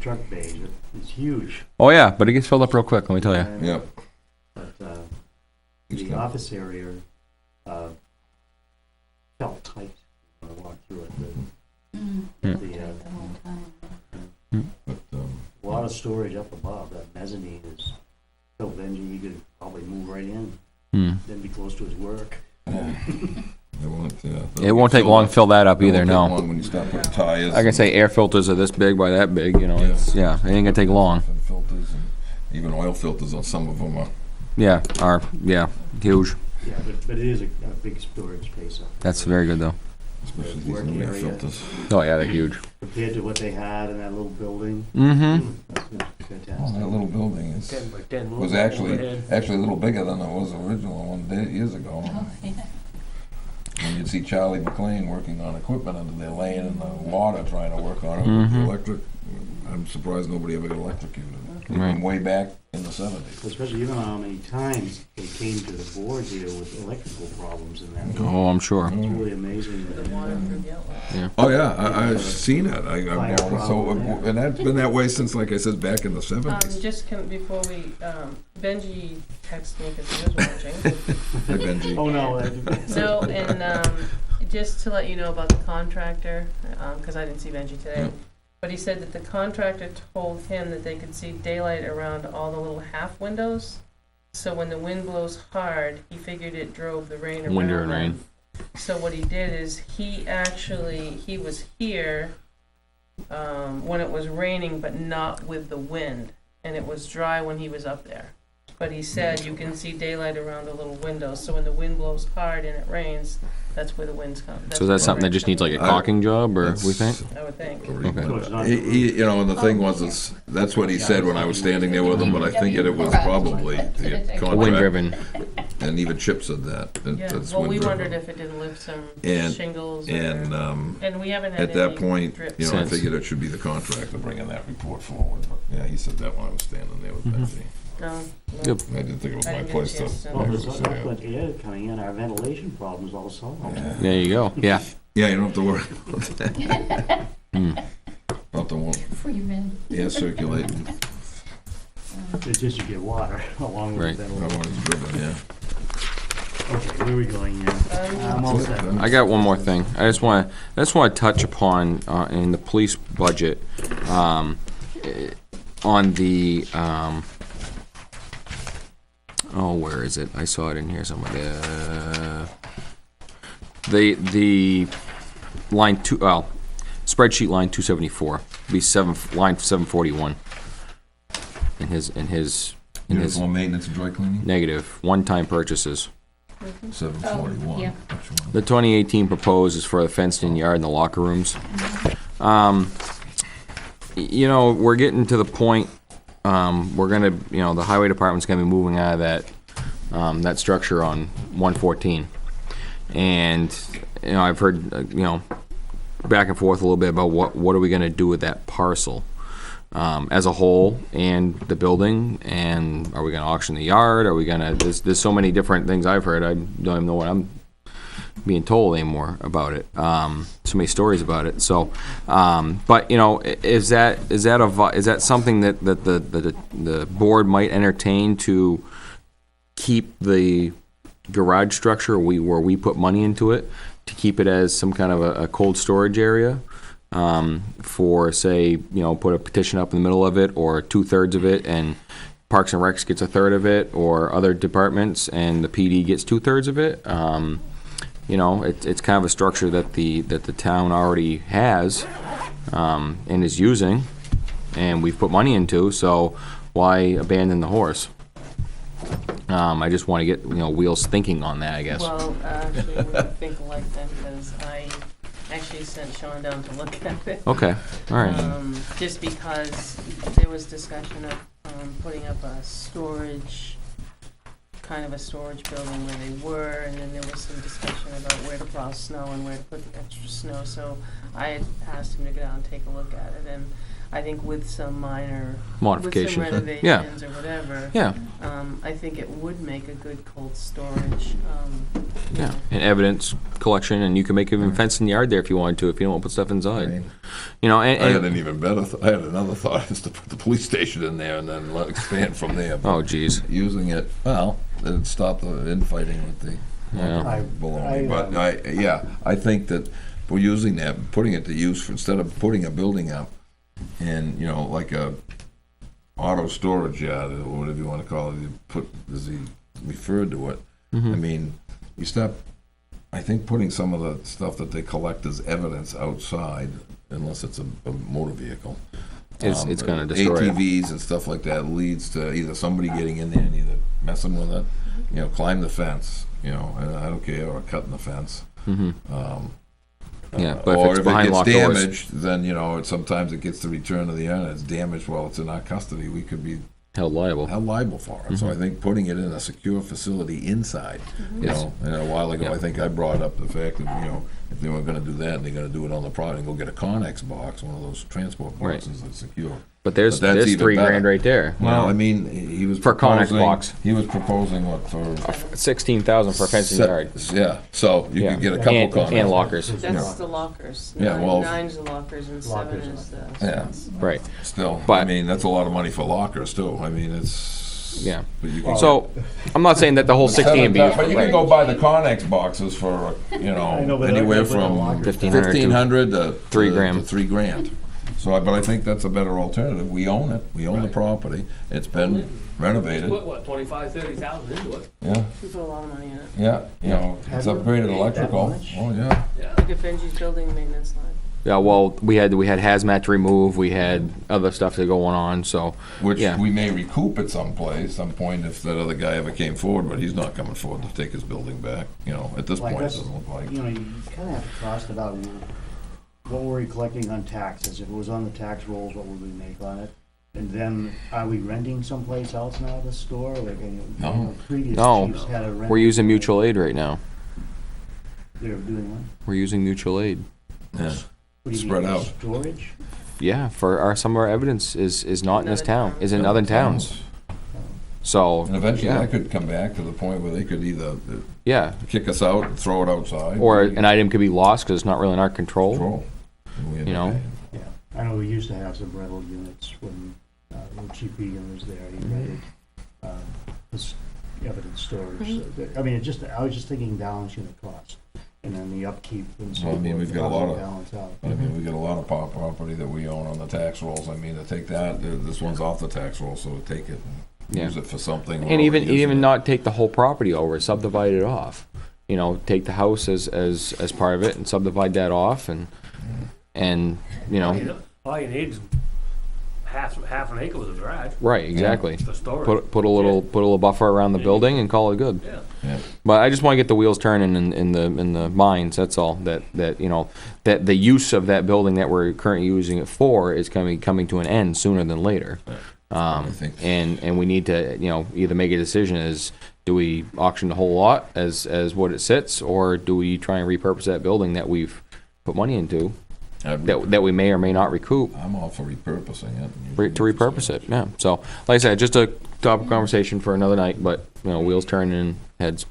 truck bay, it's huge. Oh, yeah, but it gets filled up real quick, let me tell you. And- Yep. But It's the coming. office area felt tight when I walked through it. Mm, Yeah. it was tight the whole time. But, A lot of storage up above. That mezzanine is, Phil Benji, he could probably move right in, then be close to his work. it won't, It won't take long to fill that up It either, won't take no. long when you start putting tires. I can say air filters are this big by that big, you know, it's, yeah, it ain't gonna take long. And filters and even oil filters on some of them are. Yeah, huge. Yeah, but it is a big storage space up there. That's very good, though. Especially these Work new air area. filters. Oh, yeah, they're huge. Compared to what they had in that little building. Mm-hmm. That's Oh, fantastic. that little building is, 10 by 10 was overhead. actually a little bigger than it was original one day, years ago. Oh, yeah. And you'd see Charlie McLean working on equipment under there, laying in the water trying to work on it with the Mhm. electric. I'm surprised nobody ever got electrocuted. Right. Even way back in the 70s. Especially even how many times they came to the board here with electrical problems in that. Oh, I'm sure. It's really amazing. The water through the outlet. Oh, yeah, I've seen it. Fire I'm going, problem. and that's been that way since, like I said, back in the 70s. Before we, Benji texted me because he was watching. Hey, Benji. Oh, no. No, and just to let you know about the contractor, because I didn't see Benji today, Yeah. but he said that the contractor told him that they could see daylight around all the little half windows. So when the wind blows hard, he figured it drove the rain around. Winter and them. rain. So what he did is he was here when it was raining, but not with the wind, and it was dry when he was up there. But he said you can see daylight around the little windows, so when the wind blows hard and it rains, that's where the winds come. So is that something that just needs like a caulking job, or we think? I would think. Okay. He, and the thing was, that's what he said when I was standing there with him, but I think it was probably the Wind contract. driven. and even Chip said that. Yeah, That's well, we Wind River. wondered if it didn't lift some And- shingles or, And, we haven't had at that any point, drips. you know, I Since. figured it should be the contractor bringing that report forward, but, yeah, he said that when I was standing there with Betsy. No, no. Yep. I didn't think it was I my didn't get a place to. chance to- Well, there's actually say it. upland air coming in, our ventilation problems also. Yeah. There you go, yeah. Yeah, you don't have to worry about that. About the one, Free vent. air circulating, It's just you get water along with Right. the I ventilation. want it driven, yeah. Okay, where are we going now? I'm all set. I got one more thing. I just want to touch upon in the police budget, on the where is it? I saw it in here somewhere. The line two. Well, spreadsheet line 274. Be line 741. In his Uniform maintenance and dry cleaning, negative one-time purchases. 741. yeah. Which one? The 2018 proposed is for the fenced-in yard and the locker rooms. You know, we're getting to the point, we're gonna, you know, the highway department's gonna be moving out of that structure on 114. And, you know, I've heard, you know, back and forth a little bit about what are we gonna do with that parcel? As a whole, and the building, and are we gonna auction the yard, are we gonna, there's so many different things I've heard, I don't even know what I'm being told anymore about it, so many stories about it, so, but, you know, is that something that the board might entertain to keep the garage structure, where we put money into it, to keep it as some kind of a cold storage area? For, say, you know, put a petition up in the middle of it, or 2/3 of it, and Parks and Recs gets 1/3 of it, or other departments, and the PD gets 2/3 of it. You know, it's kind of a structure that the town already has, and is using, and we've put money into, so why abandon the horse? I just want to get, you know, wheels thinking on that, I guess. Well, actually, we think like that, because I actually sent Sean down to look at it. Okay, all right. Just because there was discussion of putting up a storage, kind of a storage building where they were, and then there was some discussion about where to plow snow and where to put the extra snow, so I had asked him to go down and take a look at it, and I think with some minor Modifications, with some yeah. renovations or whatever, Yeah. I think it would make a good cold storage. Yeah, and evidence collection, and you can make even fence in the yard there if you wanted to, if you don't want to put stuff inside. You know, I had and an even better, I had another thought, is to put the police station in there and then expand from there. But oh, geez. using it, well, it'd stop the infighting with the Yeah. baloney. But I think that we're using that, putting it to use, for instead of putting a building up and, you know, like a auto storage yard, or whatever you want to call it, you put, as he referred to it. I mean, you stop, I think putting some of the stuff that they collect as evidence outside, unless it's a motor vehicle. It's gonna destroy it. ATVs and stuff like that leads to either somebody getting in there and either messing with it, you know, climb the fence, you know, and I don't care, or cutting the fence. Yeah, but if or it's if behind it gets locked doors. damaged, then, you know, sometimes it gets the return of the owner, it's damaged while it's in our custody, we could be Held liable. for it. So I think putting it in a secure facility inside, you know, and a while ago, I think I brought up the fact that, you know, if they were gonna do that, and they're gonna do it on the product, and go get a Connex box, one of those transport Right. boxes that's secure. But there's But that's even $3 better. grand right there. Well, I mean, he was For Connex proposing, box. he was proposing what, for? 16,000 for a fencing yard. Yeah, so you Yeah. could get a couple And Connex. lockers. That's the lockers. Yeah, well- Nine's the lockers and seven is the. Yeah, Right. still, I But- mean, that's a lot of money for lockers too, I mean, it's. Yeah. But you can So, I'm not saying that the whole 16 be. But you can go buy the Connex boxes for, you I know, know, but anywhere with the from lockers. 1,500 to. $3 to grand. $3 grand. So, but I think that's a better alternative, we own it, we own the property, it's been renovated, Put what, 25, 30,000 into it? yeah, We put a lot of money in it. yeah, you know, it's Have you upgraded paid that electrical, much? oh, yeah. Look at Benji's building maintenance line. Yeah, well, we had hazmat to remove, we had other stuff that going on, so, Which yeah. we may recoup at some point if that other guy ever came forward, but he's not coming forward to take his building back, you know, at this Well, I point, it guess, doesn't look like. you know, you kind of have to cost it out. What were we collecting on taxes? If it was on the tax rolls, what would we make on it? And then, are we renting someplace else now, the store? Like, No. previous No, chiefs had a rent. we're using mutual aid right now. They're doing what? We're using mutual aid. Yeah. What do you Spread mean, out. Storage? Yeah, for some of our evidence is not in this Another town, town. is in other towns. So, And eventually yeah. that could come back to the point where they could either Yeah, kick us out and throw it outside. or an item could be lost because it's not really in our control. Control. And we end You up know? paying. Yeah, I know we used to have some rental units when Chief Egan was there, he rented, this evidence storage. I mean, I was just thinking balance unit cost, and then the upkeep and so Well, I forth. mean, we've got a how lot to of- balance out. I mean, we got a lot of property that we own on the tax rolls. I mean, to take that, this one's off the tax roll, so to take it and Yeah. use it for something. And we're even already using it. not take the whole property over, subdivide it off. You know, take the house as part of it and subdivide that off and you know, All you need is half an acre with a garage. right, exactly. For storage. Put a little buffer around the building and call it good. Yeah. Yeah. But I just want to get the wheels turning in the minds. That's all. That you know that the use of that building that we're currently using it for is coming to an end sooner than later. think- And we need to either make a decision as do we auction the whole lot as what it sits, or do we try and repurpose that building that we've put money into that we may or may not recoup. I'm all for repurposing it. To repurpose it, yeah. So, like I said, just a topic conversation for another night, but, wheels turning and heads.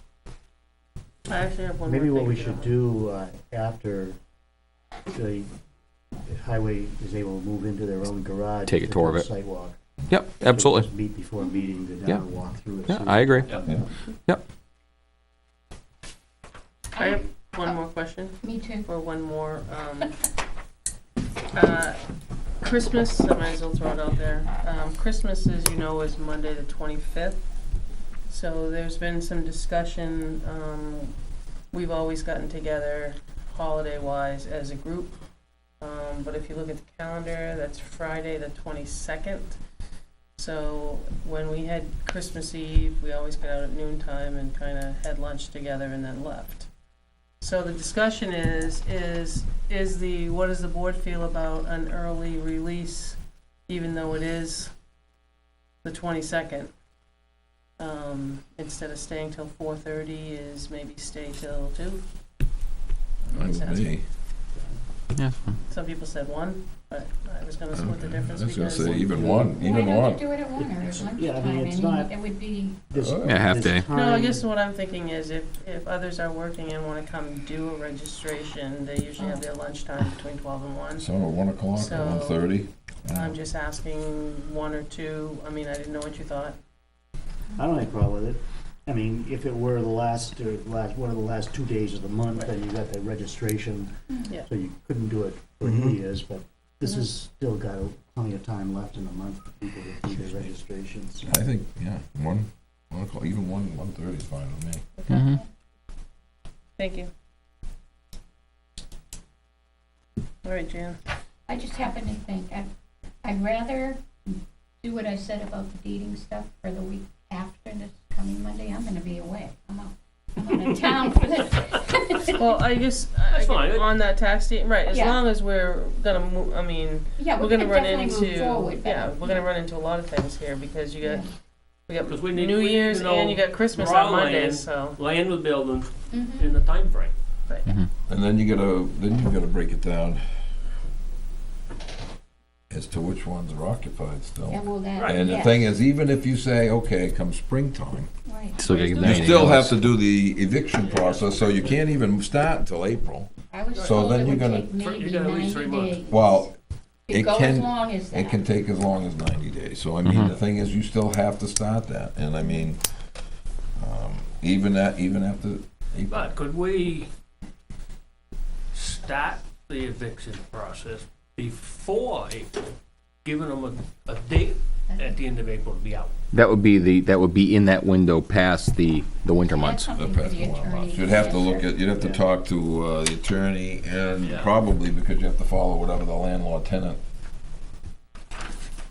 I actually have one Maybe more what thing we to should do. do after the highway is able to move into their own garage. Take a to tour do of it. Sidewalk. Yep, absolutely. Just meet before meeting, go Yeah. down and walk through it. Yeah, see- I agree. Yeah. I have one more question. Me too. Or one more, Christmas, I might as well throw it out there. Christmas, as you know, is Monday the 25th. So there's been some discussion, we've always gotten together holiday-wise as a group. But if you look at the calendar, that's Friday the 22nd. So when we had Christmas Eve, we always got out at noontime and kind of had lunch together and then left. So the discussion what does the board feel about an early release, even though it is the 22nd? Instead of staying till 4:30, is maybe stay till 2? Fine with me. Yeah. Some people said 1, but I was gonna split the difference I was gonna because. say even one. Why don't you do it at 1 or at lunchtime? Yeah, I mean, it's not- It would be, This- Yeah, half this day. No, I time- guess what I'm thinking is if others are working and wanna come do a registration, they usually have their lunchtime between 12 and 1. So 1 o'clock, So- 1:30. I'm just asking 1 or 2, I mean, I didn't know what you thought. I don't have a problem with it. I mean, if it were one of the last 2 days of the month, then you got the registration, Yeah. so you couldn't do it for New Year's, but this has still got plenty of time left in the month for people to do their registrations. I think, yeah, 1 o'clock, even 1:30 is fine with me. Mm-hmm. Thank you. All right, Jan. I just happen to think, I'd rather do what I said about the deeding stuff for the week after this coming Monday. I'm gonna be away. I'm out of town for this. Well, I guess, That's fine. on that tax deed, right, as Yeah. long as we're gonna move, I mean, Yeah, we're gonna run definitely move into, forward, but- yeah, we're gonna run into a lot of things here, because you got, we got 'Cause we need- New we need Year's to know and you got Christmas raw on Monday, land. so. Land with buildings Mhm. in the time frame. And then you gotta break it down as to which ones are occupied still. Yeah, well, that, And the yes. thing is, even if you say, okay, come springtime, Right. Still gotta get you 90 still have days. to do the eviction process, so you can't even start until April. I was So told then it you're would gonna- take maybe You got at least 3 90 months. days. Well, It it go as can, long as it that. can take as long as 90 days. So I mean, Mhm. the thing is, you still have to start that. And I mean, even after April. But could we start the eviction process before April, giving them a date at the end of April to be out? That would be in that window past the winter That's months. something for the attorney. You'd have to you'd have to talk to the attorney, and Yeah. probably because you have to follow whatever the landlord-tenant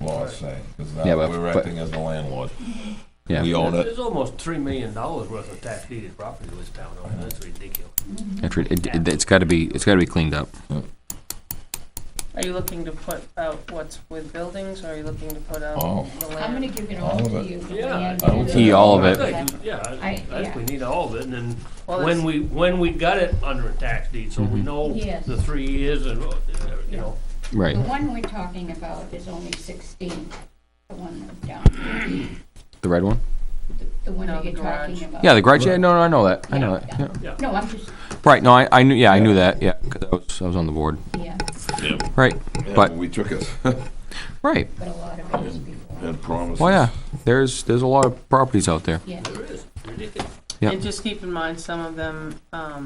laws say, because Yeah, but- we're acting as the landlord. Yeah. We own it. There's almost $3 million worth of tax deeded property in this town. That's ridiculous. It's got to be cleaned up. Are you looking to put out what's with buildings, or are you looking to put out Oh. the I'm land? gonna give it All all of to it. you. the Yeah, land I would and say the- all of I it. think, yeah, I I- think we need all of it, and then Well, when it's- we got it under a tax deed, so we Mhm. know Yes. the 3 years and, you know. Right. The one we're talking about is only 16, the one down, The red one? the one No, that the you're talking garage. about. Yeah, the garage, yeah, no, I know that, I know Yeah, that, yeah. No, I'm just, Right, no, I knew, yeah, I knew that, yeah, because I was on the board. yeah, Right, Yeah, but, we took it right, but a lot of it is before. and promises. well, yeah, there's a lot of properties out there. Yeah. There is, ridiculous. Yeah. And just keep in mind, some of them, I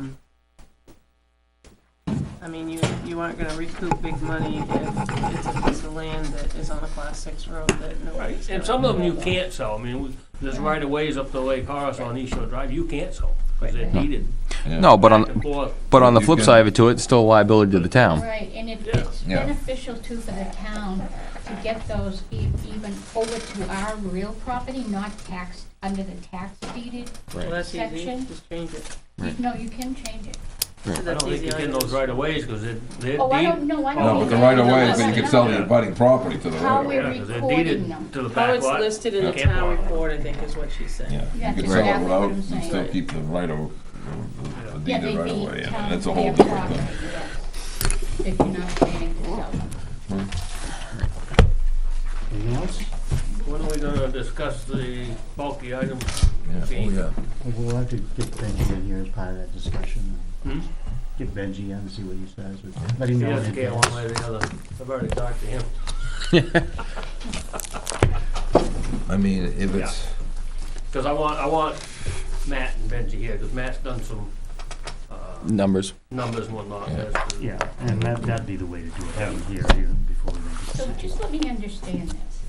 mean, you aren't gonna recoup big money if it's a piece of land that is on a class 6 road that Right, nobody's and gonna. some of them you can't sell, I mean, there's right of ways up to Lake Horace on East Shore Drive, you can't sell, because they're deeded Yeah. No, but back and on, forth. but on the You flip can- side of it to it, it's still a liability to the town. Right, and if Yeah. it's Yeah. beneficial too for the town to get those even over to our real property, not taxed under the tax deeded Well, that's easy, section. just change it. Right. No, you can change it. So I that's don't think easy, you all get you those do is- right of ways, because they're deeded. Oh, I don't know, I don't. No, know but the that. right of way No, is that you no, can sell no. the abutting property to the How right we- of way. Yeah, 'cause they're recording deeded them. to the How back it's lot. listed in the Camp town lot. report, I think, is what she's saying. Yeah, That's you can sell it exactly what without, I'm and still saying. keep the right of, the Yeah, deeded they right of be way, town and it's a real whole different property, thing. yes. If you're not planning to sell them. Anything else? When are we gonna discuss the bulky items? Yeah, oh, yeah. We'll have to get Benji in here as part of that discussion. Hmm? Get Benji in and see what he says. Let him He know in doesn't care one advance. way or the other, I've already talked to him. I mean, if it's, Because I want Matt and Benji here, because Matt's done some Numbers. numbers and whatnot. Yeah. as to- Yeah, and that'd be the way to do it, have him here even before we make a So decision. just let me understand this.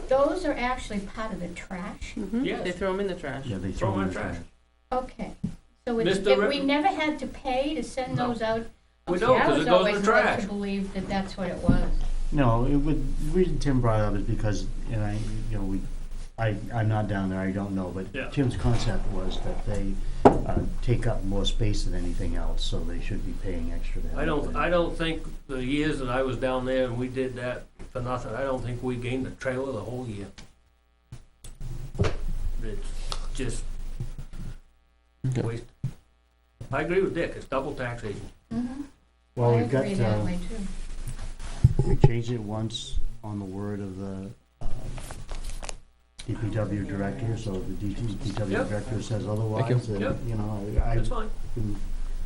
Those are actually part of the trash? Mhm. Yes. They throw them in the trash. Yeah, they Throw throw in in the trash. trash. Okay. So it's, Mr. if Rip- we never had to pay to send No. those out? We Okay, don't, I 'cause was it goes in always the led trash. to believe that that's what it was. No, it would, the reason Tim brought it up is because, and I'm not down there, I don't know, Yeah. but Tim's concept was that they take up more space than anything else, so they should be paying extra to have it. I don't think the years that I was down there and we did that for nothing, I don't think we gained a trailer the whole year. It's just Okay. waste. I agree with Dick, it's double taxation. Mm-hmm. Well, I we've got, agree that way too. we changed it once on the word of the DPW director, so if the DPW Yep. director says otherwise, then, Yep. you know, That's I'm fine. in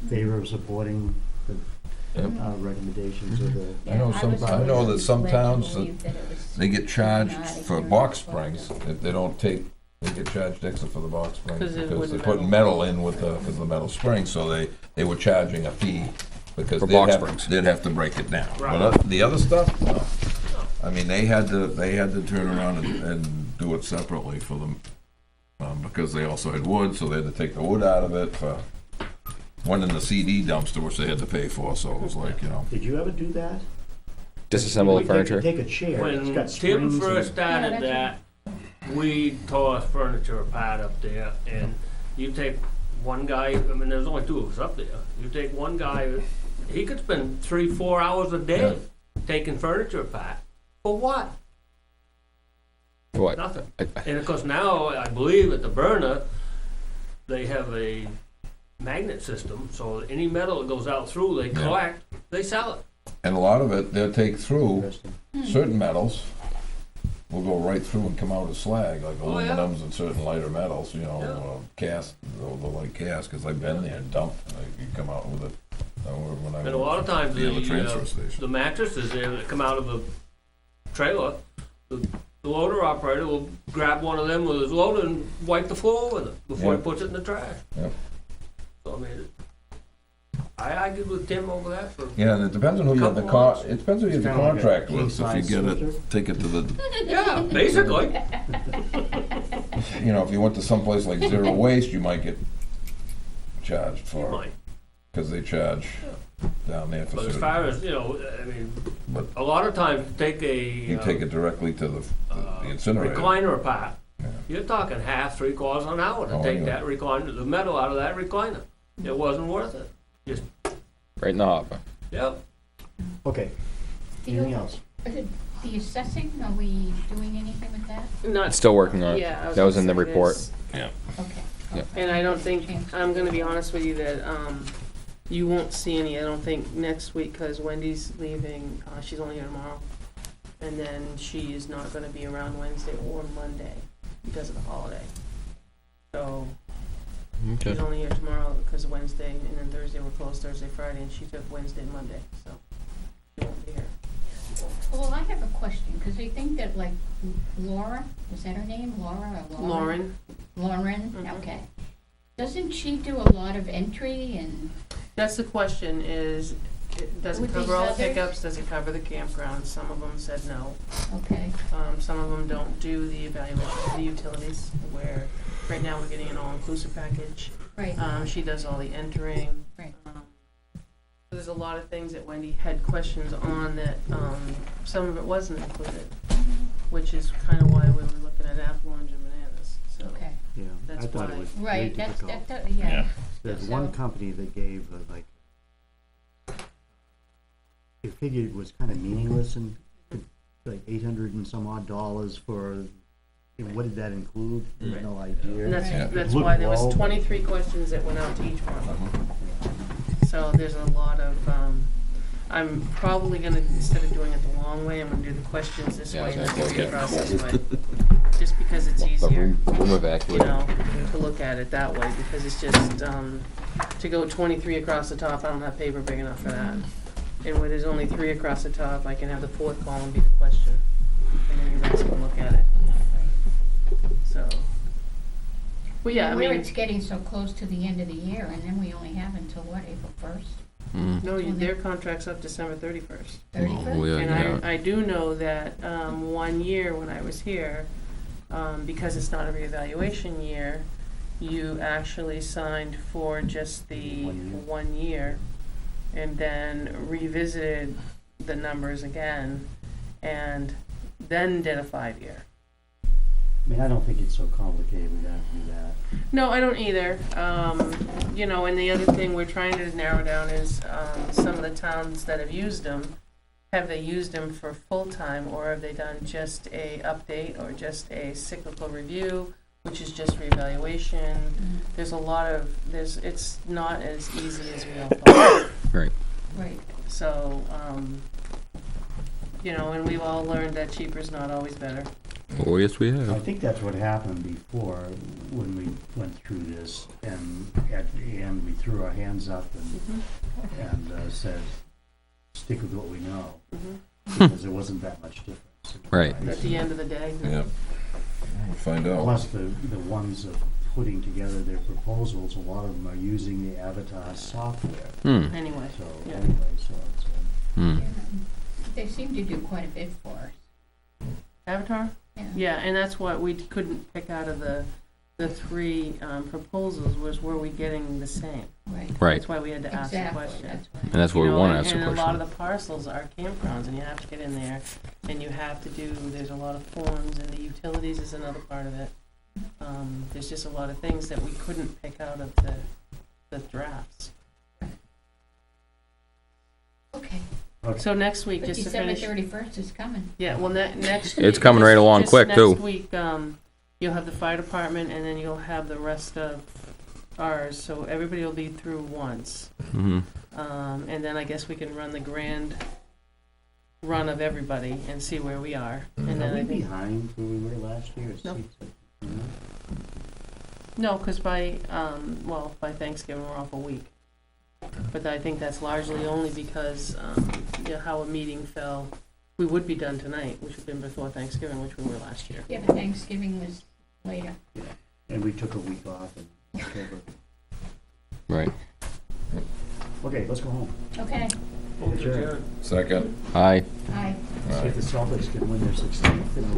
favor of supporting the Yep. recommendations of the. I know Yeah, some, was I know always that some led to towns, believe that it was they get charged not for even box reflected. springs, if they don't take, they get charged extra for the box springs, 'Cause it because was they put metal. metal in with the, because of the metal spring, so they were charging a fee, because For box they'd springs. have, they'd have to break it down. Right. But the other stuff, no. I mean, they had to turn around and do it separately for them, because they also had wood, so they had to take the wood out of it for, one in the CD dumpster, which they had to pay for, so it was like, you know. Did you ever do that? Disassemble the Take- furniture. Take a chair, it's When got Tim springs first and. started Yeah, that, we tore furniture apart up there, and you take one guy, I mean, there's only two of us up there, you take one guy, he could spend 3-4 hours a day taking furniture apart. For what? What? Nothing. And of course now, I believe at the burner, they have a magnet system, so any metal that goes out through, they collect, they sell it. And a lot of it, they'll take through Interesting. certain metals, will go right through and come out as slag, like Oh, yeah. aluminums and certain lighter metals, you know, Yeah. cast, the light cast, because I've been there and dumped, like, you come out with it. When I And a lot of times the transfer the station. mattresses there that come out of the trailer, the loader operator will grab one of them with his loader and wipe the floor with it before he Yeah. puts it in the trash. Yep. So I mean, I argued with Tim over that for, Yeah, and it depends on who you have the Couple months. it depends who you have the It's kinda like a contract with, if you king-size get filter. it, take it to the, yeah, basically. you know, if you went to someplace like Zero Waste, you might get charged You for it, might. because they charge down there for But as certain. far as, you know, I mean, But a lot of times to take you take it directly to the incinerator. recliner apart, Yeah. you're talking half, 3/4 of an hour to Oh, take yeah. that recliner, the metal out of that recliner. It wasn't worth it. Right in the hopper. Yep. Okay, Anything else? The assessing, are we doing anything with that? Not. Still working on it. Yeah. That was in the gonna say report. there's- Yeah. Okay. Yeah. And I don't think, I'm gonna be honest with you that, you won't see any, I don't think, next week, because Wendy's leaving, she's only here tomorrow. And then she is not gonna be around Wednesday or Monday because of the holiday. So, she's only here tomorrow because of Wednesday, and then Thursday we're closed, Thursday, Friday, and she took Wednesday and Monday, so she won't be here. Well, I have a question, because I think that like Laura, is that her name, Laura or Lauren? Lauren, Mhm. okay. Doesn't she do a lot of entry and, That's the question is, does it With cover these all the others? pickups, does it cover the campground? Some of them said no. okay, Some of them don't do the evaluation of the utilities, where right now we're getting an all-inclusive package. right, She does all the entering. Right. There's a lot of things that Wendy had questions on that, some of it wasn't included, which is kind of why we were looking at apple, orange, and bananas, so. okay. Yeah, I That's thought it why. was very Right, that's, difficult. yeah. There's So- one company that gave, like, it figured was kind of meaningless and like $800 and some odd for, you know, what did that include? There's no idea. And that's, Yeah. that's Looked why there was low, but- 23 questions that went out to each one of them. So there's a lot of, I'm probably gonna, instead of doing it the long way, I'm gonna do the questions this Yeah, I way was and gonna then say, the yeah. process way. Just because it's The easier, room you evacuated. know, to look at it that way, because it's just, to go 23 across the top, I don't have paper big enough for that. And where there's only 3 across the top, I can have the 4th column be the question, and then you guys can look at it. So, well, yeah, I Where mean, it's getting so close to the end of the year, and then we only have until what, April 1st? no, their contract's up December 31st. 31st? Well, And yeah. I do know that 1 year when I was here, because it's not a reevaluation year, you actually signed for just the 1 year and then revisited the numbers again and then did a 5-year. I mean, I don't think it's so complicated, we gotta do that. No, I don't either. You know, and the other thing we're trying to narrow down is some of the towns that have used them, have they used them for full-time, or have they done just a update or just a cyclical review, which is just reevaluation? There's a lot of, it's not as easy as we all thought. Right. Right. So, you know, and we've all learned that cheaper is not always better. Oh, yes, we I have. think that's what happened before, when we went through this, and at the end, we threw our hands up and said, stick with what we know, because there wasn't that much difference. in Right. price. At the end of the day. Yeah. We'll find out. Plus, the ones of putting together their proposals, a lot of them are using the Avatar software, Anyway, so, yeah. anyway, so it's, Hmm. They seem to do quite a bit for us. Avatar? Yeah, and that's what we couldn't pick out of the 3 proposals, was were we getting the same? Right. Right. That's why we had to ask the Exactly, question. that's why. And that's what You we know, want to and- ask the And a lot of question. the parcels are campgrounds, and you have to get in there, and you have to do, there's a lot of forms, and the utilities is another part of it. There's just a lot of things that we couldn't pick out of the drafts. Okay, So next week, but just to December finish. 31st is coming. Yeah, well, next. It's coming right along just quick, too. Next week, you'll have the fire department, and then you'll have the rest of ours, so everybody will be through once. Hmm. And then I guess we can run the grand run of everybody and see where we are. And then are I we think, behind where we were last year? It No. seems like, you know? no, because by Thanksgiving, we're off a week. But I think that's largely only because, you know, how a meeting fell. We would be done tonight, which would have been before Thanksgiving, which we were last year. Yeah, but Thanksgiving was later. And we took a week off in October. Right. Okay, let's go home. Okay, Adjourn. Second. Aye. aye. See if the Celtics can win their 16th in a